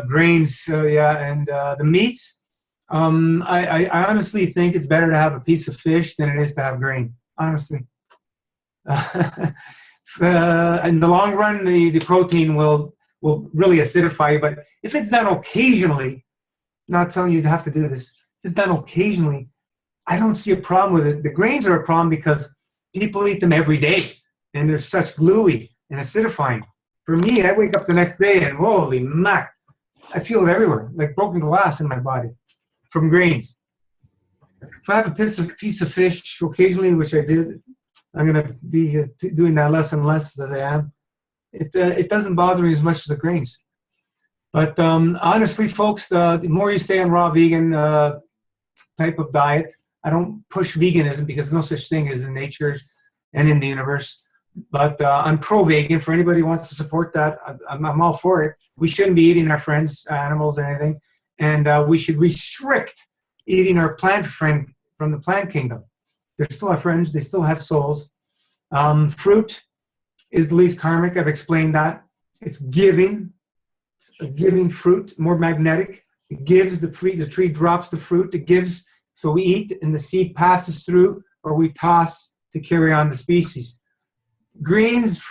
Grains, and the meats. I honestly think it's better to have a piece of fish than it is to have grain. Honestly. In the long run, the protein will really acidify you. But if it's done occasionally, not telling you to have to do this, if it's done occasionally, I don't see a problem with it. The grains are a problem because people eat them every day, and they're such gluey and acidifying. For me, I wake up the next day and holy mac, I feel it everywhere, like broken glass in my body from grains. If I have a piece of fish occasionally, which I did, I'm going to be doing that less and less as I am. It doesn't bother me as much as the grains. But honestly, folks, the more you stay on raw vegan type of diet, I don't push veganism because there's no such thing as in nature and in the universe. But I'm pro-vegan. For anybody who wants to support that, I'm all for it. We shouldn't be eating our friends' animals or anything. And we should restrict eating our plant friend from the plant kingdom. They're still our friends. They still have souls. Fruit is the least karmic. I've explained that. It's giving. It's a giving fruit, more magnetic. It gives, the tree drops the fruit. It gives, so we eat, and the seed passes through, or we toss to carry on the species. Greens,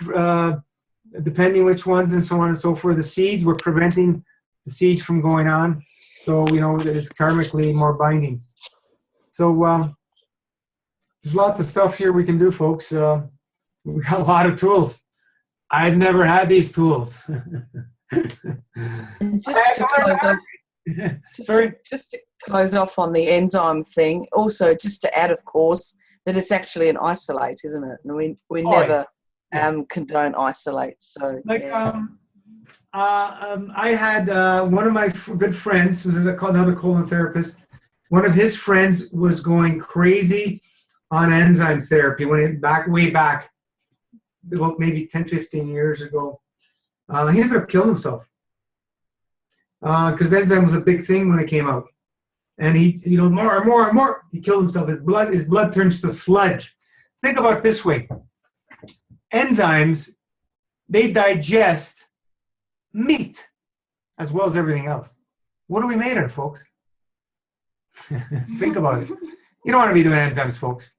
depending which ones and so on and so forth, the seeds, we're preventing the seeds from going on. So, that it's karmically more binding. So, there's lots of stuff here we can do, folks. We got a lot of tools. I've never had these tools. Just to close off on the enzyme thing, also just to add, of course, that it's actually an isolate, isn't it? And we never condone isolates. So I had one of my good friends, who's another colon therapist. One of his friends was going crazy on enzyme therapy way back, about maybe 10, 15 years ago. He ended up killing himself because enzyme was a big thing when it came out. And he, more and more and more, he killed himself. His blood turns to sludge. Think about it this way. Enzymes, they digest meat as well as everything else. What are we made of, folks? Think about it. You don't want to be doing enzymes, folks.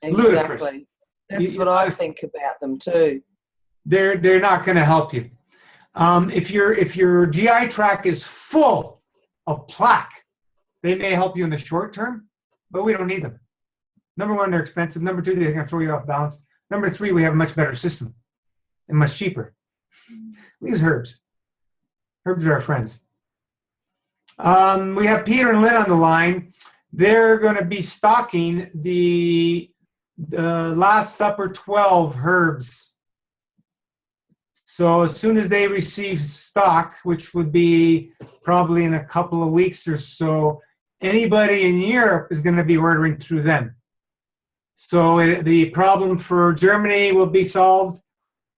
It's ludicrous. Exactly. That's what I think about them too. They're not going to help you. If your GI tract is full of plaque, they may help you in the short term, but we don't need them. Number one, they're expensive. Number two, they're going to throw you off balance. Number three, we have a much better system and much cheaper. We use herbs. Herbs are our friends. We have Peter and Lynn on the line. They're going to be stocking the Last Supper 12 herbs. So as soon as they receive stock, which would be probably in a couple of weeks or so, anybody in Europe is going to be ordering through them. So the problem for Germany will be solved,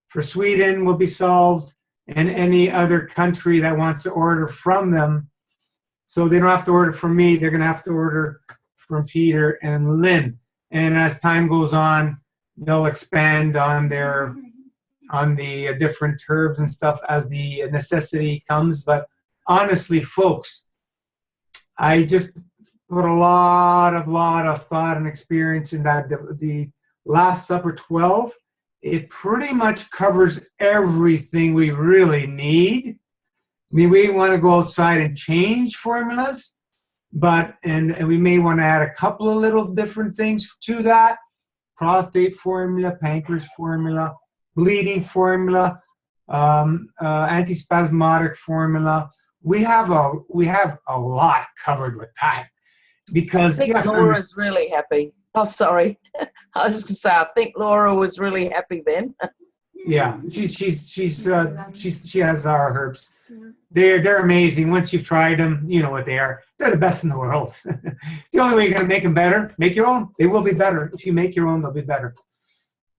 for Sweden will be solved, and any other country that wants to order from them. So they don't have to order from me. They're going to have to order from Peter and Lynn. And as time goes on, they'll expand on their on the different herbs and stuff as the necessity comes. But honestly, folks, I just put a lot of thought and experience in that. The Last Supper 12, it pretty much covers everything we really need. I mean, we want to go outside and change formulas, but and we may want to add a couple of little different things to that. Prostate formula, pancreas formula, bleeding formula, antispasmodic formula. We have a lot covered with that, because I think Laura's really happy. Oh, sorry. I was going to say, I think Laura was really happy then. Yeah, she has our herbs. They're amazing. Once you've tried them, you know what they are. They're the best in the world. The only way you're going to make them better, make your own. They will be better. If you make your own, they'll be better.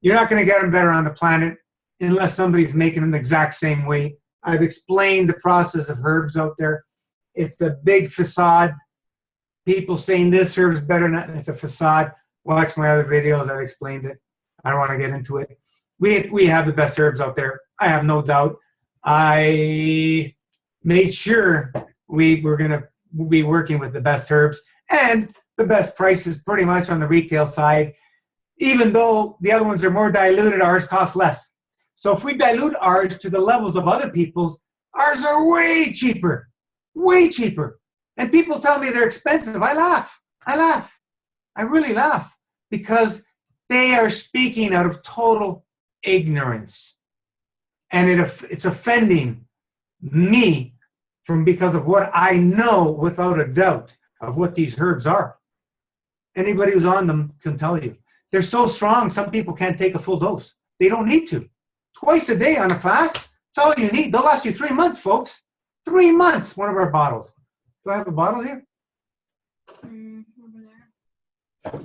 You're not going to get them better on the planet unless somebody's making them the exact same way. I've explained the process of herbs out there. It's a big facade. People saying this herb is better than that. It's a facade. Watch my other videos. I've explained it. I don't want to get into it. We have the best herbs out there. I have no doubt. I made sure we were going to be working with the best herbs and the best prices pretty much on the retail side. Even though the other ones are more diluted, ours cost less. So if we dilute ours to the levels of other people's, ours are way cheaper. Way cheaper. And people tell me they're expensive. I laugh. I really laugh, because they are speaking out of total ignorance. And it's offending me because of what I know without a doubt of what these herbs are. Anybody who's on them can tell you. They're so strong, some people can't take a full dose. They don't need to. Twice a day on a fast, that's all you need. They'll last you 3 months, folks. 3 months, one of our bottles. Do I have a bottle here? Over there.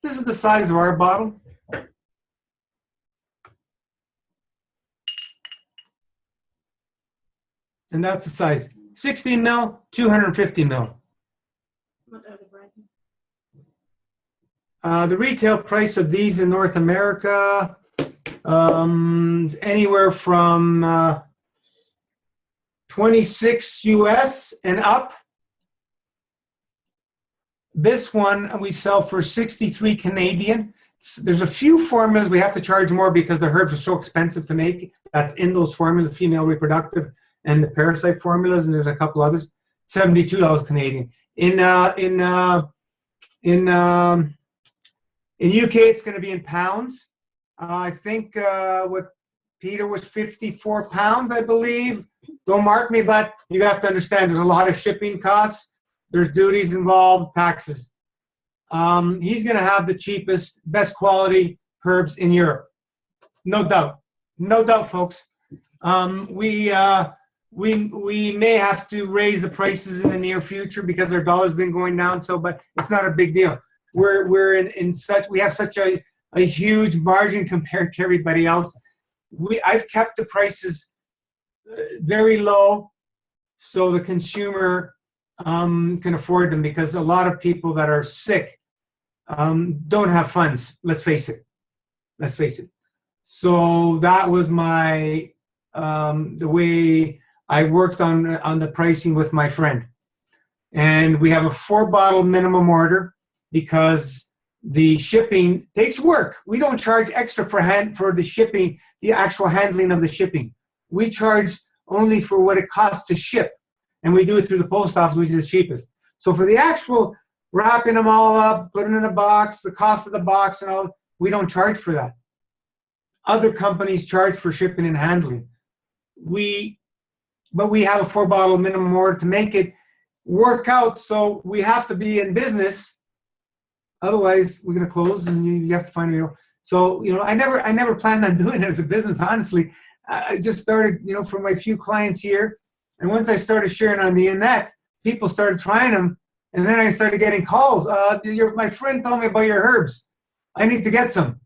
This is the size of our bottle. And that's the size. 16 mil, 250 mil. What are the prices? The retail price of these in North America is anywhere from 26 US and up. This one we sell for 63 Canadian. There's a few formulas we have to charge more because the herbs are so expensive to make. That's in those formulas, female reproductive and the parasite formulas, and there's a couple others. $72 Canadian. In UK, it's going to be in pounds. I think what Peter was 54 pounds, I believe. Don't mark me, but you have to understand there's a lot of shipping costs. There's duties involved, taxes. He's going to have the cheapest, best quality herbs in Europe. No doubt. No doubt, folks. We may have to raise the prices in the near future because our dollar's been going down, but it's not a big deal. We're in such, we have such a huge margin compared to everybody else. I've kept the prices very low so the consumer can afford them, because a lot of people that are sick don't have funds. Let's face it. So that was my the way I worked on the pricing with my friend. And we have a 4-bottle minimum order because the shipping takes work. We don't charge extra for the shipping, the actual handling of the shipping. We charge only for what it costs to ship. And we do it through the post office, which is the cheapest. So for the actual wrapping them all up, putting in a box, the cost of the box and all, we don't charge for that. Other companies charge for shipping and handling. But we have a 4-bottle minimum order to make it work out. So we have to be in business. Otherwise, we're going to close, and you have to find So I never planned on doing it as a business. Honestly, I just started, for my few clients here, and once I started sharing on the internet, people started trying them, and then I started getting calls. My friend told me about your herbs. I need to get some,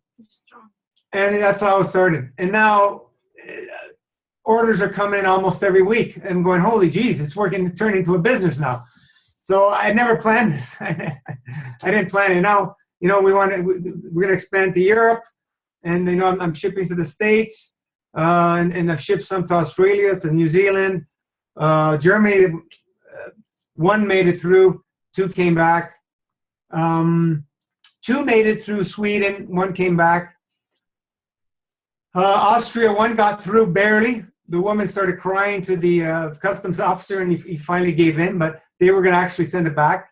and that's how it started. And now orders are coming in almost every week, and going, holy geez, it's turning into a business now. So I never planned this. I didn't plan it. Now, we're going to expand to Europe. and I'm shipping to the States, and I've shipped some to Australia, to New Zealand, Germany. One made it through, 2 came back. 2 made it through Sweden, 1 came back. Austria, 1 got through barely. The woman started crying to the customs officer, and he finally gave in, but they were going to actually send it back.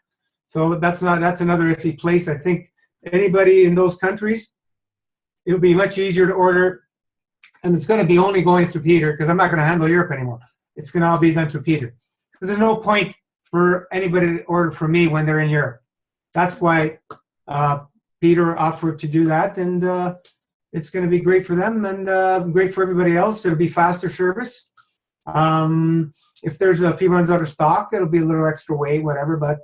So that's another iffy place. I think anybody in those countries, it'll be much easier to order, and it's going to be only going through Peter, because I'm not going to handle Europe anymore. It's going to all be done through Peter, because there's no point for anybody to order from me when they're in Europe. That's why Peter offered to do that, and it's going to be great for them and great for everybody else. It'll be faster service. If he runs out of stock, it'll be a little extra weight, whatever, but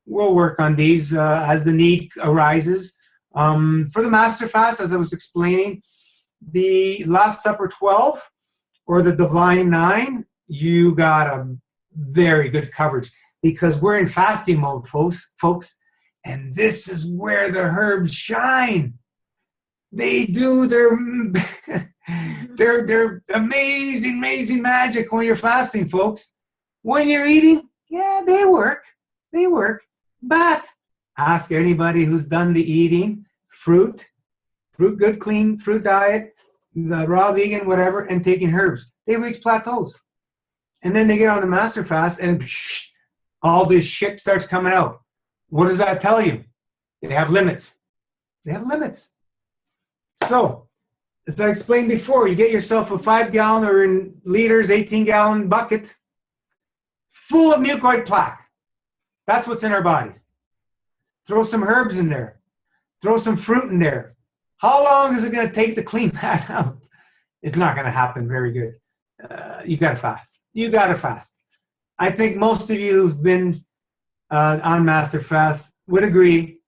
we'll work on these as the need arises. For the Master Fast, as I was explaining, the Last Supper 12 or the Divine 9, you got a very good coverage, because we're in fasting mode, folks, and this is where the herbs shine. They do their amazing magic when you're fasting, folks. When you're eating, yeah, they work. But ask anybody who's done the eating, fruit, good, clean fruit diet, the raw vegan, whatever, and taking herbs. They reach plateaus. And then they get on the Master Fast, and all this shit starts coming out. What does that tell you? They have limits. So, as I explained before, you get yourself a 5-gallon or in liters, 18-gallon bucket full of mucoid plaque. That's what's in our bodies. Throw some herbs in there. Throw some fruit in there. How long is it going to take to clean that out? It's not going to happen very good. You got to fast. I think most of you who've been on Master Fast would agree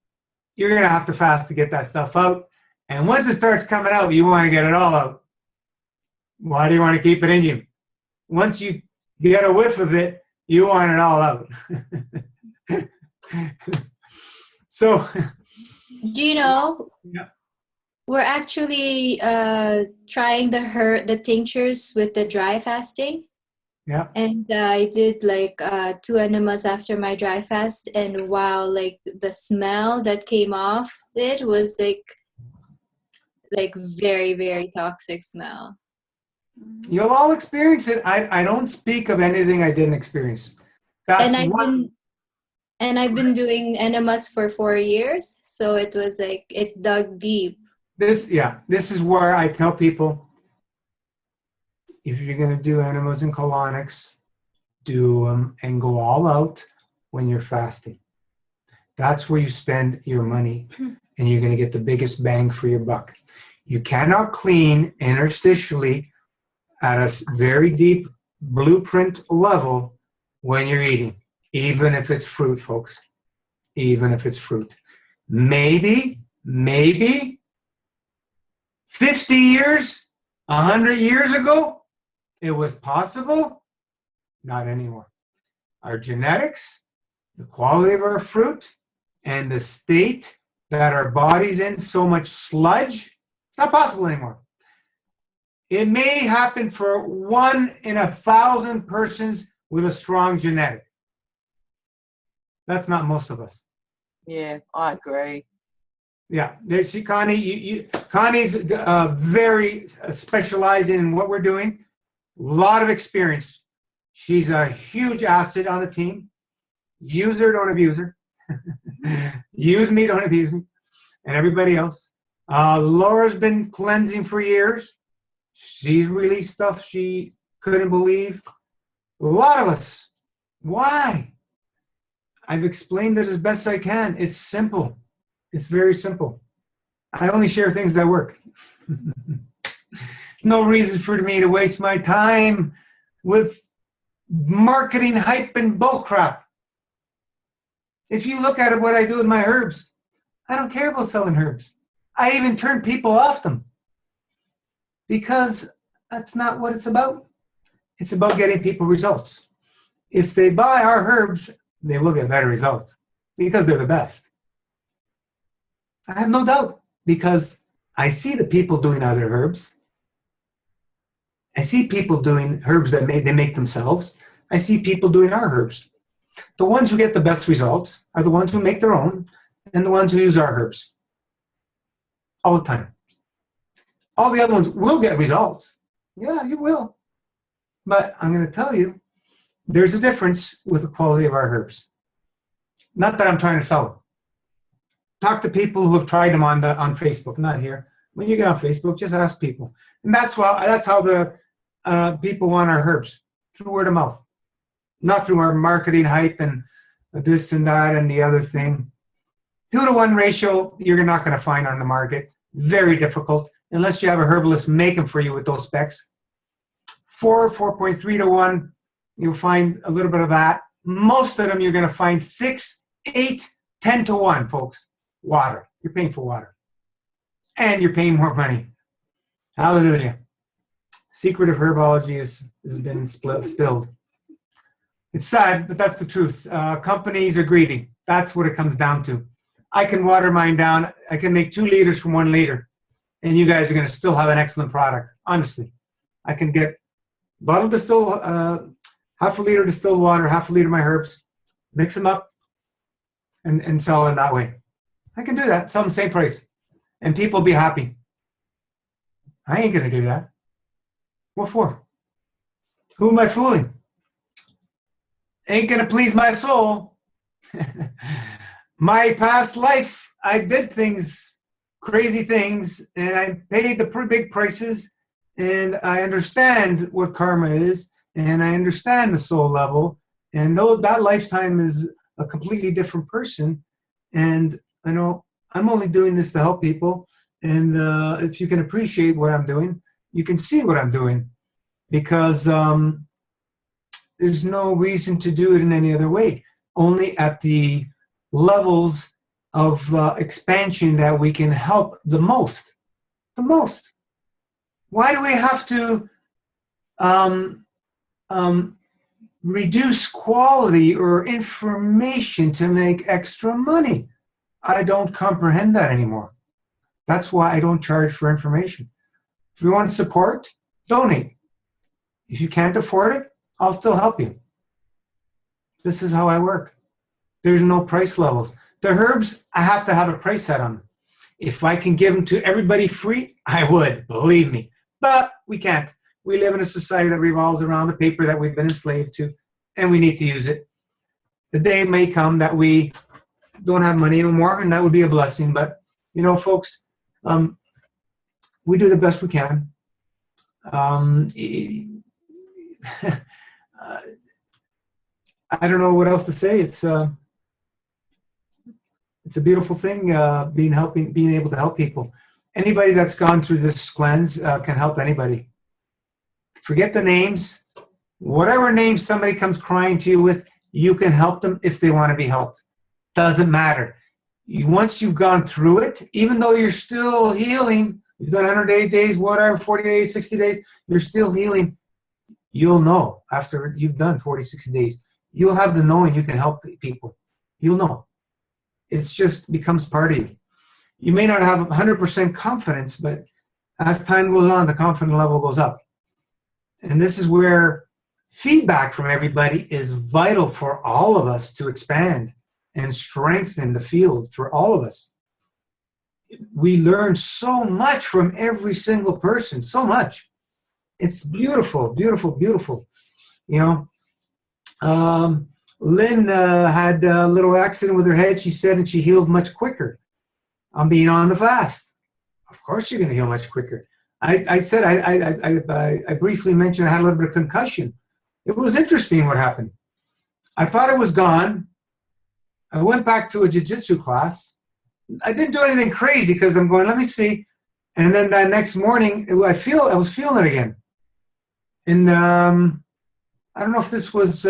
you're going to have to fast to get that stuff out. And once it starts coming out, you want to get it all out. Why do you want to keep it in you? Once you get a whiff of it, you want it all out. So, Do you know? Yeah. We're actually trying the tinctures with the dry fasting. Yeah. And I did like 2 enemas after my dry fast, and wow, like the smell that came off it was like very, very toxic smell. You'll all experience it. I don't speak of anything I didn't experience. And I've been doing enemas for 4 years, so it was like it dug deep. This is where I tell people, if you're going to do enemas and colonics, do them and go all out when you're fasting. That's where you spend your money, and you're going to get the biggest bang for your buck. You cannot clean interstitially at a very deep blueprint level when you're eating, even if it's fruit, folks. Even if it's fruit. Maybe 50 years, 100 years ago, it was possible. Not anymore. Our genetics, the quality of our fruit, and the state that our body's in, so much sludge, it's not possible anymore. It may happen for 1 in 1,000 persons with a strong genetic. That's not most of us. Yeah, I agree. Yeah, see, Connie, Connie's very specialized in what we're doing. A lot of experience. She's a huge asset on the team. Use her, don't abuse her. Use me, don't abuse me. And everybody else. Laura's been cleansing for years. She's released stuff she couldn't believe. A lot of us. Why? I've explained it as best I can. It's simple. It's very simple. I only share things that work. No reason for me to waste my time with marketing hype and bullcrap. If you look at it, what I do with my herbs, I don't care about selling herbs. I even turn people off them because that's not what it's about. It's about getting people results. If they buy our herbs, they will get better results because they're the best. I have no doubt, because I see the people doing other herbs. I see people doing herbs that they make themselves. I see people doing our herbs. The ones who get the best results are the ones who make their own and the ones who use our herbs all the time. All the other ones will get results. Yeah, you will. But I'm going to tell you, there's a difference with the quality of our herbs. Not that I'm trying to sell them. Talk to people who have tried them on Facebook, not here. When you get on Facebook, just ask people. And that's how the people want our herbs, through word of mouth. Not through our marketing hype and this and that and the other thing. 2-to-1 ratio, you're not going to find on the market. Very difficult, unless you have a herbalist make them for you with those specs. 4.3 to 1, you'll find a little bit of that. Most of them you're going to find 6, 8, 10 to 1, folks. Water. You're paying for water. And you're paying more money. Hallelujah. Secret of herbology has been spilled. It's sad, but that's the truth. Companies are greedy. That's what it comes down to. I can water mine down. I can make 2 liters from 1 liter. And you guys are going to still have an excellent product. Honestly. I can get bottled distilled, half a liter distilled water, half a liter of my herbs, mix them up, and sell them that way. I can do that. Sell them the same price. And people will be happy. I ain't going to do that. What for? Who am I fooling? Ain't going to please my soul. My past life, I did things, crazy things, and I paid the pretty big prices, and I understand what karma is, and I understand the soul level, and know that lifetime is a completely different person, and I know I'm only doing this to help people, and if you can appreciate what I'm doing, you can see what I'm doing, because there's no reason to do it in any other way, only at the levels of expansion that we can help the most. The most. Why do we have to reduce quality or information to make extra money? I don't comprehend that anymore. That's why I don't charge for information. If you want support, donate. If you can't afford it, I'll still help you. This is how I work. There's no price levels. The herbs, I have to have a price set on them. If I can give them to everybody free, I would, believe me. But we can't. We live in a society that revolves around the paper that we've been enslaved to, and we need to use it. The day may come that we don't have money anymore, and that would be a blessing. But, you know, folks, we do the best we can. I don't know what else to say. It's a beautiful thing, being able to help people. Anybody that's gone through this cleanse can help anybody. Forget the names. Whatever name somebody comes crying to you with, you can help them if they want to be helped. Doesn't matter. Once you've gone through it, even though you're still healing, you've done 108 days, whatever, 40 days, 60 days, you're still healing. You'll know after you've done 40, 60 days. You'll have the knowing you can help people. You'll know. It just becomes part of you. You may not have 100% confidence, but as time goes on, the confidence level goes up. And this is where feedback from everybody is vital for all of us to expand and strengthen the field for all of us. We learn so much from every single person, so much. It's beautiful, beautiful, beautiful. You know, Lynn had a little accident with her head, she said, and she healed much quicker on being on the fast. Of course you're going to heal much quicker. I said, I briefly mentioned I had a little bit of concussion. It was interesting what happened. I thought it was gone. I went back to a jiu-jitsu class. I didn't do anything crazy because I'm going, let me see. And then that next morning, I was feeling it again. And I don't know if this was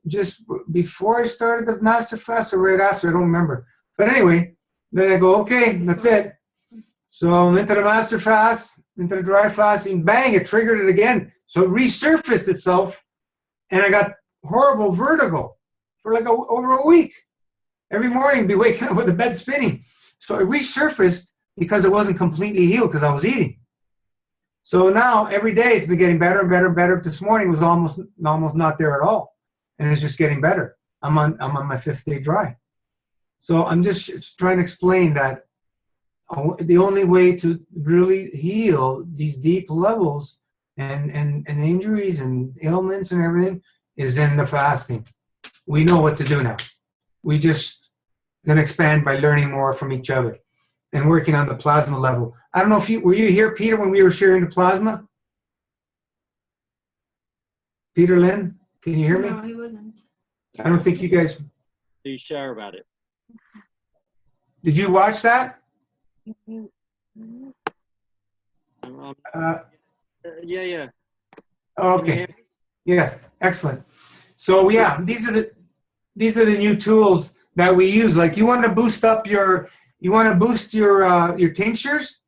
just before I started the master fast or right after, I don't remember. But anyway, then I go, okay, that's it. So I'm into the master fast, into the dry fasting, bang, it triggered it again. So it resurfaced itself, and I got horrible vertigo for like over a week. Every morning, I'd be waking up with the bed spinning. So it resurfaced because it wasn't completely healed because I was eating. So now every day it's been getting better and better and better. This morning was almost not there at all, and it's just getting better. I'm on my 5th day dry. So I'm just trying to explain that the only way to really heal these deep levels and injuries and ailments and everything is in the fasting. We know what to do now. We just going to expand by learning more from each other and working on the plasma level. I don't know if were you here, Peter, when we were sharing the plasma? Peter Lynn, can you hear me? No, he wasn't. I don't think you guys. Do you share about it? Did you watch that? Yeah. Okay. Yes. Excellent. So yeah, these are the new tools that we use. Like you want to boost your tinctures.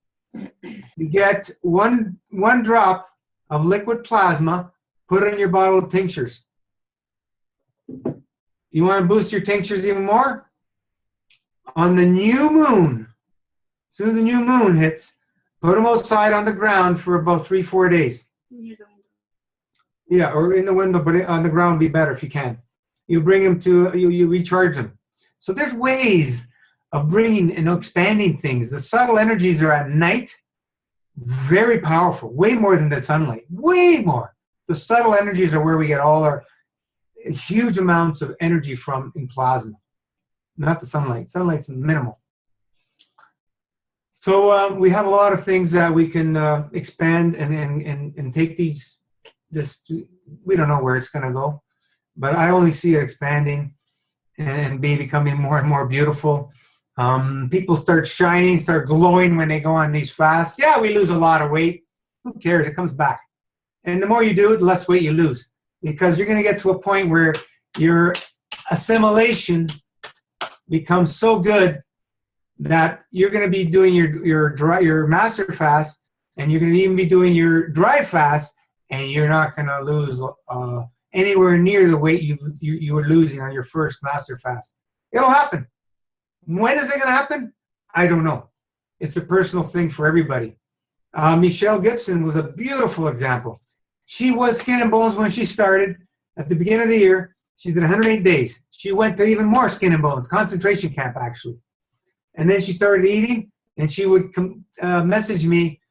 You get one drop of liquid plasma, put it in your bottle of tinctures. You want to boost your tinctures even more? On the new moon, as soon as the new moon hits, put them outside on the ground for about 3-4 days. Yeah, or in the window, but on the ground would be better if you can. You bring them you recharge them. So there's ways of bringing and expanding things. The subtle energies are at night, very powerful, way more than the sunlight, way more. The subtle energies are where we get all our huge amounts of energy from in plasma, not the sunlight. Sunlight's minimal. So we have a lot of things that we can expand and take these. We don't know where it's going to go, but I only see it expanding and becoming more and more beautiful. People start shining, start glowing when they go on these fasts. Yeah, we lose a lot of weight. Who cares? It comes back. And the more you do it, the less weight you lose, because you're going to get to a point where your assimilation becomes so good that you're going to be doing your master fast, and you're going to even be doing your dry fast, and you're not going to lose anywhere near the weight you were losing on your first master fast. It'll happen. When is it going to happen? I don't know. It's a personal thing for everybody. Michelle Gibson was a beautiful example. She was skin and bones when she started at the beginning of the year. She did 108 days. She went to even more skin and bones, concentration camp actually. And then she started eating, and she would message me.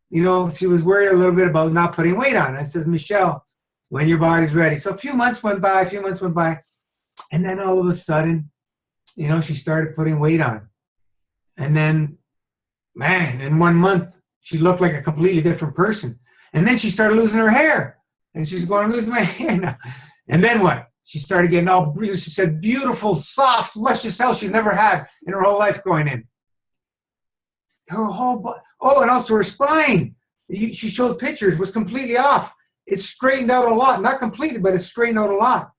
You know, she was worried a little bit about not putting weight on. I says, Michelle, when your body's ready. So a few months went by, and then all of a sudden, you know, she started putting weight on. And then, man, in 1 month, she looked like a completely different person. And then she started losing her hair. And she's going, I'm losing my hair now. And then what? She started getting all, she said, beautiful, soft, luscious hair she's never had in her whole life growing in. Her whole body. Oh, and also her spine. She showed pictures, was completely off. It's straightened out a lot. Not completely, but it's straightened out a lot.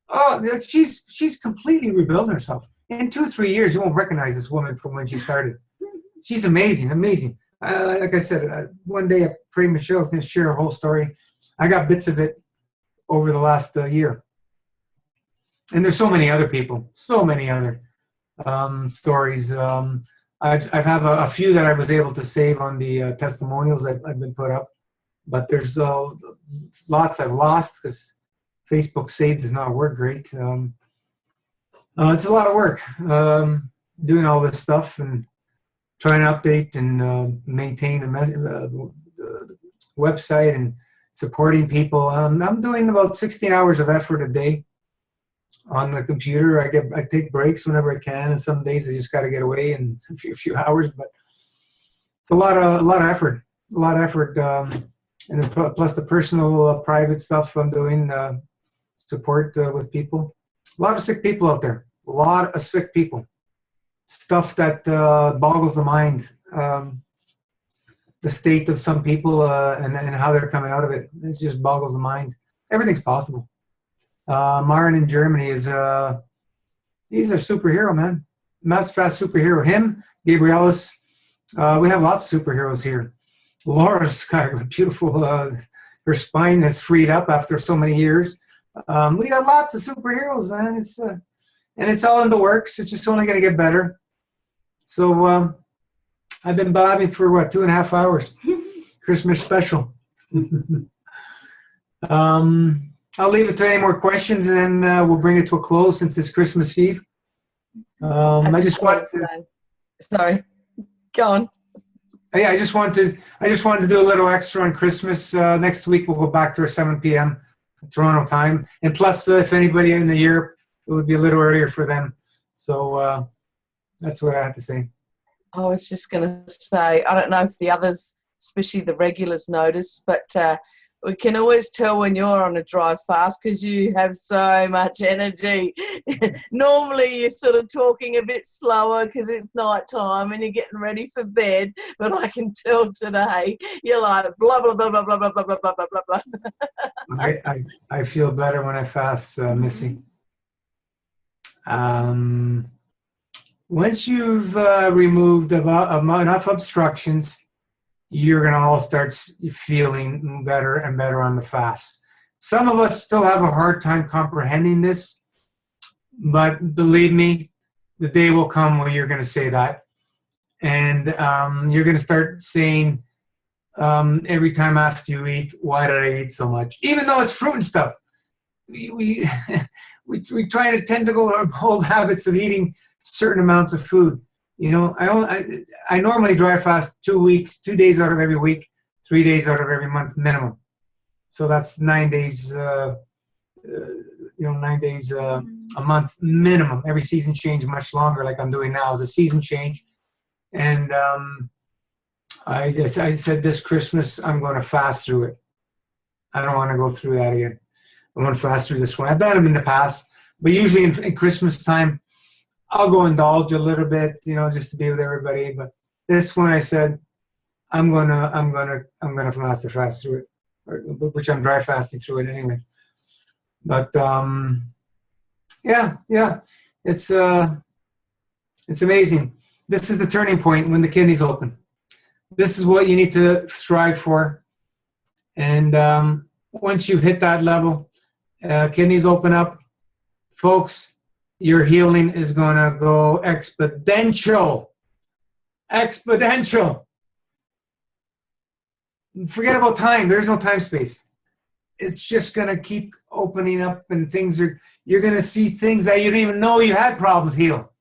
Oh, she's completely rebuilding herself. In 2-3 years, you won't recognize this woman from when she started. She's amazing, amazing. Like I said, one day I pray Michelle's going to share her whole story. I got bits of it over the last year. And there's so many other people, so many other stories. I have a few that I was able to save on the testimonials that I've been put up. But there's lots I've lost because Facebook Save does not work great. It's a lot of work doing all this stuff and trying to update and maintain the website and supporting people. I'm doing about 16 hours of effort a day on the computer. I take breaks whenever I can, and some days I just got to get away in a few hours. But it's a lot of effort, and plus the personal, private stuff I'm doing, support with people. A lot of sick people out there. A lot of sick people. Stuff that boggles the mind. The state of some people and how they're coming out of it. It just boggles the mind. Everything's possible. Maren in Germany he's a superhero, man. Master Fast superhero. Him, Gabrielis. We have lots of superheroes here. Laura's got a beautiful, her spine has freed up after so many years. We got lots of superheroes, man. And it's all in the works. It's just only going to get better. So I've been bobbing for what, 2.5 hours. Christmas special. I'll leave it to any more questions, and then we'll bring it to a close since it's Christmas Eve. I just wanted to. Sorry, go on. Yeah, I just wanted to do a little extra on Christmas. Next week we'll go back to our 7 p.m. Toronto time, and plus, if anybody in the Europe, it would be a little earlier for them. So that's what I have to say. I was just going to say, I don't know if the others, especially the regulars, notice, but we can always tell when you're on a dry fast because you have so much energy. Normally you're sort of talking a bit slower because it's night time and you're getting ready for bed, but I can tell today you're like blah, blah, blah, blah, blah, blah, blah, blah, blah, blah, blah. I feel better when I fast, Missy. Once you've removed enough obstructions, you're going to all start feeling better and better on the fast. Some of us still have a hard time comprehending this, but believe me, the day will come where you're going to say that. And you're going to start saying every time after you eat, why did I eat so much? Even though it's fruit and stuff. We try to tend to go to old habits of eating certain amounts of food. You know, I normally dry fast 2 weeks, 2 days out of every week, 3 days out of every month minimum. So that's 9 days, 9 days a month minimum. Every season change much longer, like I'm doing now. The season change, and I said this Christmas I'm going to fast through it. I don't want to go through that again. I want to fast through this one. I've done them in the past, but usually in Christmas time, I'll go indulge a little bit, just to be with everybody. But this one, I said, I'm gonna fast through it, which I'm dry fasting through it anyway. But it's amazing. This is the turning point when the kidneys open. This is what you need to strive for, and once you've hit that level, kidneys open up, folks. Your healing is going to go exponential. Exponential. Forget about time. There's no time space. It's just going to keep opening up, and you're going to see things that you didn't even know you had problems heal.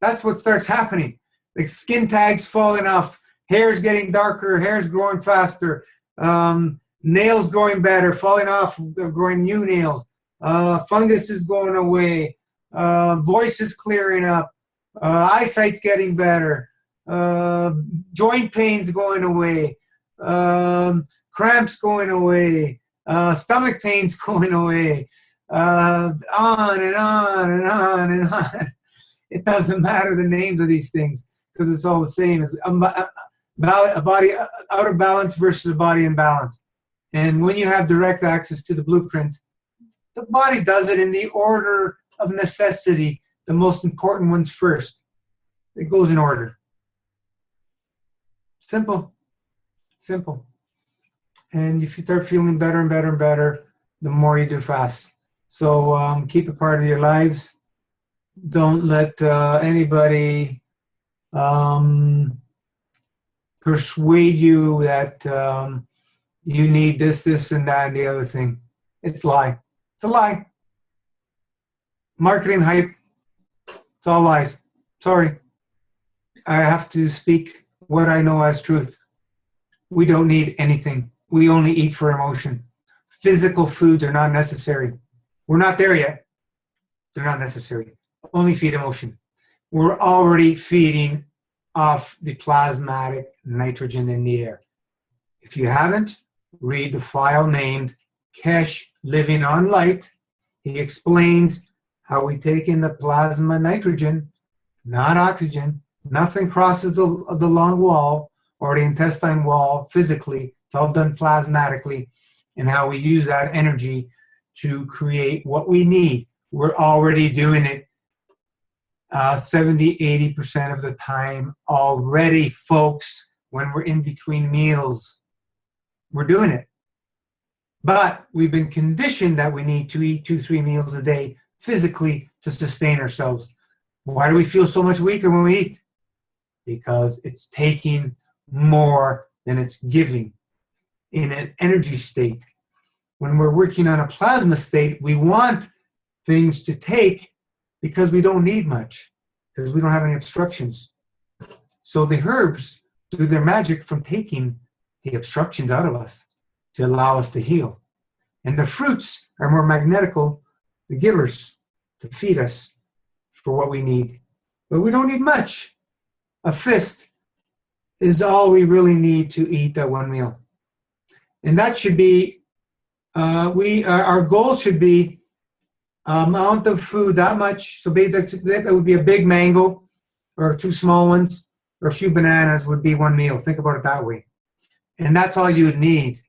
That's what starts happening. Like skin tags falling off, hair's getting darker, hair's growing faster, nails growing better, falling off, growing new nails, fungus is going away. Voice is clearing up, eyesight's getting better, joint pain's going away, cramps going away, stomach pain's going away, on and on and on and on. It doesn't matter the names of these things because it's all the same. It's a body out of balance versus a body in balance. And when you have direct access to the blueprint, the body does it in the order of necessity, the most important ones first. It goes in order. Simple. And if you start feeling better and better and better, the more you do fast. So keep it part of your lives. Don't let anybody persuade you that you need this, and that, and the other thing. It's a lie. It's a lie. Marketing hype, it's all lies. Sorry. I have to speak what I know as truth. We don't need anything. We only eat for emotion. Physical foods are not necessary. We're not there yet. They're not necessary. Only feed emotion. We're already feeding off the plasmatic nitrogen in the air. If you haven't, read the file named Kesh Living on Light. He explains how we take in the plasma nitrogen, not oxygen. Nothing crosses the lung wall or the intestine wall physically. It's all done plasmatically, and how we use that energy to create what we need. We're already doing it 70-80% of the time already, folks, when we're in between meals. We're doing it. But we've been conditioned that we need to eat 2-3 meals a day physically to sustain ourselves. Why do we feel so much weaker when we eat? because it's taking more than it's giving in an energy state. When we're working on a plasma state, we want things to take because we don't need much, because we don't have any obstructions. So the herbs do their magic from taking the obstructions out of us to allow us to heal. And the fruits are more magnetical, the givers, to feed us for what we need. But we don't need much. A fist is all we really need to eat that one meal. And that should be, our goal should be amount of food, that much. So that would be a big mango, or 2 small ones, or a few bananas would be one meal. Think about it that way. And that's all you would need.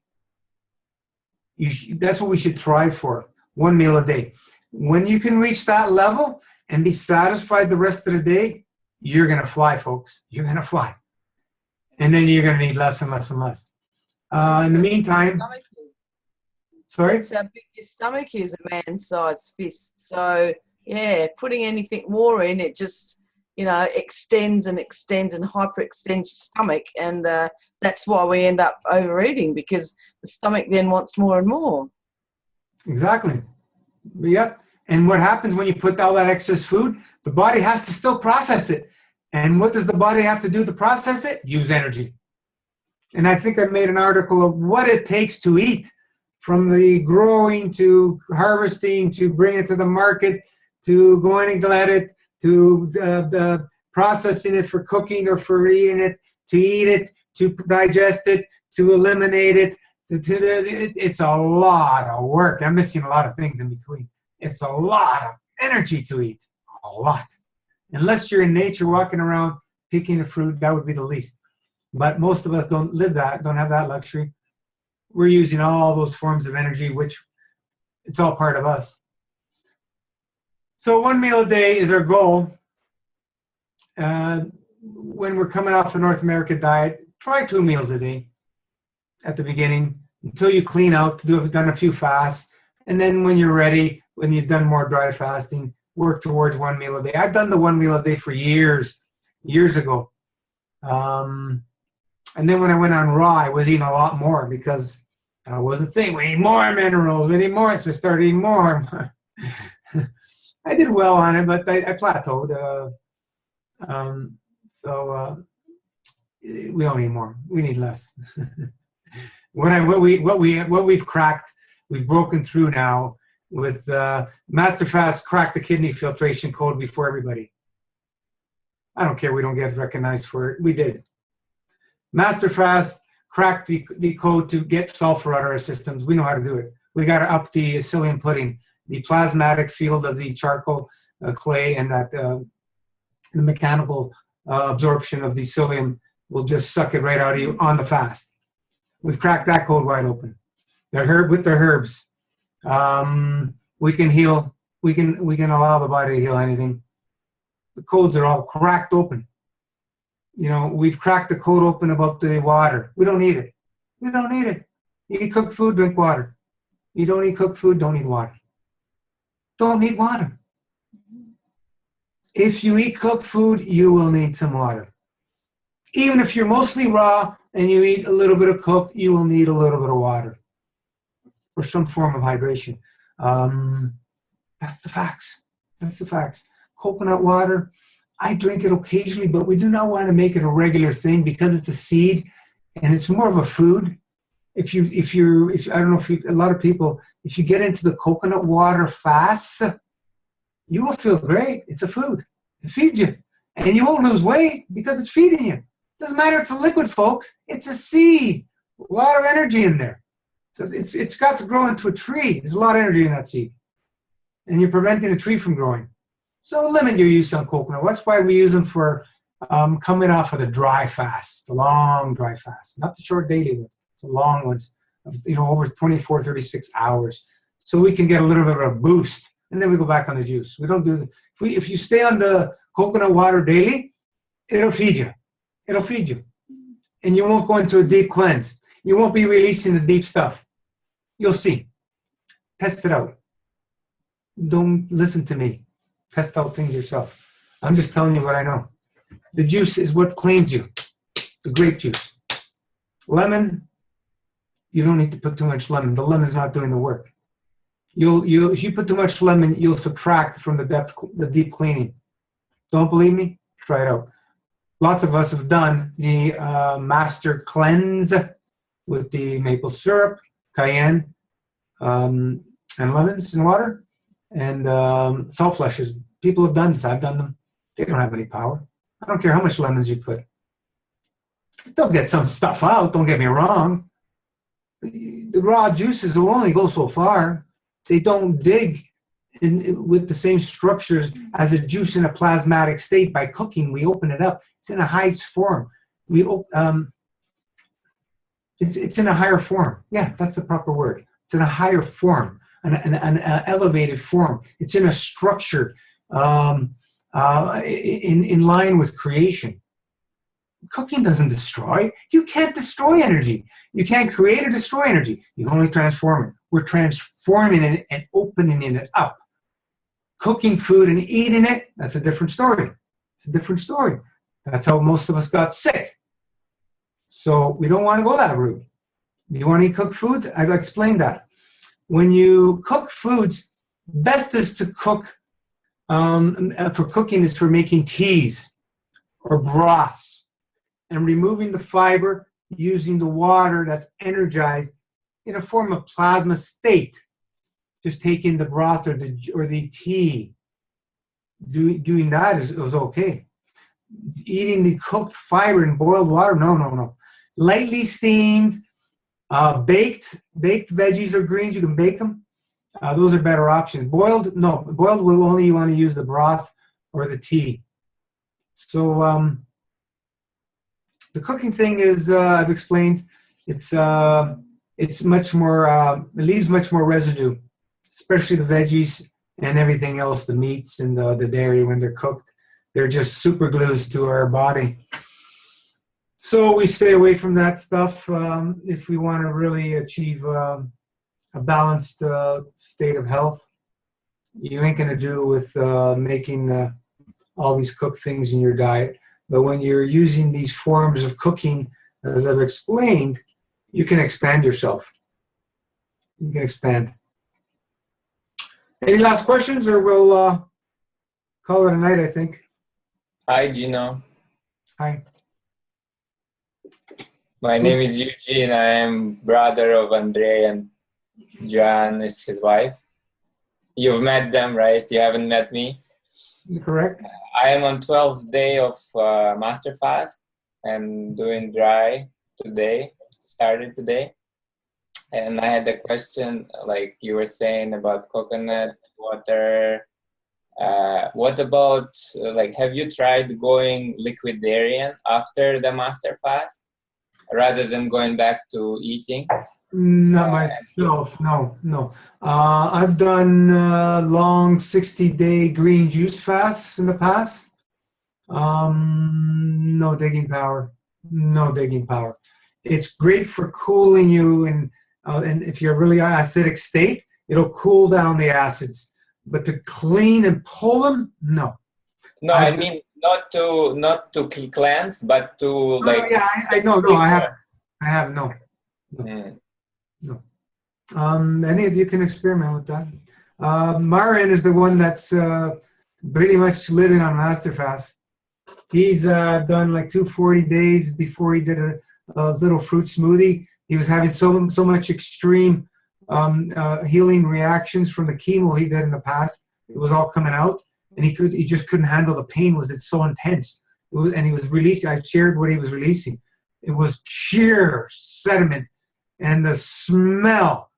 That's what we should thrive for, 1 meal a day. When you can reach that level and be satisfied the rest of the day, you're going to fly, folks. You're going to fly. And then you're going to need less and less and less. In the meantime, sorry? So big your stomach is a man-sized fist. So, yeah, putting anything more in, it just, extends and hyperextends your stomach. And that's why we end up overeating, because the stomach then wants more and more. Exactly. Yep. And what happens when you put all that excess food? The body has to still process it. And what does the body have to do to process it? Use energy. And I think I made an article of what it takes to eat, from the growing to harvesting to bring it to the market to going and glut it to the processing it for cooking or for eating it, to eat it, to digest it, to eliminate it. It's a lot of work. I'm missing a lot of things in between. It's a lot of energy to eat. A lot. Unless you're in nature walking around picking a fruit, that would be the least. But most of us don't live that, don't have that luxury. We're using all those forms of energy, which it's all part of us. So 1 meal a day is our goal. When we're coming off a North American diet, try 2 meals a day at the beginning until you clean out, done a few fasts. And then when you're ready, when you've done more dry fasting, work towards 1 meal a day. I've done the 1 meal a day for years ago. And then when I went on raw, I was eating a lot more because I wasn't thinking, we need more minerals, we need more. So I started eating more. I did well on it, but I plateaued. We don't need more. We need less. What we've cracked, we've broken through now with MasterFast cracked the kidney filtration code before everybody. I don't care. We don't get recognized for it. We did. MasterFast cracked the code to get sulfur out of our systems. We know how to do it. We got to up the psyllium pudding, the plasmatic field of the charcoal clay, and that the mechanical absorption of the psyllium will just suck it right out of you on the fast. We've cracked that code wide open. With the herbs, we can heal. We can allow the body to heal anything. The codes are all cracked open. We've cracked the code open about the water. We don't need it. We don't need it. You eat cooked food, drink water. You don't eat cooked food, don't need water. Don't need water. If you eat cooked food, you will need some water. Even if you're mostly raw and you eat a little bit of cooked, you will need a little bit of water or some form of hydration. That's the facts. That's the facts. Coconut water, I drink it occasionally, but we do not want to make it a regular thing because it's a seed and it's more of a food. I don't know a lot of people, if you get into the coconut water fast, you will feel great. It's a food. It feeds you. And you won't lose weight because it's feeding you. Doesn't matter. It's a liquid, folks. It's a seed. A lot of energy in there. So it's got to grow into a tree. There's a lot of energy in that seed. And you're preventing a tree from growing. So limit your use on coconut. That's why we use them for coming off of the dry fast, the long dry fast, not the short daily ones, the long ones, over 24, 36 hours. So we can get a little bit of a boost, and then we go back on the juice. We don't do the, if you stay on the coconut water daily, it'll feed you. It'll feed you. And you won't go into a deep cleanse. You won't be releasing the deep stuff. You'll see. Test it out. Don't listen to me. Test out things yourself. I'm just telling you what I know. The juice is what cleans you. The grape juice. Lemon, you don't need to put too much lemon. The lemon's not doing the work. If you put too much lemon, you'll subtract from the deep cleaning. Don't believe me? Try it out. Lots of us have done the master cleanse with the maple syrup, cayenne, and lemons and water, and salt flushes. People have done this. I've done them. They don't have any power. I don't care how much lemons you put. They'll get some stuff out, don't get me wrong. The raw juices will only go so far. They don't dig with the same structures as a juice in a plasmatic state. By cooking, we open it up. It's in a high form. It's in a higher form. Yeah, that's the proper word. It's in a higher form, an elevated form. It's in a structure in line with creation. Cooking doesn't destroy. You can't destroy energy. You can't create or destroy energy. You can only transform it. We're transforming it and opening it up. Cooking food and eating it, that's a different story. It's a different story. That's how most of us got sick. So we don't want to go that route. You want to eat cooked foods? I've explained that. When you cook foods, best is to cook, for cooking is for making teas or broths and removing the fiber, using the water that's energized in a form of plasma state. Just taking the broth or the tea. Doing that is okay. Eating the cooked fiber in boiled water, no. Lightly steamed, baked veggies or greens, you can bake them. Those are better options. Boiled, no. Boiled will only you want to use the broth or the tea. So the cooking thing is, I've explained, it's much more, it leaves much more residue, especially the veggies and everything else, the meats and the dairy when they're cooked. They're just super glues to our body. So we stay away from that stuff if we want to really achieve a balanced state of health. You ain't going to do with making all these cooked things in your diet. But when you're using these forms of cooking, as I've explained, you can expand yourself. You can expand. Any last questions, or we'll call it a night, I think. Hi, Gino. Hi. My name is Eugene. I am brother of Andre, and Joanne is his wife. You've met them, right? You haven't met me? Correct. I am on 12th day of master fast and doing dry today, started today. And I had a question, like you were saying about coconut water. What about, like, have you tried going liquidarian after the master fast rather than going back to eating? Not myself, no. I've done long 60-day green juice fasts in the past. No digging power. It's great for cooling you, and if you're really acidic state, it'll cool down the acids. But to clean and pull them, no. No, I mean not to cleanse, but to like. Yeah, I know. No, I have no. No. Any of you can experiment with that. Marin is the one that's pretty much living on master fast. He's done like 240 days before he did a little fruit smoothie. He was having so much extreme healing reactions from the chemo he did in the past. It was all coming out, and he just couldn't handle the pain. It's so intense. And he was releasing. I shared what he was releasing. It was pure sediment. And the smell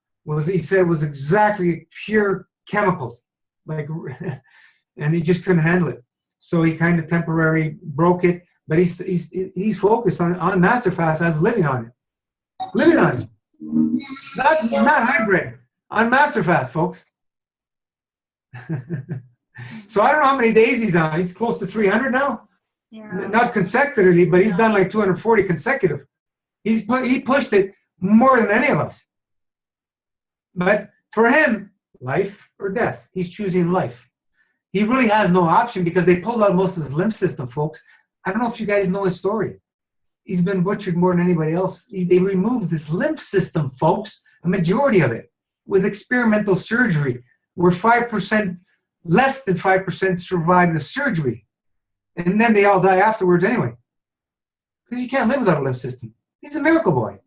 he said was exactly pure chemicals, and he just couldn't handle it. So he kind of temporarily broke it, but he's focused on master fast as living on it, not hybrid, on master fast, folks. So I don't know how many days he's on. He's close to 300 now. Yeah. Not consecutively, but he's done like 240 consecutive. He pushed it more than any of us. But for him, life or death, he's choosing life. He really has no option because they pulled out most of his lymph system, folks. I don't know if you guys know his story. He's been butchered more than anybody else. They removed his lymph system, folks, a majority of it, with experimental surgery, where 5%, less than 5% survive the surgery. And then they all die afterwards anyway. Because you can't live without a lymph system. He's a miracle boy.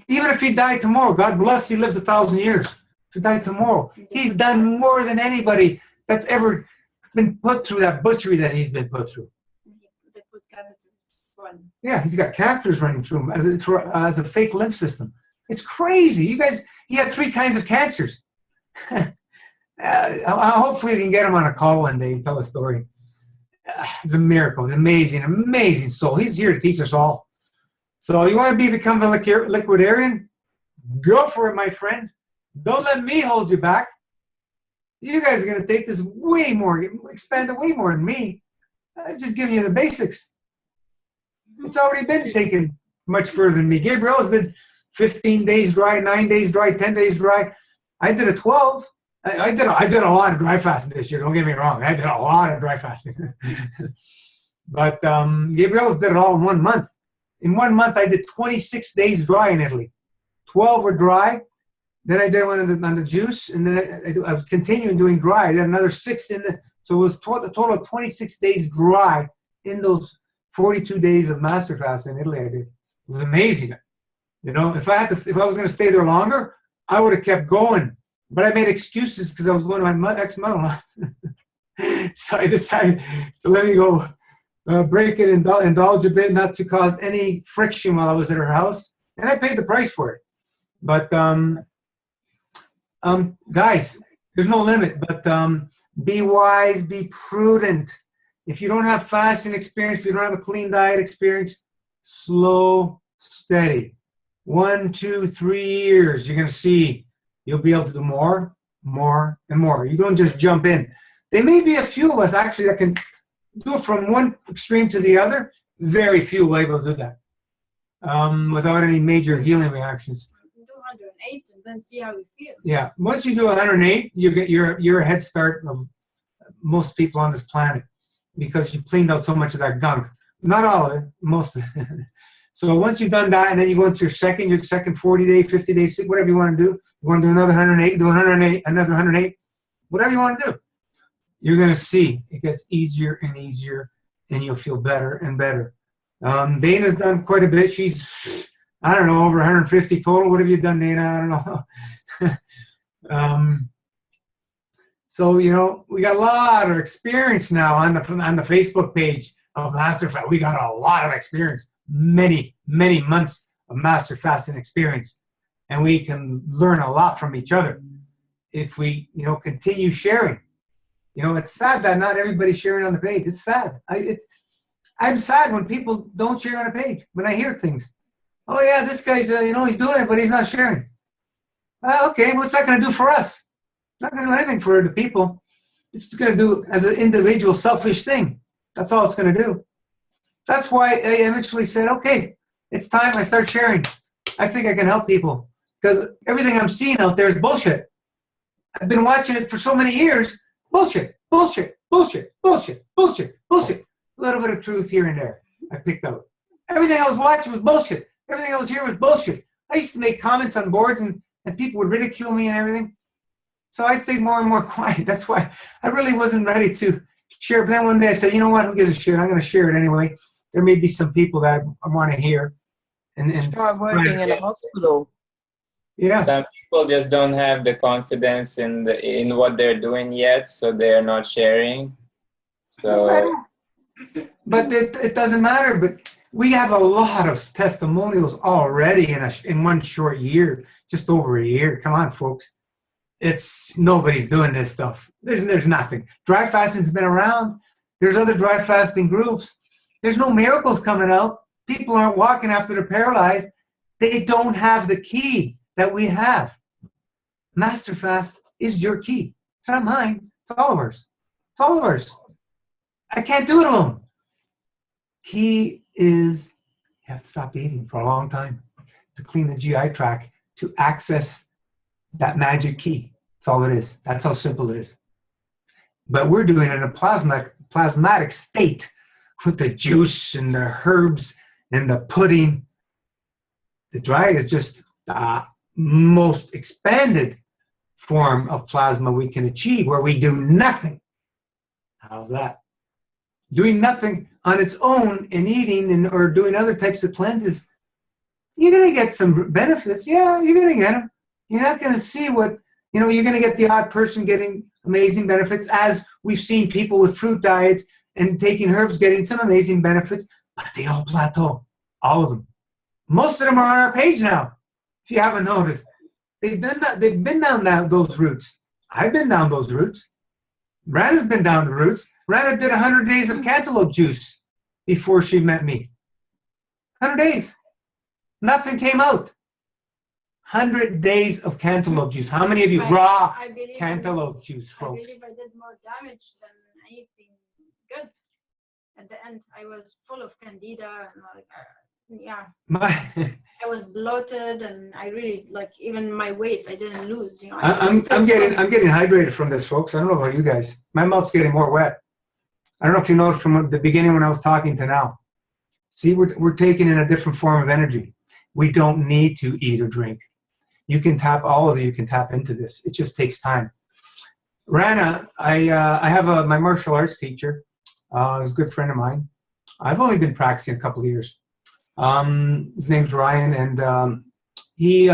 Even if he died tomorrow, God bless, he lives 1,000 years. If he died tomorrow, he's done more than anybody that's ever been put through that butchery that he's been put through. They put catheters on. Yeah, he's got catheters running through him as a fake lymph system. It's crazy. You guys, he had 3 kinds of cancers. Hopefully we can get him on a call one day and tell a story. It's a miracle. It's amazing, amazing soul. He's here to teach us all. So you want to become a liquidarian? Go for it, my friend. Don't let me hold you back. You guys are going to take this way more, expand it way more than me. I'm just giving you the basics. It's already been taken much further than me. Gabriel's did 15 days dry, 9 days dry, 10 days dry. I did a 12. I did a lot of dry fasting this year. Don't get me wrong. I did a lot of dry fasting. But Gabriel did it all in 1 month. In 1 month, I did 26 days dry in Italy. 12 were dry. Then I did one on the juice, and then I was continuing doing dry. I did another 6 in the. So it was a total of 26 days dry in those 42 days of master fast in Italy. I did. It was amazing. You know, if I was going to stay there longer, I would have kept going. But I made excuses because I was going to my ex-mother-in-law. So I decided to let me go break it, indulge a bit, not to cause any friction while I was at her house. And I paid the price for it. But, guys, there's no limit. But be wise, be prudent. If you don't have fasting experience, if you don't have a clean diet experience, slow, steady. 1, 2, 3 years, you're going to see you'll be able to do more, more, and more. You don't just jump in. There may be a few of us actually that can do it from one extreme to the other. Very few will be able to do that without any major healing reactions. Do 108 and then see how you feel. Yeah, once you do 108, you get your head start of most people on this planet because you cleaned out so much of that gunk. Not all of it, most of it. So once you've done that, and then you go into your second 40-day, 50-day, whatever you want to do. You want to do another 108, do 108, another 108, whatever you want to do. You're going to see it gets easier and easier, and you'll feel better and better. Dana's done quite a bit. She's, I don't know, over 150 total. What have you done, Dana? I don't know. So, you know, we got a lot of experience now on the Facebook page of Master Fast. We got a lot of experience. Many, many months of master fasting experience, and we can learn a lot from each other if we, you know, continue sharing. You know, it's sad that not everybody's sharing on the page. It's sad. I'm sad when people don't share on a page. When I hear things, oh yeah, this guy's, you know, he's doing it, but he's not sharing. Okay, what's that going to do for us? It's not going to do anything for the people. It's going to do as an individual selfish thing. That's all it's going to do. That's why I eventually said, okay, it's time I start sharing. I think I can help people because everything I'm seeing out there is bullshit. I've been watching it for so many years. Bullshit, bullshit, bullshit, bullshit, bullshit, bullshit. A little bit of truth here and there I picked out. Everything I was watching was bullshit. Everything I was hearing was bullshit. I used to make comments on boards and people would ridicule me and everything. So I stayed more and more quiet. That's why I really wasn't ready to share. But then one day I said, you know what, who gives a shit? I'm going to share it anyway. There may be some people that I want to hear. And start working in a hospital. Yeah. Some people just don't have the confidence in what they're doing yet, so they're not sharing. So, but it doesn't matter. But we have a lot of testimonials already in one short year, just over a year. Come on, folks. Nobody's doing this stuff. There's nothing. Dry fasting's been around. There's other dry fasting groups. There's no miracles coming out. People aren't walking after they're paralyzed. They don't have the key that we have. Master Fast is your key. It's not mine. It's all of ours. It's all of ours. I can't do it alone. Key is you have to stop eating for a long time to clean the GI tract to access that magic key. That's all it is. That's how simple it is. But we're doing it in a plasmatic state with the juice and the herbs and the pudding. The dry is just the most expanded form of plasma we can achieve, where we do nothing. How's that? Doing nothing on its own and eating or doing other types of cleanses, you're going to get some benefits. Yeah, you're going to get them. You're not going to see what, you're going to get the odd person getting amazing benefits, as we've seen people with fruit diets and taking herbs getting some amazing benefits, but they all plateau, all of them. Most of them are on our page now, if you haven't noticed. They've been down those routes. I've been down those routes. Rana's been down the routes. Rana did 100 days of cantaloupe juice before she met me. 100 days. Nothing came out. 100 days of cantaloupe juice. How many of you raw cantaloupe juice, folks? I believe I did more damage than anything good. At the end, I was full of candida and I was bloated, and I really, even my weight I didn't lose. I'm getting hydrated from this, folks. I don't know about you guys. My mouth's getting more wet. I don't know if you noticed from the beginning when I was talking to now. See, we're taking in a different form of energy. We don't need to eat or drink. You can tap into this. It just takes time. Rana, I have my martial arts teacher. He's a good friend of mine. I've only been practicing a couple of years. His name's Ryan, and he,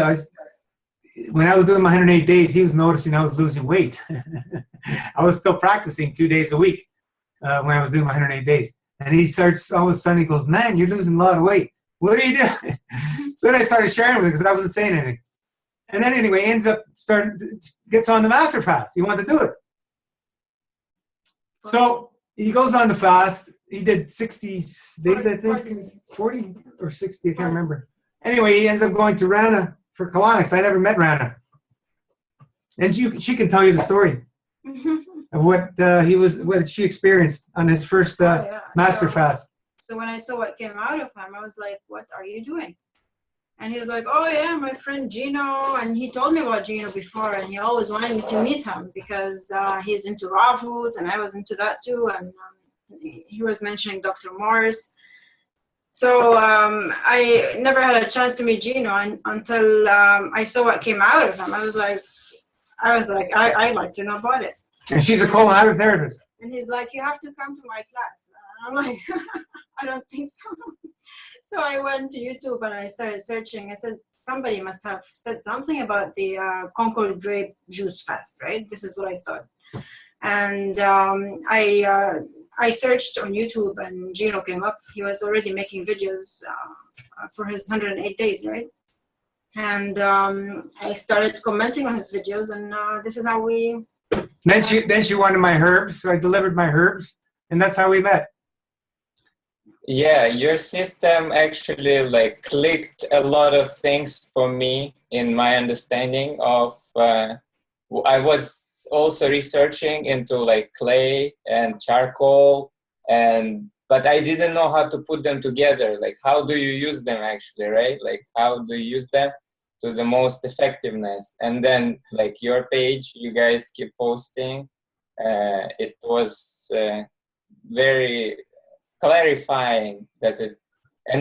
when I was doing my 108 days, he was noticing I was losing weight. I was still practicing 2 days a week when I was doing my 108 days. And he starts, all of a sudden, he goes, "Man, you're losing a lot of weight. What are you doing?" So then I started sharing with him because I wasn't saying anything. And then anyway, ends up gets on the master fast. He wanted to do it. So he goes on the fast. He did 60 days, I think, 40 or 60, I can't remember. Anyway, he ends up going to Rana for colonics. I never met Rana. And she can tell you the story of what she experienced on his first master fast. So when I saw what came out of him, I was like, "What are you doing?" And he was like, "Oh yeah, my friend Gino." And he told me about Gino before, and he always wanted me to meet him because he's into raw foods, and I was into that too. And he was mentioning Dr. Morris. So I never had a chance to meet Gino until I saw what came out of him. I was like, I'd like to know about it. And she's a colon therapist. And he's like, "You have to come to my class." And I'm like, "I don't think so." So I went to YouTube and I started searching. I said, somebody must have said something about the Concord grape juice fast, right? This is what I thought. And I searched on YouTube, and Gino came up. He was already making videos for his 108 days, right? And I started commenting on his videos, and this is how we... Then she wanted my herbs, so I delivered my herbs, and that's how we met. Yeah, your system actually clicked a lot of things for me in my understanding of, I was also researching into clay and charcoal, but I didn't know how to put them together. How do you use them actually, right? How do you use them to the most effectiveness? And then your page, you guys keep posting. It was very clarifying that in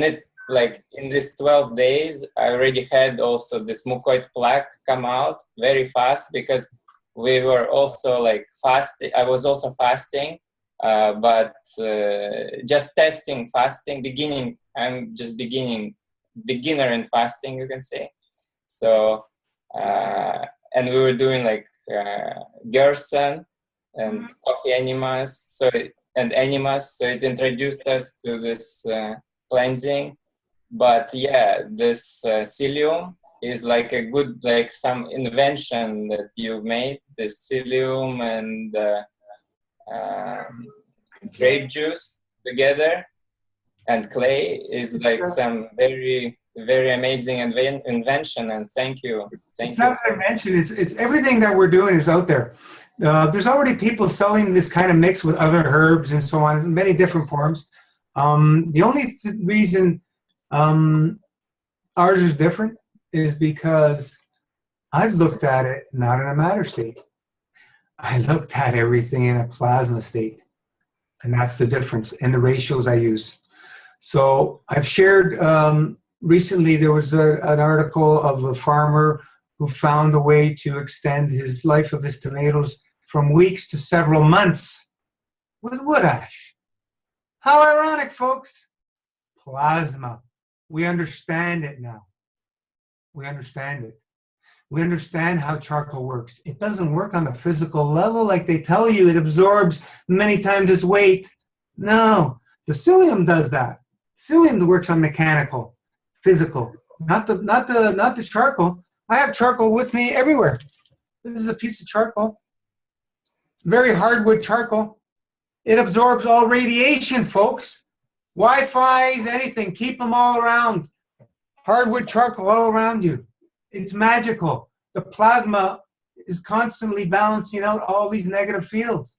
this 12 days, I already had also this mucoid plaque come out very fast, because we were also fasting. I was also fasting, but just testing fasting, beginning. I'm just beginner in fasting, you can say. So, and we were doing Gerson and coffee enemas. So it introduced us to this cleansing. But yeah, this psyllium is a good, some invention that you made, the psyllium and grape juice together, and clay is some very, very amazing invention. And thank you. It's not an invention. It's everything that we're doing is out there. There's already people selling this kind of mix with other herbs and so on, in many different forms. The only reason ours is different is because I've looked at it not in a matter state. I looked at everything in a plasma state. And that's the difference in the ratios I use. So I've shared, recently there was an article of a farmer who found a way to extend his life of his tomatoes from weeks to several months with wood ash. How ironic, folks. Plasma. We understand it now. We understand it. We understand how charcoal works. It doesn't work on the physical level like they tell you. It absorbs many times its weight. No, the psyllium does that. Psyllium works on mechanical, physical, not the charcoal. I have charcoal with me everywhere. This is a piece of charcoal. Very hardwood charcoal. It absorbs all radiation, folks. Wi-Fi's, anything, keep them all around. Hardwood charcoal all around you. It's magical. The plasma is constantly balancing out all these negative fields.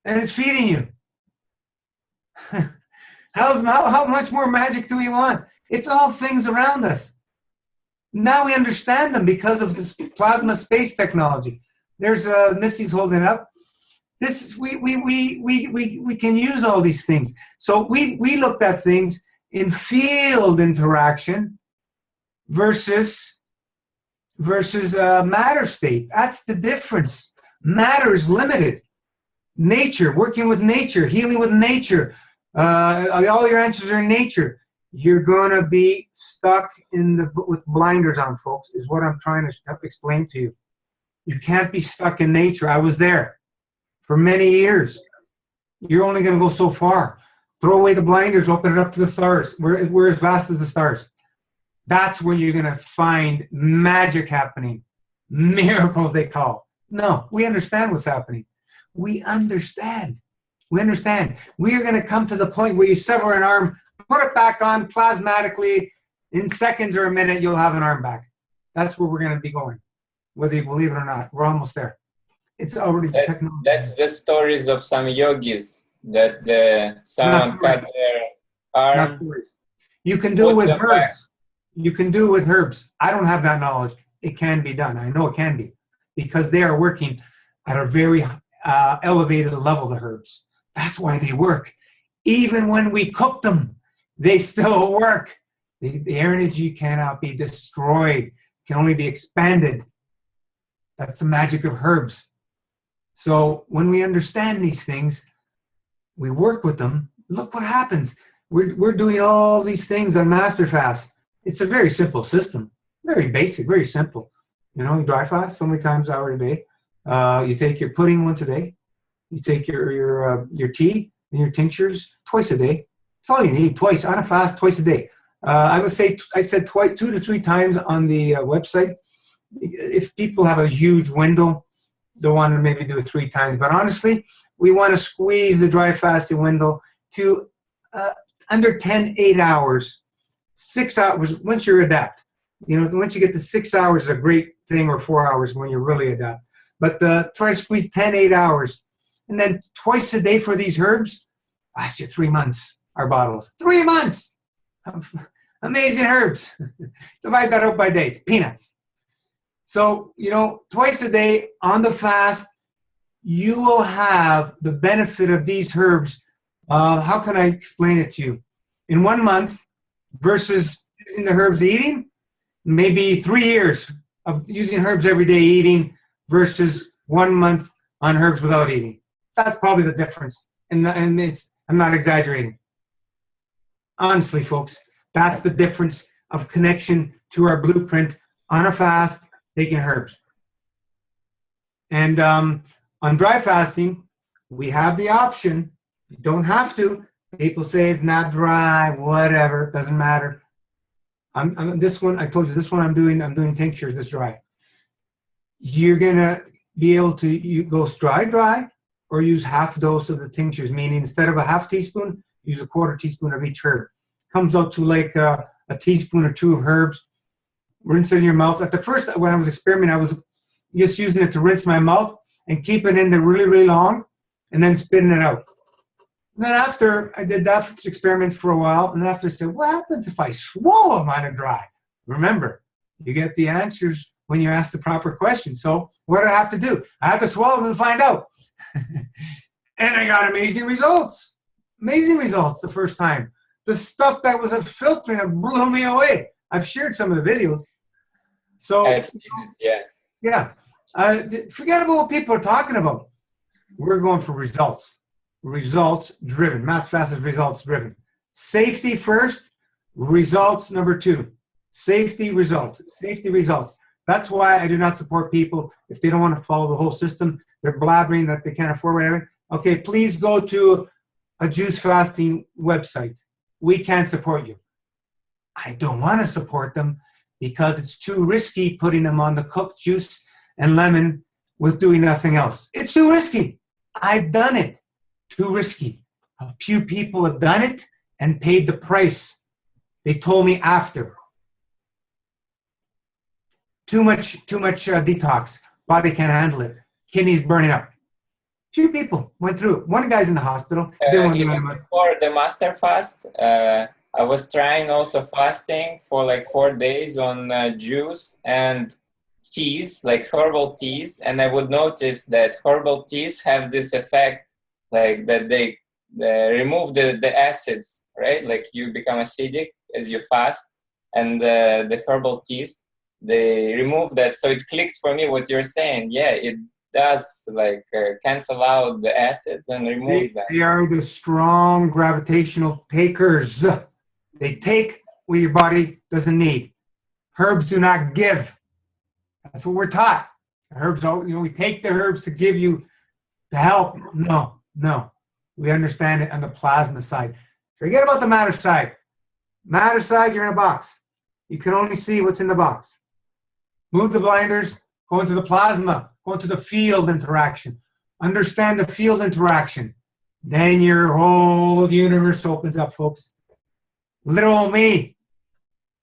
And it's feeding you. How much more magic do we want? It's all things around us. Now we understand them because of this plasma space technology. There's Missy's holding it up. This we can use all these things. So we looked at things in field interaction versus matter state. That's the difference. Matter is limited. Nature, working with nature, healing with nature. All your answers are in nature. You're gonna be stuck with blinders on, folks. Is what I'm trying to explain to you. You can't be stuck in nature. I was there for many years. You're only gonna go so far. Throw away the blinders. Open it up to the stars. We're as vast as the stars. That's where you're gonna find magic happening. Miracles, they call. No, we understand what's happening. We understand. We understand. We are going to come to the point where you sever an arm, put it back on plasmatically, in seconds or a minute, you'll have an arm back. That's where we're going to be going, whether you believe it or not. We're almost there. It's already the technology. That's the stories of some yogis that someone cut their arm. You can do it with herbs. You can do it with herbs. I don't have that knowledge. It can be done. I know it can be because they are working at a very elevated level, the herbs. That's why they work. Even when we cook them, they still work. The energy cannot be destroyed. It can only be expanded. That's the magic of herbs. So when we understand these things, we work with them. Look what happens. We're doing all these things on Master Fast. It's a very simple system. Very basic, very simple. You know, you dry fast so many times hour a day. You take your pudding once a day. You take your tea and your tinctures twice a day. That's all you need, twice on a fast, twice a day. I would say I said 2 to 3 times on the website. If people have a huge window, they'll want to maybe do it 3 times. But honestly, we want to squeeze the dry fasting window to under 8 hours, 6 hours. Once you're adept, you know, once you get to 6 hours is a great thing, or 4 hours when you're really adept. But try to squeeze 8 hours. And then twice a day for these herbs, lasts you 3 months, our bottles. 3 months! Amazing herbs. Divide that out by day, it's peanuts. So, you know, twice a day on the fast, you will have the benefit of these herbs. How can I explain it to you? In 1 month versus using the herbs eating, maybe 3 years of using herbs every day eating versus 1 month on herbs without eating. That's probably the difference. And I'm not exaggerating. Honestly, folks, that's the difference of connection to our blueprint on a fast, taking herbs. And on dry fasting, we have the option. You don't have to. People say it's not dry, whatever, doesn't matter. This one, I told you, this one I'm doing tinctures this dry. You're gonna be able to go dry, or use half dose of the tinctures, meaning instead of a half teaspoon, use a 1/4 teaspoon of each herb. Comes out to like a teaspoon or 2 of herbs. Rinse it in your mouth. At the first, when I was experimenting, I was just using it to rinse my mouth and keep it in there really, really long, and then spitting it out. And then after I did that experiment for a while, and after I said, what happens if I swallow them on a dry? Remember, you get the answers when you ask the proper questions. So what did I have to do? I had to swallow them and find out. And I got amazing results. Amazing results the first time. The stuff that was a filtering blew me away. I've shared some of the videos. So, I've seen it, yeah. yeah. Forget about what people are talking about. We're going for results. Results driven. Mass fast is results driven. Safety first, results number 2. Safety, results. Safety, results. That's why I do not support people if they don't want to follow the whole system. They're blabbering that they can't afford whatever. Okay, please go to a juice fasting website. We can't support you. I don't want to support them because it's too risky putting them on the cooked juice and lemon with doing nothing else. It's too risky. I've done it. Too risky. A few people have done it and paid the price. They told me after. Too much detox. Body can't handle it. Kidneys burning up. Few people went through it. One guy's in the hospital. Even before the master fast, I was trying also fasting for like 4 days on juice and teas, like herbal teas, and I would notice that herbal teas have this effect, like that they remove the acids, right? Like you become acidic as you fast, and the herbal teas, they remove that. So it clicked for me what you're saying. Yeah, it does like cancel out the acids and remove that. They are the strong gravitational takers. They take what your body doesn't need. Herbs do not give. That's what we're taught. Herbs, we take the herbs to give you to help. No. We understand it on the plasma side. Forget about the matter side. Matter side, you're in a box. You can only see what's in the box. Move the blinders, go into the plasma, go into the field interaction. Understand the field interaction. Then your whole universe opens up, folks. Little me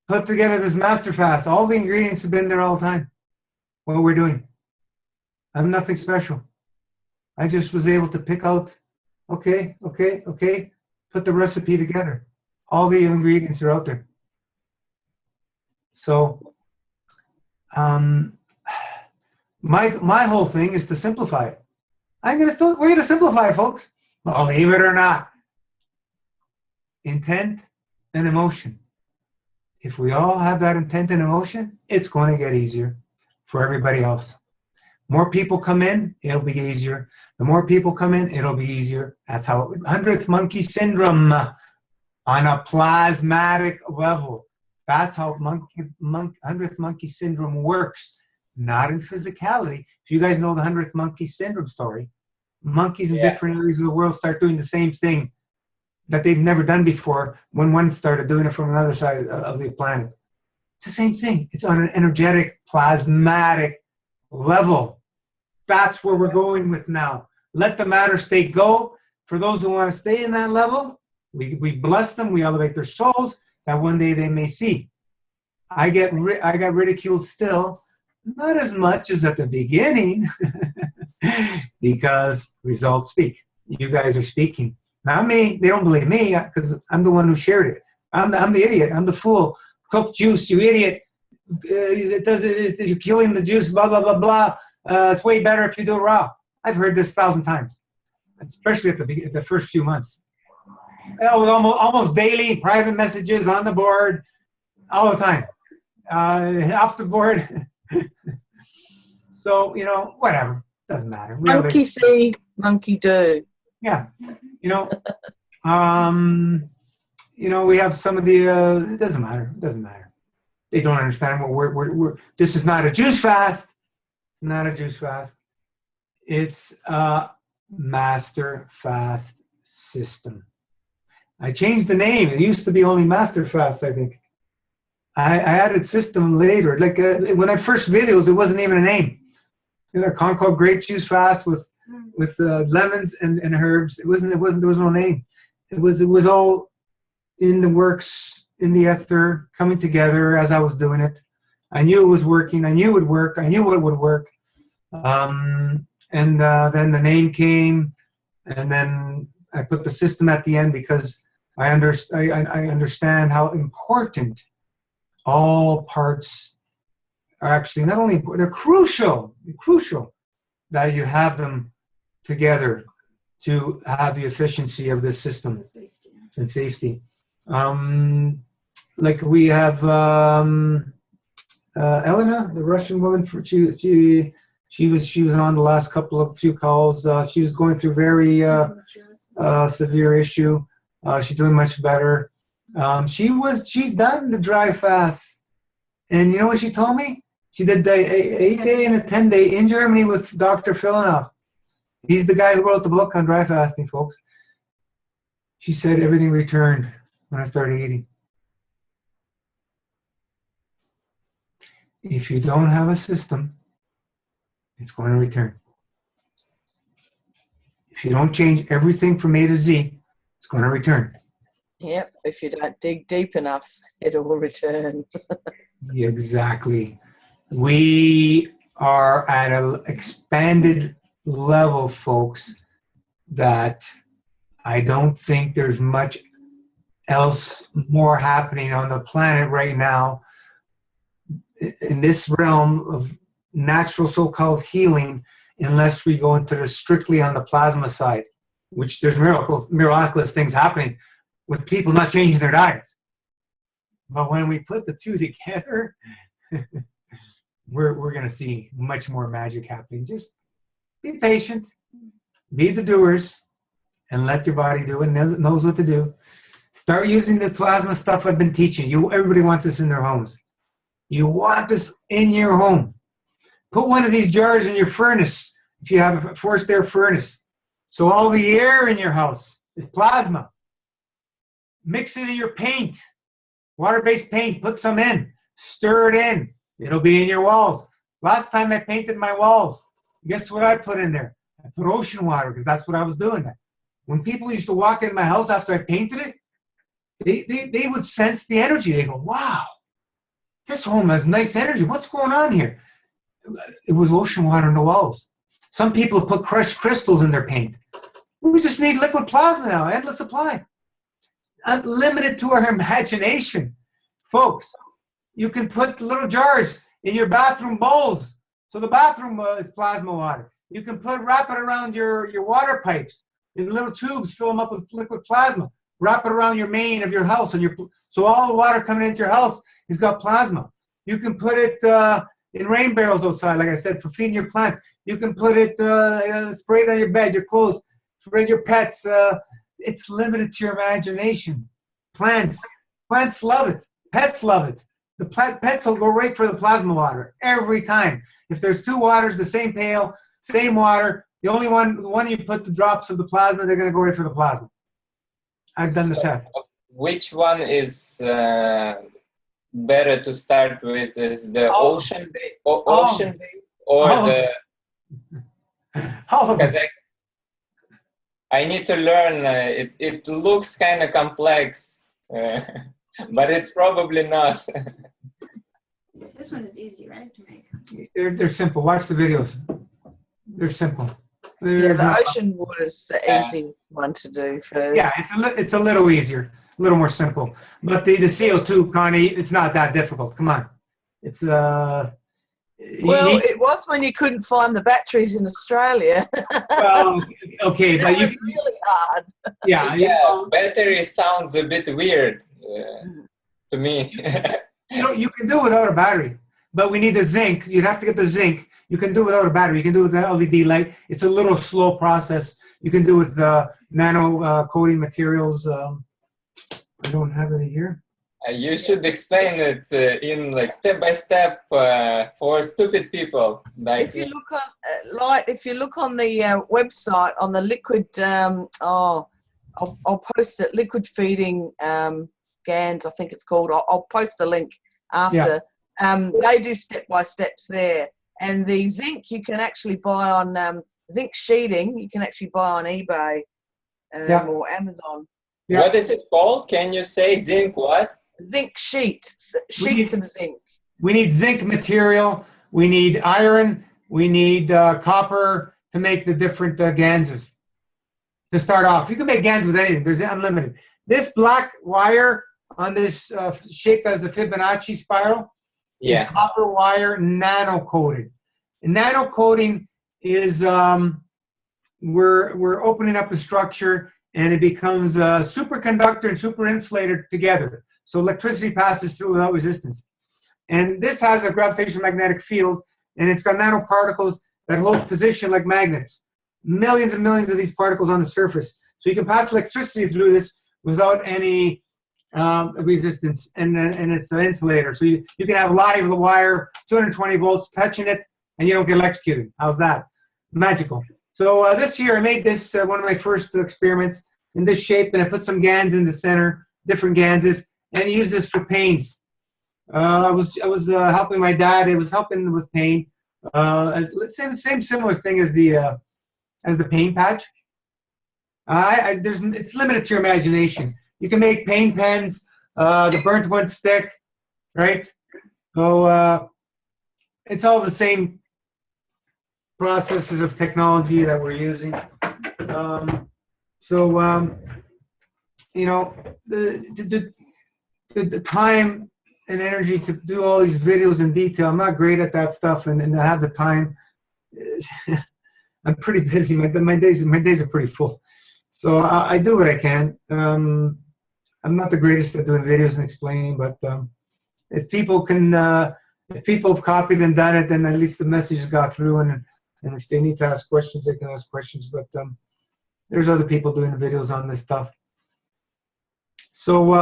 put together this master fast. All the ingredients have been there all the time. What we're doing. I'm nothing special. I just was able to pick out, okay, put the recipe together. All the ingredients are out there. So, my whole thing is to simplify it. We're gonna simplify it, folks. Believe it or not. Intent and emotion. If we all have that intent and emotion, it's going to get easier for everybody else. More people come in, it'll be easier. The more people come in, it'll be easier. That's how 100th monkey syndrome on a plasmatic level. That's how 100th monkey syndrome works, not in physicality. If you guys know the 100th monkey syndrome story, monkeys in different areas of the world start doing the same thing that they've never done before when one started doing it from another side of the planet. It's the same thing. It's on an energetic, plasmatic level. That's where we're going with now. Let the matter state go. For those who want to stay in that level, we bless them, we elevate their souls, that one day they may see. I got ridiculed still, not as much as at the beginning, because results speak. You guys are speaking. Not me. They don't believe me because I'm the one who shared it. I'm the idiot. I'm the fool. Cooked juice, you idiot. You're killing the juice, blah, blah, blah, blah. It's way better if you do it raw. I've heard this 1,000 times, especially at the first few months. With almost daily private messages on the board, all the time, off the board. So, whatever. Doesn't matter. Monkey see, monkey do. Yeah. We have some of the, it doesn't matter. It doesn't matter. They don't understand what we're this is not a juice fast. It's not a juice fast. It's a master fast system. I changed the name. It used to be only master fast, I think. I added system later. Like when I first videos, it wasn't even a name. A Concord grape juice fast with lemons and herbs. There was no name. It was all in the works, in the ether, coming together as I was doing it. I knew it was working. I knew it would work. I knew it would work. And then the name came, and then I put the system at the end because I understand how important all parts are actually not only important, they're crucial that you have them together to have the efficiency of this system Safety. and safety. Like we have Elena, the Russian woman. She was on the last few calls. She was going through very severe issue. She's doing much better. She's done the dry fast, and you know what she told me? She did the 8-day and a 10-day in Germany with Dr. Philosophies. He's the guy who wrote the book on dry fasting, folks. She said everything returned when I started eating. If you don't have a system, it's going to return. If you don't change everything from A to Z, it's going to return. Yep, if you don't dig deep enough, it will return. Exactly. We are at an expanded level, folks, that I don't think there's much else more happening on the planet right now in this realm of natural so-called healing, unless we go into the strictly on the plasma side, which there's miraculous things happening with people not changing their diets. But when we put the two together, we're going to see much more magic happening. Just be patient, be the doers, and let your body do it. Knows what to do. Start using the plasma stuff I've been teaching you. Everybody wants this in their homes. You want this in your home. Put one of these jars in your furnace if you have a forced air furnace. So all the air in your house is plasma. Mix it in your paint. Water-based paint, put some in. Stir it in. It'll be in your walls. Last time I painted my walls, guess what I put in there? I put ocean water because that's what I was doing. When people used to walk in my house after I painted it, they would sense the energy. They go, wow, this home has nice energy. What's going on here? It was ocean water in the walls. Some people put crushed crystals in their paint. We just need liquid plasma now, endless supply. Unlimited to our imagination. Folks, you can put little jars in your bathroom bowls. So the bathroom is plasma water. You can wrap it around your water pipes in little tubes, fill them up with liquid plasma. Wrap it around your main of your house. So all the water coming into your house has got plasma. You can put it in rain barrels outside, like I said, for feeding your plants. You can put it, spray it on your bed, your clothes, spray your pets. It's limited to your imagination. Plants love it. Pets love it. The pets will go right for the plasma water every time. If there's two waters, the same pail, same water, the one you put the drops of the plasma, they're going to go right for the plasma. I've done the test. Which one is better to start with? Is the ocean day, the? Because I need to learn. It looks kind of complex, but it's probably not. This one is easy, right, to make? They're simple. Watch the videos. They're simple. Yeah, the ocean water is the easy one to do first. Yeah, it's a little easier, a little more simple. But the CO2, Connie, it's not that difficult. Come on, it's Well, it was when you couldn't find the batteries in Australia. Well, okay, but it's really hard. Yeah, battery sounds a bit weird to me. You can do without a battery, but we need the zinc. You'd have to get the zinc. You can do without a battery. You can do with the LED light. It's a little slow process. You can do with the nano coating materials. I don't have it here. You should explain it in like step by step for stupid people. Like if you look on the website on the liquid, I'll post it. Liquid feeding GANs, I think it's called. I'll post the link after. Yeah. They do step by steps there. And the zinc you can actually buy on zinc sheeting. You can actually buy on eBay or Amazon. Yeah. What is it called? Can you say zinc what? Zinc sheets of zinc. We need zinc material. We need iron. We need copper to make the different GANs. To start off, you can make GANs with anything. There's unlimited. This black wire on this shaped as the Fibonacci spiral. Is copper wire nano coated. And nano coating is we're opening up the structure, and it becomes a superconductor and superinsulator together. So electricity passes through without resistance. And this has a gravitational magnetic field, and it's got nanoparticles that hold position like magnets. Millions and millions of these particles on the surface. So you can pass electricity through this without any resistance, and it's an insulator. So you can have live wire, 220 volts, touching it, and you don't get electrocuted. How's that? Magical. So this year I made this one of my first experiments in this shape, and I put some GANs in the center, different GANs, and I used this for pains. I was helping my dad. It was helping with pain. Same similar thing as the pain patch. It's limited to your imagination. You can make pain pens. The burnt wood stick, right? So it's all the same processes of technology that we're using. You know, the time and energy to do all these videos in detail. I'm not great at that stuff, and I have the time. I'm pretty busy. My days are pretty full. So I do what I can. I'm not the greatest at doing videos and explaining, but if people have copied and done it, then at least the message got through. And if they need to ask questions, they can ask questions. But there's other people doing videos on this stuff. So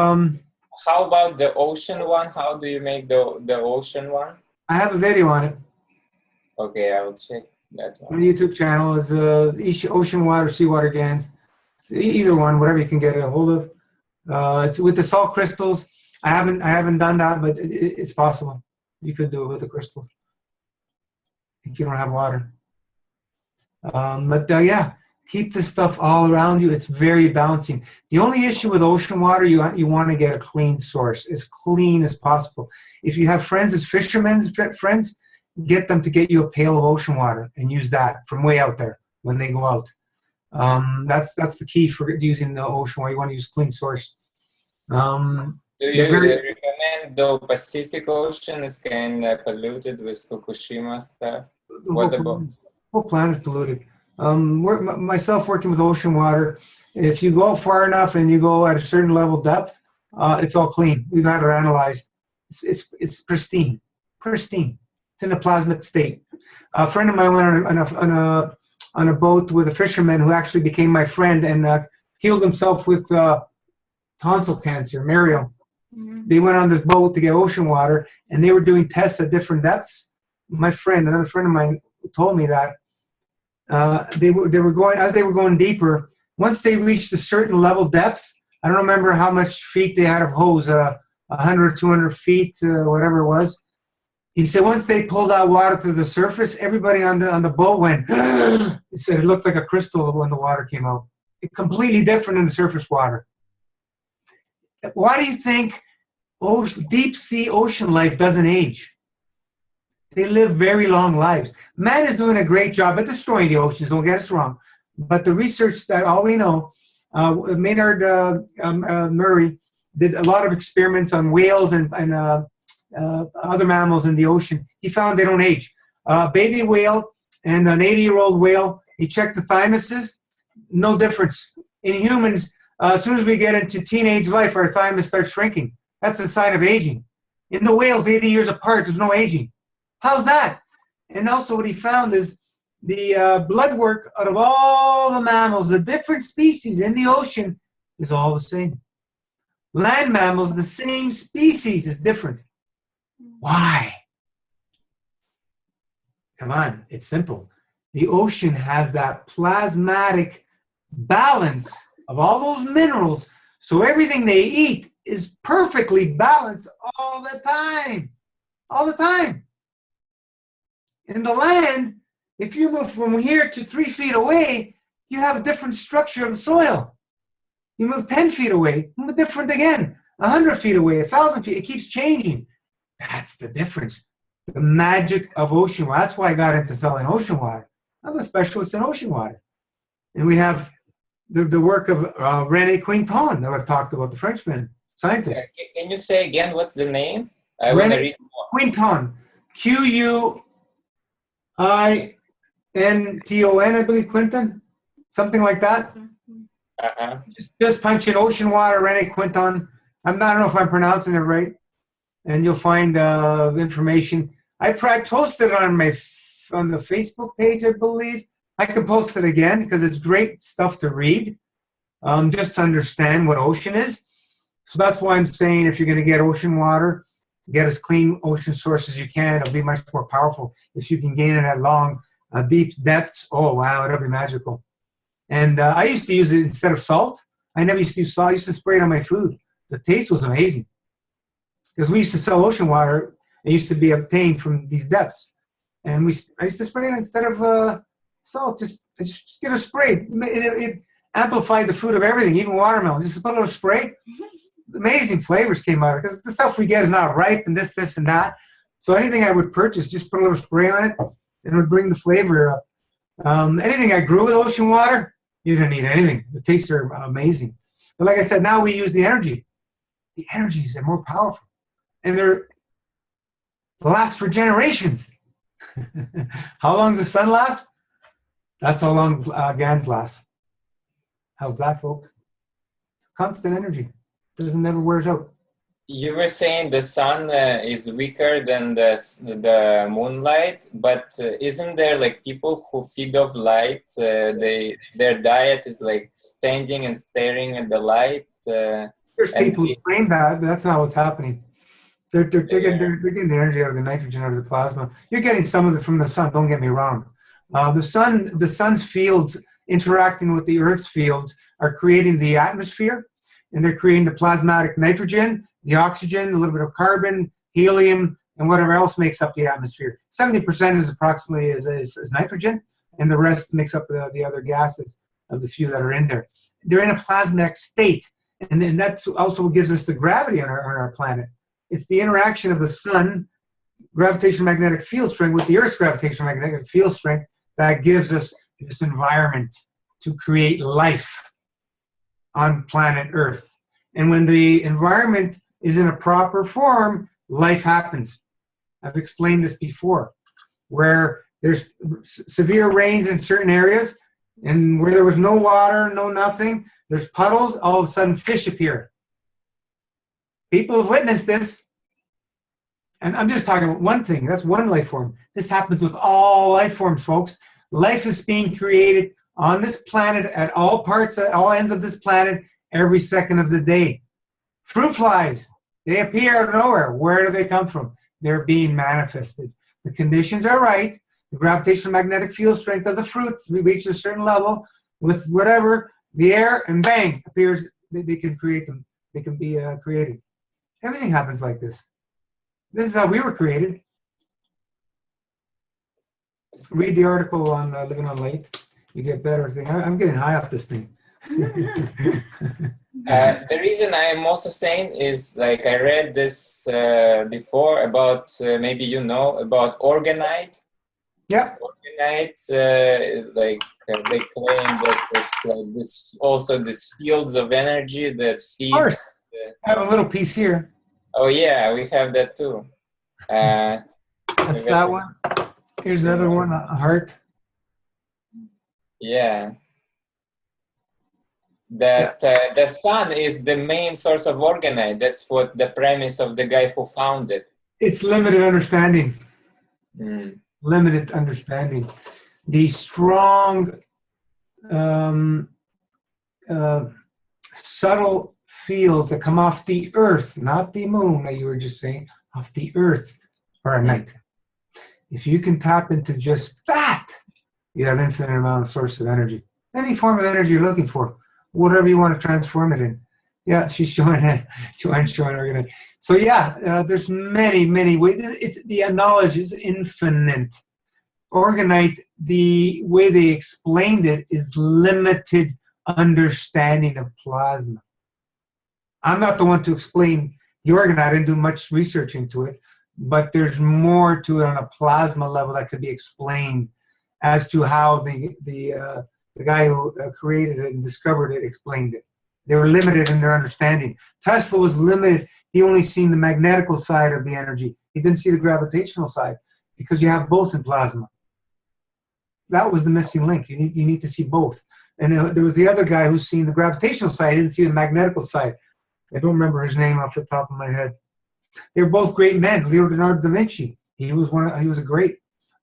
how about the ocean one? How do you make the ocean one? I have a video on it. Okay, I will check that one. My YouTube channel is ocean water, seawater GANs. Either one, whatever you can get a hold of. It's with the salt crystals. I haven't done that, but it's possible. You could do it with the crystals if you don't have water. Yeah, keep this stuff all around you. It's very balancing. The only issue with ocean water, you want to get a clean source, as clean as possible. If you have friends as fishermen, friends, get them to get you a pail of ocean water and use that from way out there when they go out. That's the key for using the ocean water. You want to use clean source. Do you recommend the Pacific Ocean is kind of polluted with Fukushima stuff? What about? The whole planet is polluted. Myself working with ocean water, if you go far enough and you go at a certain level depth, it's all clean. We've had it analyzed. It's pristine. It's in a plasmic state. A friend of mine went on a boat with a fisherman who actually became my friend and healed himself with tonsil cancer, Mario. Mm-hmm. They went on this boat to get ocean water, and they were doing tests at different depths. Another friend of mine told me that they were going deeper. Once they reached a certain level depth, I don't remember how much feet they had of hose, 100, 200 feet, whatever it was. He said once they pulled out water to the surface, everybody on the boat went. He said it looked like a crystal when the water came out. It's completely different than the surface water. Why do you think deep sea ocean life doesn't age? They live very long lives. Man is doing a great job at destroying the oceans, don't get us wrong. But the research that all we know, Maynard Murray did a lot of experiments on whales and other mammals in the ocean. He found they don't age. Baby whale and an 80-year-old whale, he checked the thymuses, no difference. In humans, as soon as we get into teenage life, our thymus starts shrinking. That's a sign of aging. In the whales, 80 years apart, there's no aging. How's that? And also what he found is the blood work out of all the mammals, the different species in the ocean, is all the same. Land mammals, the same species, is different. Why? Come on, it's simple. The ocean has that plasmatic balance of all those minerals, so everything they eat is perfectly balanced all the time. All the time. In the land, if you move from here to 3 feet away, you have a different structure of the soil. You move 10 feet away, different again. 100 feet away, 1,000 feet, it keeps changing. That's the difference. The magic of ocean water. That's why I got into selling ocean water. I'm a specialist in ocean water. And we have the work of René Quinton that I've talked about, the Frenchman, scientist. Can you say again, what's the name? I want to read more. Quinton. Quinton, I believe, Quinton. something like that. Uh-huh. Just punch in ocean water, Rene Quinton. I don't know if I'm pronouncing it right, and you'll find information. I posted it on the Facebook page, I believe. I can post it again because it's great stuff to read, just to understand what ocean is. So that's why I'm saying if you're going to get ocean water, get as clean ocean source as you can. It'll be much more powerful if you can gain it at long, deep depths. Oh wow, it'll be magical. And I used to use it instead of salt. I never used to use salt. I used to spray it on my food. The taste was amazing because we used to sell ocean water. It used to be obtained from these depths, and I used to spray it instead of salt. Just get a spray. It amplified the food of everything, even watermelon. Just put a little spray. Amazing flavors came out because the stuff we get is not ripe and this and that. So anything I would purchase, just put a little spray on it, and it would bring the flavor up. Anything I grew with ocean water, you didn't need anything. The tastes are amazing. But like I said, now we use the energy. The energies are more powerful, and they last for generations. How long does the sun last? That's how long GANs last. How's that, folks? Constant energy. Never wears out. You were saying the sun is weaker than the moonlight, but isn't there like people who feed off light? Their diet is like standing and staring at the light. There's people who claim that, but that's not what's happening. They're getting the energy out of the nitrogen out of the plasma. You're getting some of it from the sun. Don't get me wrong. The sun's fields interacting with the Earth's fields are creating the atmosphere, and they're creating the plasmatic nitrogen, the oxygen, a little bit of carbon, helium, and whatever else makes up the atmosphere. 70% is approximately is nitrogen, and the rest makes up the other gases of the few that are in there. They're in a plasmatic state, and then that's also what gives us the gravity on our planet. It's the interaction of the sun, gravitational magnetic field strength, with the Earth's gravitational magnetic field strength that gives us this environment to create life on planet Earth. And when the environment is in a proper form, life happens. I've explained this before, where there's severe rains in certain areas, and where there was no water, no nothing, there's puddles, all of a sudden fish appear. People have witnessed this. And I'm just talking about one thing. That's one life form. This happens with all life forms, folks. Life is being created on this planet at all parts, at all ends of this planet, every second of the day. Fruit flies, they appear out of nowhere. Where do they come from? They're being manifested. The conditions are right. The gravitational magnetic field strength of the fruit reaches a certain level with whatever, the air, and bang, appears. They can create them. They can be created. Everything happens like this. This is how we were created. Read the article on Living on Light. You get better. I'm getting high off this thing. The reason I am also saying is, like, I read this before about, maybe you know, about orgonite. Yep. Orgonite, they claim that it's like this, also this fields of energy that feed. Of course. I have a little piece here. Oh yeah, we have that too. That's that one. Here's another one, a heart. Yeah. That the sun is the main source of orgonite. That's what the premise of the guy who found it. It's limited understanding. Mm. Limited understanding. The strong, subtle fields that come off the Earth, not the moon that you were just saying, off the Earth, are at night. If you can tap into just that, you have infinite amount of source of energy. Any form of energy you're looking for, whatever you want to transform it in. Yeah, she's showing it. Joanne's showing organite. So yeah, there's many, many ways. The knowledge is infinite. Organite, the way they explained it is limited understanding of plasma. I'm not the one to explain the orgonite. I didn't do much research into it, but there's more to it on a plasma level that could be explained as to how the guy who created it and discovered it explained it. They were limited in their understanding. Tesla was limited. He only seen the magnetical side of the energy. He didn't see the gravitational side because you have both in plasma. That was the missing link. You need to see both. And there was the other guy who's seen the gravitational side. I didn't see the magnetical side. I don't remember his name off the top of my head. They were both great men. Leonardo da Vinci. He was a great.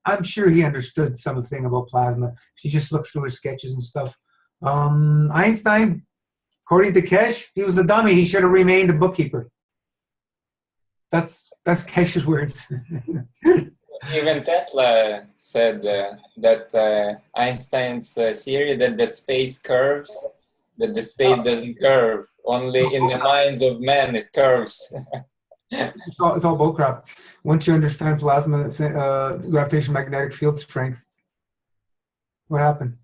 I'm sure he understood something about plasma. He just looked through his sketches and stuff. Einstein, according to Kesh, he was a dummy. He should have remained a bookkeeper. That's Kesh's words. Even Tesla said that Einstein's theory that the space curves, that the space doesn't curve. Only in the minds of men it curves. It's all bullcrap. Once you understand plasma, gravitational magnetic field strength, what happened?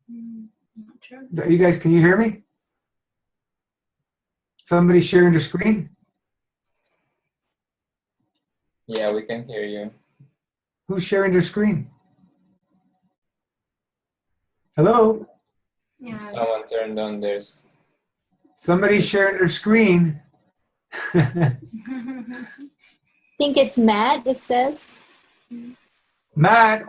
Not sure. You guys, can you hear me? Somebody sharing the screen? Yeah, we can hear you. Who's sharing their screen? Hello? Yeah. Someone turned on theirs. Somebody's sharing their screen. I think it's Matt, it says. Matt,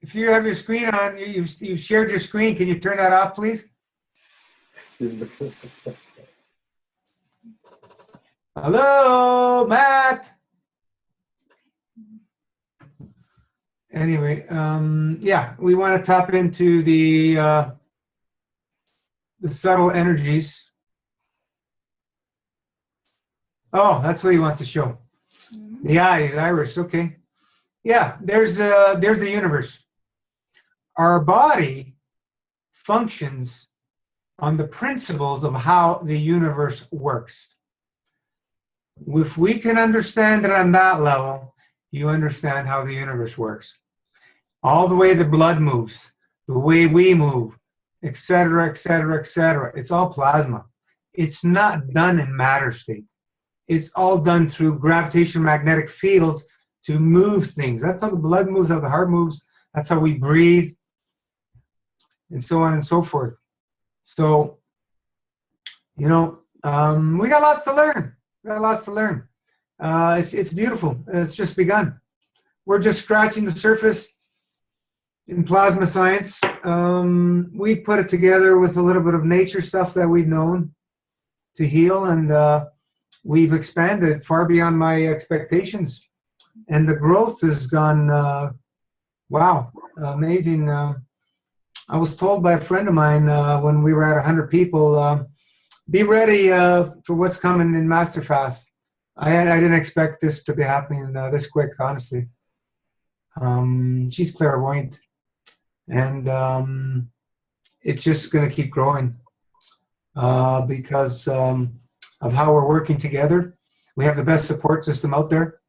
if you have your screen on, you've shared your screen. Can you turn that off, please? Hello, Matt. Anyway, yeah, we want to tap into the subtle energies. Oh, that's what he wants to show. The eye, the iris, okay. Yeah, there's the universe. Our body functions on the principles of how the universe works. If we can understand it on that level, you understand how the universe works. All the way the blood moves, the way we move, etc., etc., etc. It's all plasma. It's not done in matter state. It's all done through gravitational magnetic fields to move things. That's how the blood moves, how the heart moves. That's how we breathe, and so on and so forth. So, you know, we got lots to learn. We got lots to learn. It's beautiful. It's just begun. We're just scratching the surface in plasma science. We put it together with a little bit of nature stuff that we've known to heal, and we've expanded far beyond my expectations. And the growth has gone, wow, amazing. I was told by a friend of mine when we were at 100 people, be ready for what's coming in Master Fast. I didn't expect this to be happening this quick, honestly. She's clairvoyant, and it's just going to keep growing because of how we're working together. We have the best support system out there.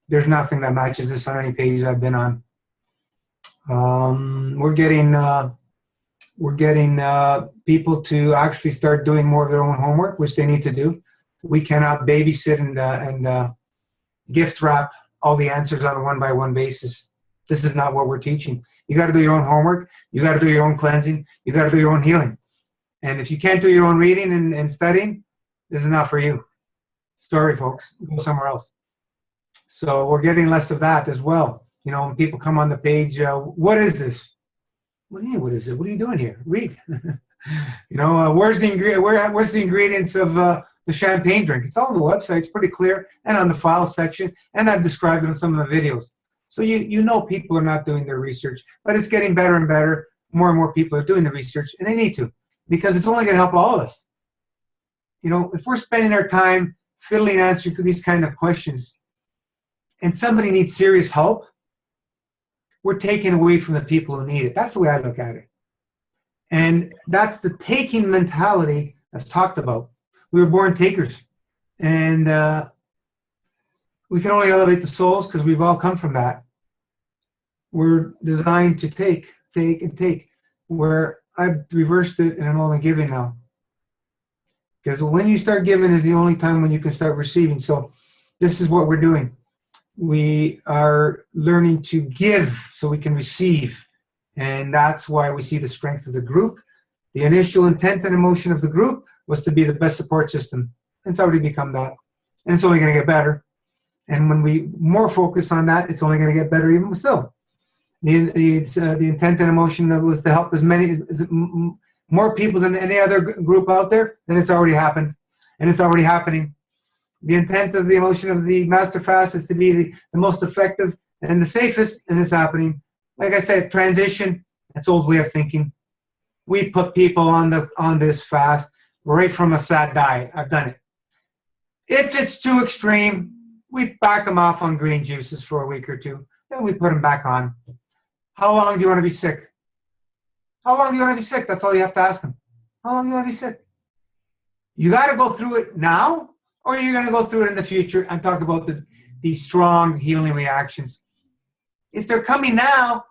There's nothing that matches this on any page I've been on. We're getting people to actually start doing more of their own homework, which they need to do. We cannot babysit and gift wrap all the answers on a one-by-one basis. This is not what we're teaching. You got to do your own homework. You got to do your own cleansing. You got to do your own healing. And if you can't do your own reading and studying, this is not for you. Sorry, folks. Go somewhere else. So we're getting less of that as well. You know, when people come on the page, what is this? What do you mean, what is it? What are you doing here? Read. You know, where's the ingredients of the champagne drink? It's all on the website. It's pretty clear, and on the file section, and I've described it in some of the videos. So you know people are not doing their research, but it's getting better and better. More and more people are doing the research, and they need to, because it's only going to help all of us. You know, if we're spending our time fiddling answering these kind of questions, and somebody needs serious help, we're taking away from the people who need it. That's the way I look at it. And that's the taking mentality I've talked about. We were born takers. And we can only elevate the souls because we've all come from that. We're designed to take, and take. Where I've reversed it and I'm only giving now. Because when you start giving is the only time when you can start receiving. So this is what we're doing. We are learning to give so we can receive. And that's why we see the strength of the group. The initial intent and emotion of the group was to be the best support system. It's already become that. And it's only going to get better. And when we more focus on that, it's only going to get better even so. The intent and emotion was to help as many, more people than any other group out there, and it's already happened, and it's already happening. The intent of the emotion of the Master Fast is to be the most effective and the safest, and it's happening. Like I said, transition, that's old way of thinking. We put people on this fast right from a sad diet. I've done it. If it's too extreme, we back them off on green juices for a week or two, then we put them back on. How long do you want to be sick? How long do you want to be sick? That's all you have to ask them. How long do you want to be sick? You got to go through it now, or you're going to go through it in the future and talk about these strong healing reactions. If they're coming now,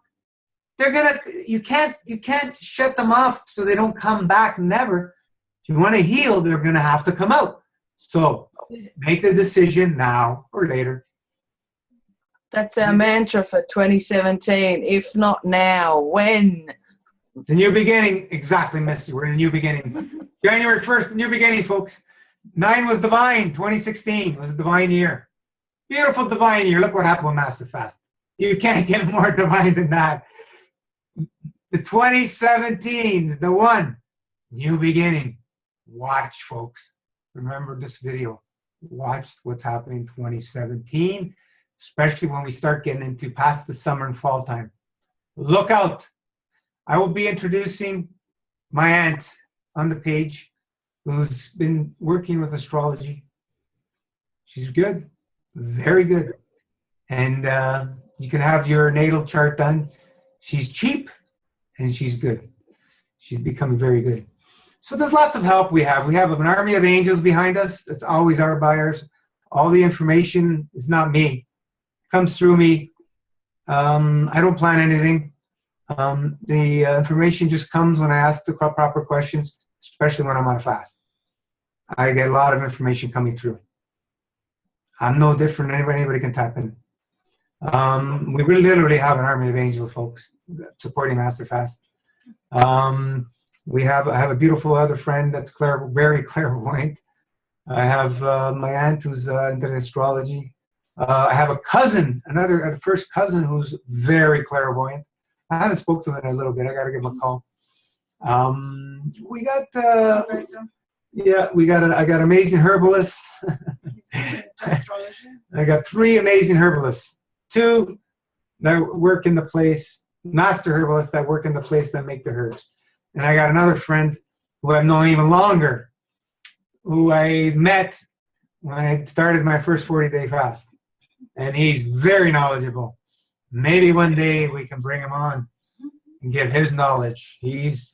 you can't shut them off so they don't come back, never. If you want to heal, they're going to have to come out. So make the decision now or later. That's our mantra for 2017. If not now, when? The new beginning. Exactly, Misty. We're in a new beginning. January 1st, new beginning, folks. 9 was divine. 2016 was a divine year. Beautiful divine year. Look what happened with Master Fast. You can't get more divine than that. The 2017, the one. New beginning. Watch, folks. Remember this video. Watch what's happening in 2017, especially when we start getting into past the summer and fall time. Look out. I will be introducing my aunt on the page who's been working with astrology. She's good, very good. And you can have your natal chart done. She's cheap and she's good. She's becoming very good. So there's lots of help we have. We have an army of angels behind us. It's always our buyers. All the information is not me. It comes through me. I don't plan anything. The information just comes when I ask the proper questions, especially when I'm on a fast. I get a lot of information coming through. I'm no different than anybody can tap in. We really literally have an army of angels, folks, supporting Master Fast. I have a beautiful other friend that's very clairvoyant. I have my aunt who's into astrology. I have a cousin, a first cousin who's very clairvoyant. I haven't spoken to him in a little bit. I got to give him a call. I got amazing herbalists. I got 3 amazing herbalists. 2 that work in the place, master herbalists that work in the place that make the herbs. And I got another friend who I've known even longer, who I met when I started my first 40-day fast. And he's very knowledgeable. Maybe one day we can bring him on and give his knowledge. He's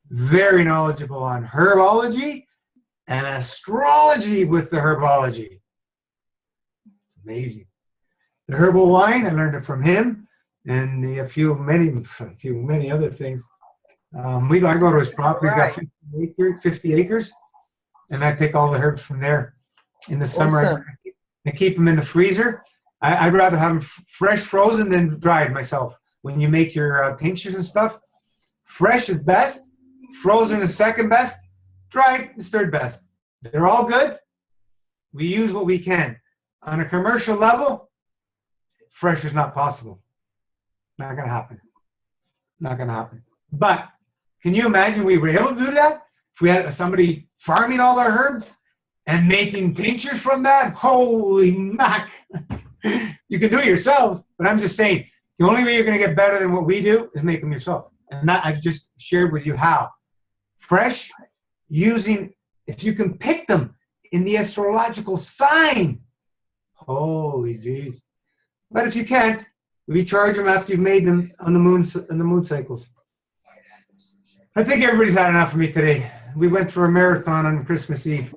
very knowledgeable on herbology and astrology with the herbology. It's amazing. The herbal wine, I learned it from him, and many other things. I go to his property. He's got 50 acres, and I pick all the herbs from there. In the summer, Awesome. I keep them in the freezer. I'd rather have them fresh frozen than dried myself. When you make your tinctures and stuff, fresh is best, frozen is second best, dried is third best. They're all good. We use what we can. On a commercial level, fresh is not possible. Not going to happen. Not going to happen. But can you imagine we were able to do that? If we had somebody farming all our herbs and making tinctures from that, holy mac. You can do it yourselves, but I'm just saying, the only way you're going to get better than what we do is make them yourself. And that I've just shared with you how. Fresh, if you can pick them in the astrological sign, holy jeez. But if you can't, we charge them after you've made them on the moon cycles. I think everybody's had enough of me today. We went for a marathon on Christmas Eve.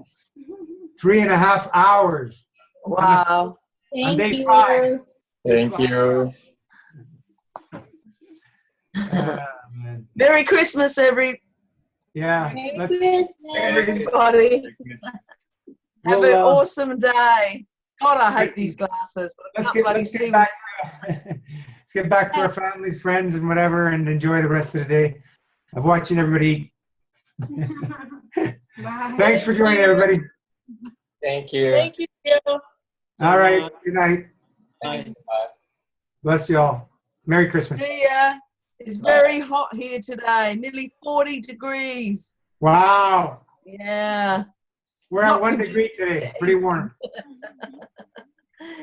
3.5 hours. Wow. Thank you. 5. Thank you. Man. Merry Christmas, Yeah. Merry let's- Christmas. everybody. Have an awesome day. God, I hate these glasses. But I Let's can't bloody get see back. Let's get back to our families, friends, and whatever, and enjoy the rest of the day of watching everybody. Bye. Thanks for joining, everybody. Thank you. Thank you. All right. Good night. Thanks. Bless you all. Merry Christmas. See ya. It's very hot here today, nearly 40 degrees. Wow. Yeah. We're at Not 1 condu- degree today. Pretty warm.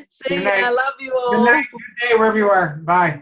See Good ya. night. Love you all. Good night. Good day wherever you are. Bye.